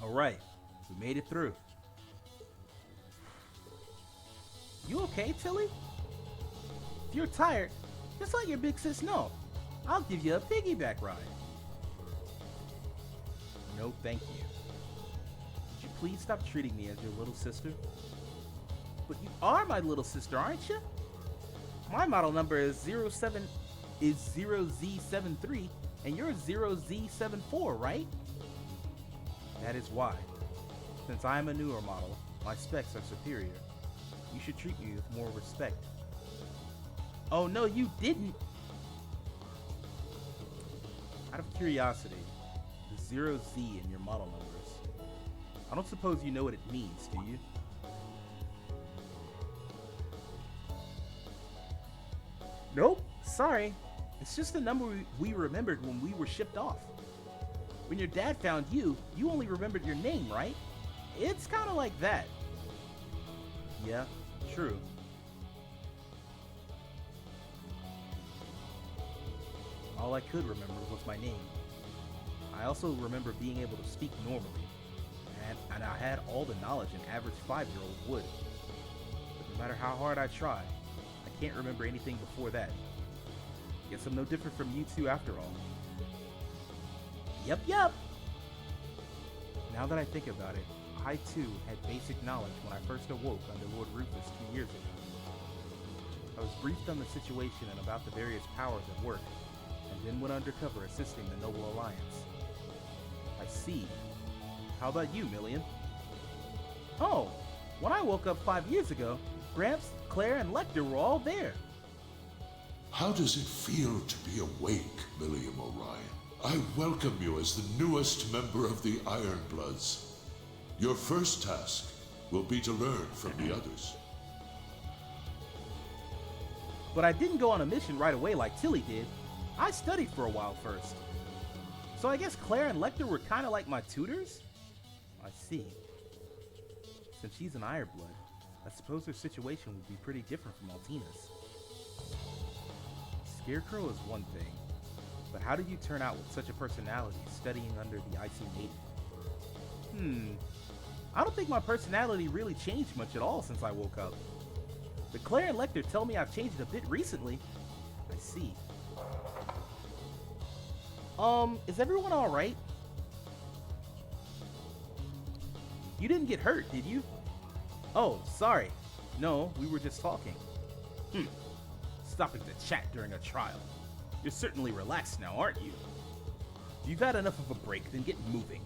All right, we made it through. You okay, Tilly? If you're tired, just let your big sis know. I'll give you a piggyback ride. No, thank you. Would you please stop treating me as your little sister? But you are my little sister, aren't you? My model number is 0Z73, and you're 0Z74, right? That is why. Since I am a newer model, my specs are superior. You should treat me with more respect. Oh no, you didn't! Out of curiosity, the 0Z in your model numbers. I don't suppose you know what it means, do you? Nope, sorry. It's just the number we remembered when we were shipped off. When your dad found you, you only remembered your name, right? It's kind of like that. Yeah, true. All I could remember was my name. I also remember being able to speak normally, and I had all the knowledge an average 5-year-old would. But no matter how hard I try, I can't remember anything before that. Guess I'm no different from you two after all. Yep. Now that I think about it, I too had basic knowledge when I first awoke under Lord Rufus 2 years ago. I was briefed on the situation and about the various powers at work, and then went undercover assisting the Noble Alliance. I see. How about you, Million? Oh, when I woke up 5 years ago, Gramps, Claire, and Lecter were all there. How does it feel to be awake, Milliam Orion? I welcome you as the newest member of the Ironbloods. Your first task will be to learn from the others. But I didn't go on a mission right away like Tilly did. I studied for a while first. So I guess Claire and Lecter were kind of like my tutors? I see. Since she's an Ironblood, I suppose her situation would be pretty different from Altina's. Scarecrow is one thing, but how did you turn out with such a personality studying under the Icy Maiden? I don't think my personality really changed much at all since I woke up. But Claire and Lecter tell me I've changed a bit recently. I see. Is everyone alright? You didn't get hurt, did you? Oh, sorry. No, we were just talking. Stopping to chat during a trial. You're certainly relaxed now, aren't you? If you've had enough of a break, then get moving.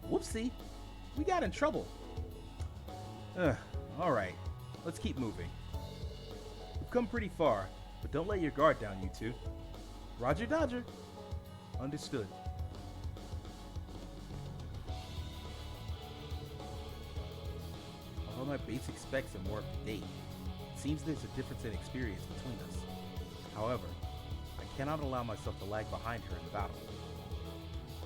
Whoopsie. We got in trouble. Alright. Let's keep moving. We've come pretty far, but don't let your guard down, you two. Roger Dodger. Understood. Although my basic specs are more up to date, it seems there's a difference in experience between us. However, I cannot allow myself to lag behind her in battle.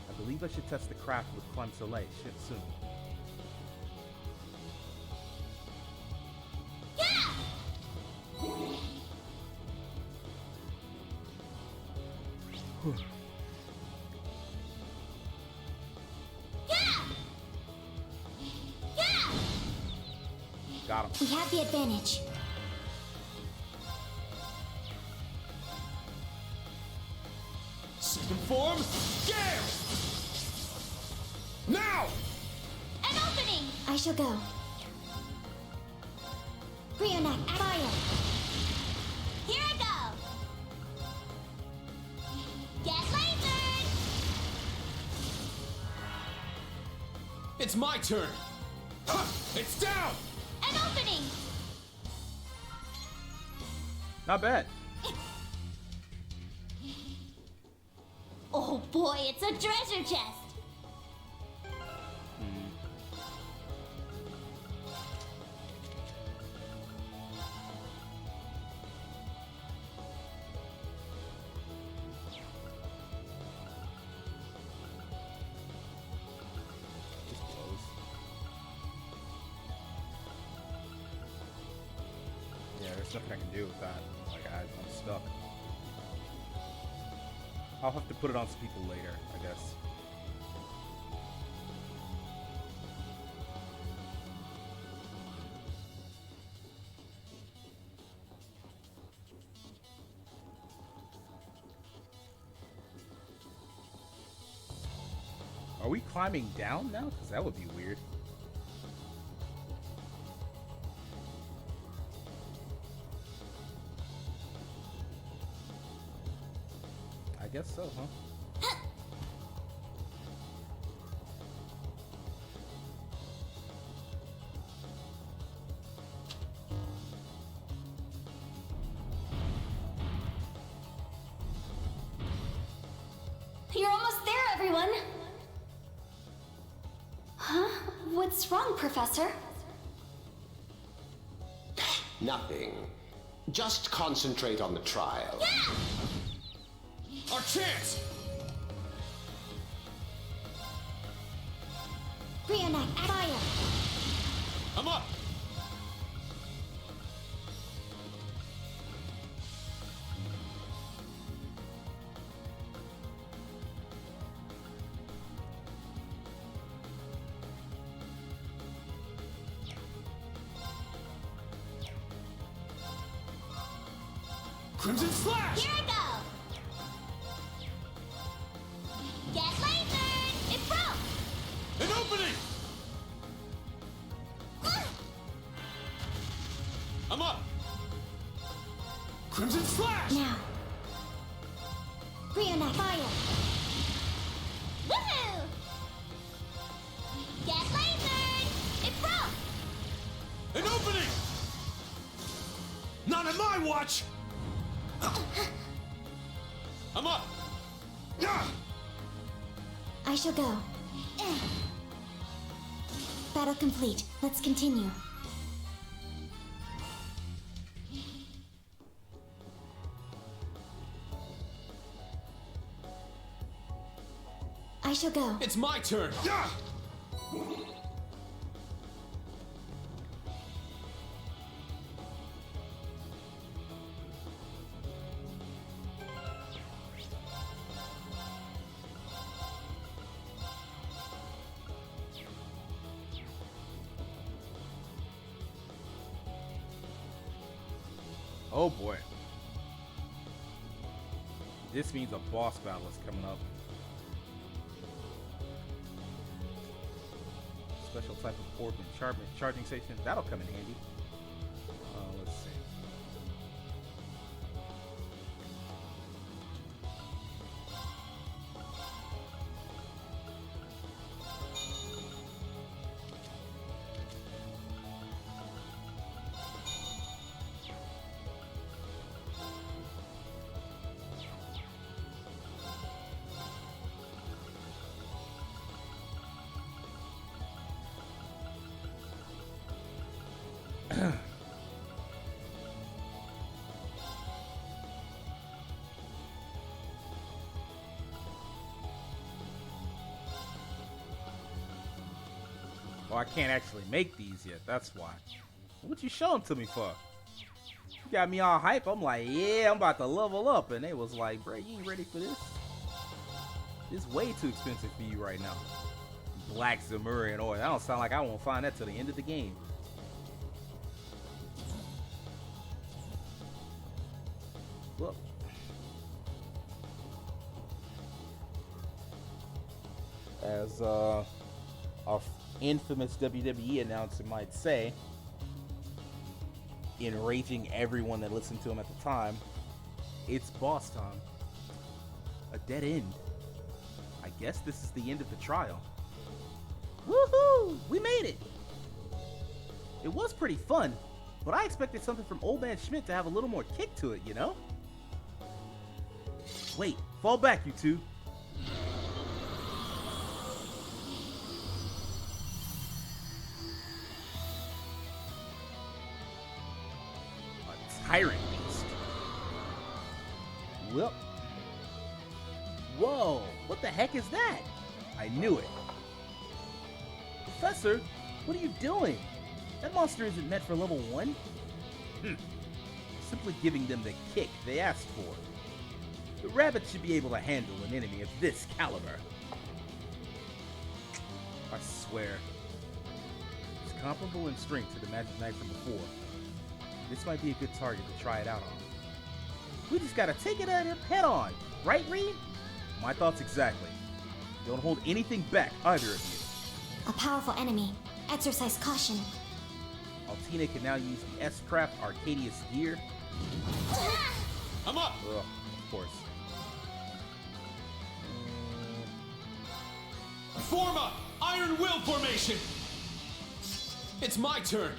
I believe I should test the craft with Clem Soleil soon. Got him. We have the advantage. Second form, Gale! Now! An opening! I shall go. Brionac, fire! Here I go! Get lasered! It's my turn! Ha! It's down! An opening! Not bad. Oh boy, it's a treasure chest! Just close. Yeah, there's nothing I can do with that. Like, I'm stuck. I'll have to put it on some people later, I guess. Are we climbing down now? Because that would be weird. I guess so, huh? You're almost there, everyone! Huh? What's wrong, Professor? Nothing. Just concentrate on the trial. Yeah! Our chance! Brionac, fire! I'm up! Crimson Slash! Here I go! Get lasered! It broke! An opening! I'm up! Crimson Slash! Now. Brionac, fire! Woohoo! Get lasered! It broke! An opening! Not on my watch! I'm up! Yeah! I shall go. Battle complete. Let's continue. I shall go. It's my turn! Yeah! Oh boy. This means a boss battle is coming up. Special type of Corbin charging station. That'll come in handy. Let's see. Oh, I can't actually make these yet. That's why. What you showing to me for? You got me all hype. I'm like, yeah, I'm about to level up. And they was like, bro, you ain't ready for this. It's way too expensive for you right now. Black Zemurian oil. That don't sound like I won't find that till the end of the game. Look. As our infamous WWE announcer might say, enraging everyone that listened to him at the time, it's boss time. A dead end. I guess this is the end of the trial. Woohoo! We made it! It was pretty fun, but I expected something from Old Man Schmidt to have a little more kick to it, you know? Wait, fall back, you two. A tyrant beast. Well. Whoa, what the heck is that? I knew it. Professor, what are you doing? That monster isn't meant for level 1. Simply giving them the kick they asked for. The rabbit should be able to handle an enemy of this caliber. I swear. It's comparable in strength to the Magic Knight from before. This might be a good target to try it out on. We just gotta take it at him head on, right, Reed? My thoughts exactly. Don't hold anything back, either of you. A powerful enemy. Exercise caution. Altina can now use the S-Craft Arcadius gear. I'm up! Ugh, of course. Form up! Iron Will formation! It's my turn!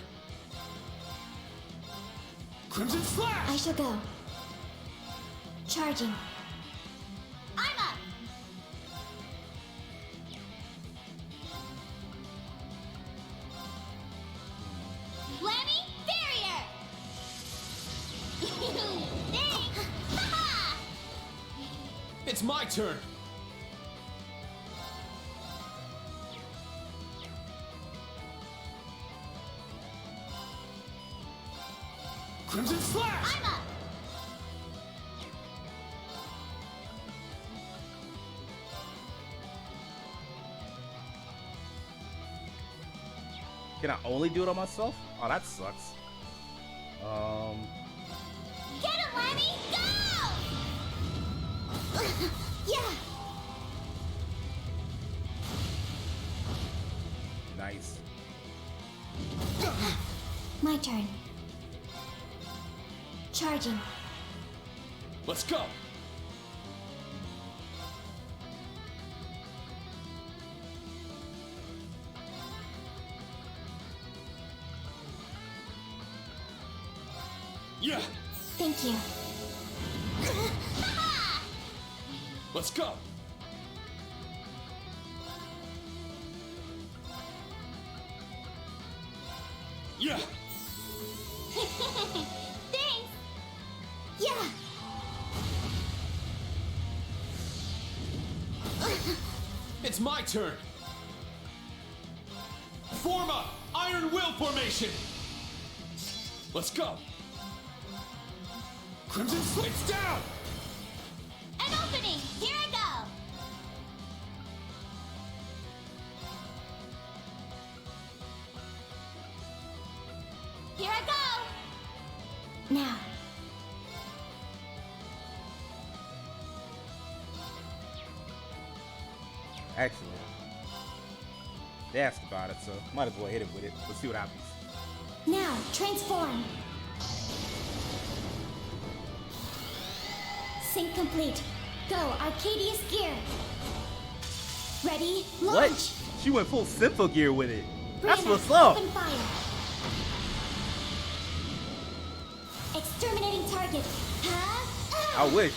Crimson Slash! I shall go. Charging. I'm up! Lammy Barrier! Thanks! Ha-ha! It's my turn! Crimson Slash! I'm up! Can I only do it on myself? Oh, that sucks. Get him, Lammy! Go! Yeah! Nice. My turn. Charging. Let's go! Yeah! Thank you. Let's go! Yeah! Thanks! Yeah! It's my turn! Form up! Iron Will formation! Let's go! Crimson Slate's down! An opening! Here I go! Here I go! Now. Actually, they asked about it, so might as well hit it with it. Let's see what happens. Now, transform! Sync complete. Go, Arcadius gear! Ready, launch! What? She went full Sympho gear with it. That's Brina, what's up. open fire! Exterminating target! Huh? I wish.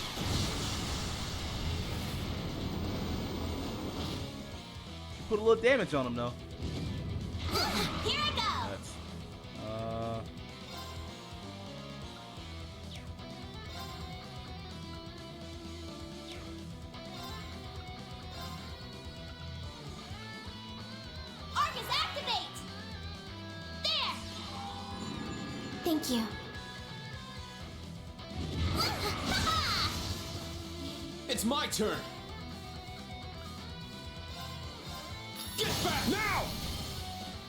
She put a little damage on him, though. Here I go! That's, Arcus, activate! There! Thank you. It's my turn! Get back now!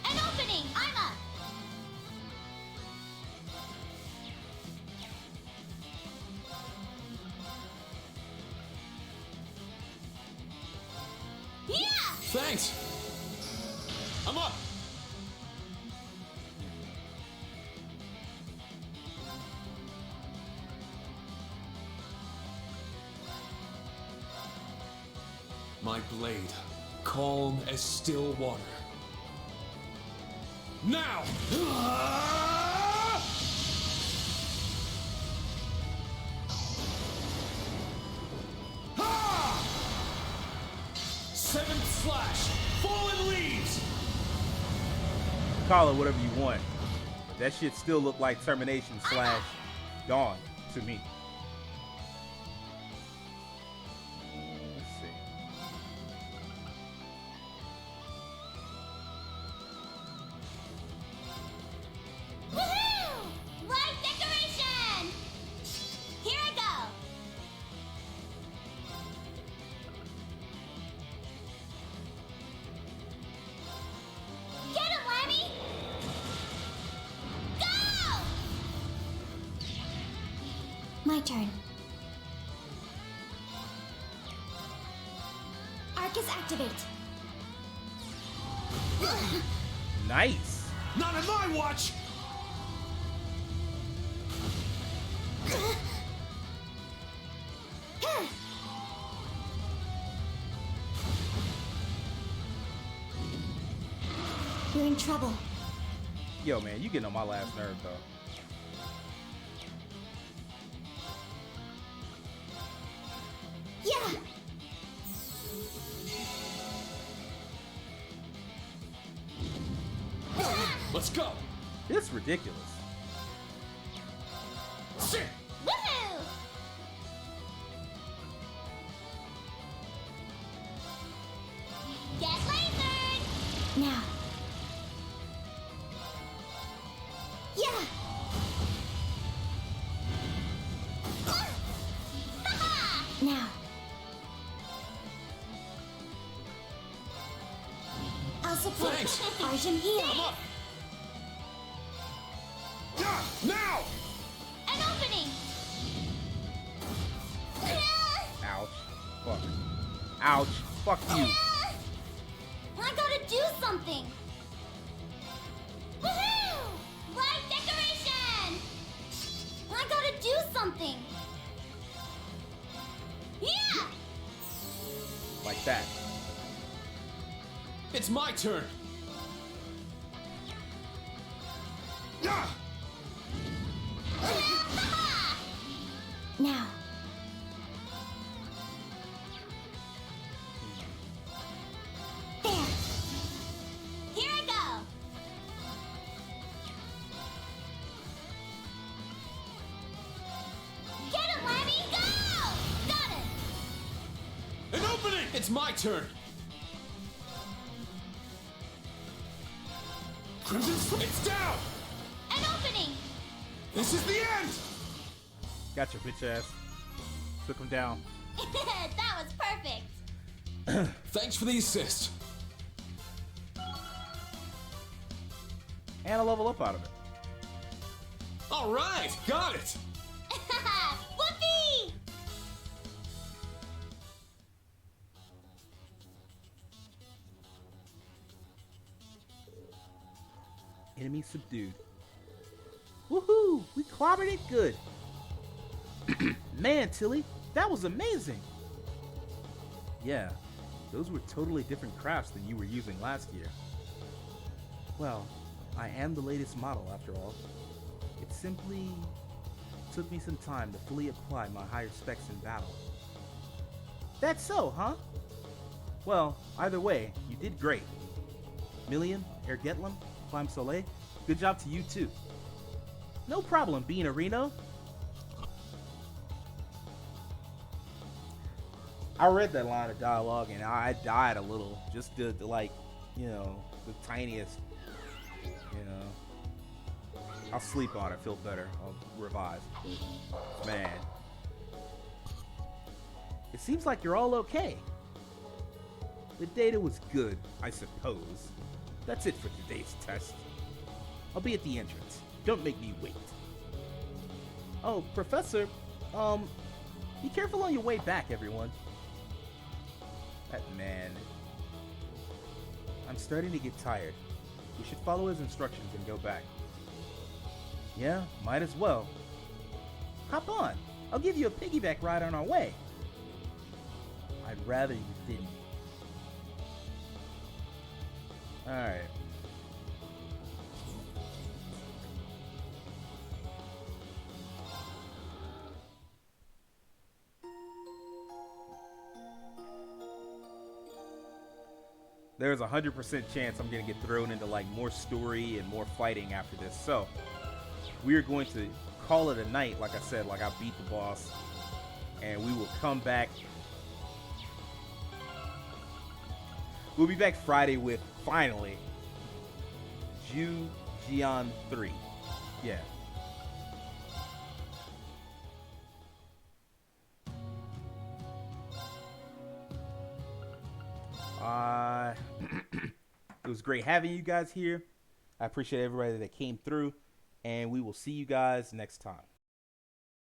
An opening! I'm up! Yeah! Thanks! I'm up! My blade, calm as still water. Now! 7th slash! Fallen leaves! Call it whatever you want. That shit still looked like Termination slash Dawn to me. Let's see. Woohoo! Light decoration! Here I go! Get him, Lammy! Go! My turn. Arcus activate. Nice. Not on my watch! You're in trouble. Yo, man, you getting on my last nerve, though. Yeah! Let's go! It's ridiculous. Sit! Woohoo! Get lasered! Now. Yeah! Now. I'll support. Thanks. Arjun heal. I'm up! Yeah! Now! An opening! Ouch. Fuck. Ouch. Fuck you. I gotta do something! Woohoo! Light decoration! I gotta do something! Yeah! Like that. It's my turn! Yeah! Now. There. Here I go. Get him, Lammy! Go! Got it! An opening! It's my turn! Crimson Spray! It's down! An opening! This is the end! Got your bitch ass. Took him down. That was perfect! Thanks for the assist. And a level up out of it. Alright, got it! Whoopee! Enemy subdued. Woohoo! We clobbered it good. Man, Tilly, that was amazing. Yeah, those were totally different crafts than you were using last year. Well, I am the latest model after all. It simply took me some time to fully apply my higher specs in battle. That's so, huh? Well, either way, you did great. Million, Ergetlam, Climb Soleil, good job to you too. No problem being a Reno. I read that line of dialogue and I died a little. Just the like, you know, the tiniest, you know. I'll sleep on it, feel better. I'll revive. Man. It seems like you're all okay. The data was good, I suppose. That's it for today's test. I'll be at the entrance. Don't make me wait. Oh, Professor, be careful on your way back, everyone. That man. I'm starting to get tired. We should follow his instructions and go back. Yeah, might as well. Hop on. I'll give you a piggyback ride on our way. I'd rather you didn't. All right. There's a 100% chance I'm gonna get thrown into like more story and more fighting after this. So we are going to call it a night. Like I said, like I beat the boss, and we will come back. We'll be back Friday with finally Ju-Jian 3. Yeah. It was great having you guys here. I appreciate everybody that came through, and we will see you guys next time.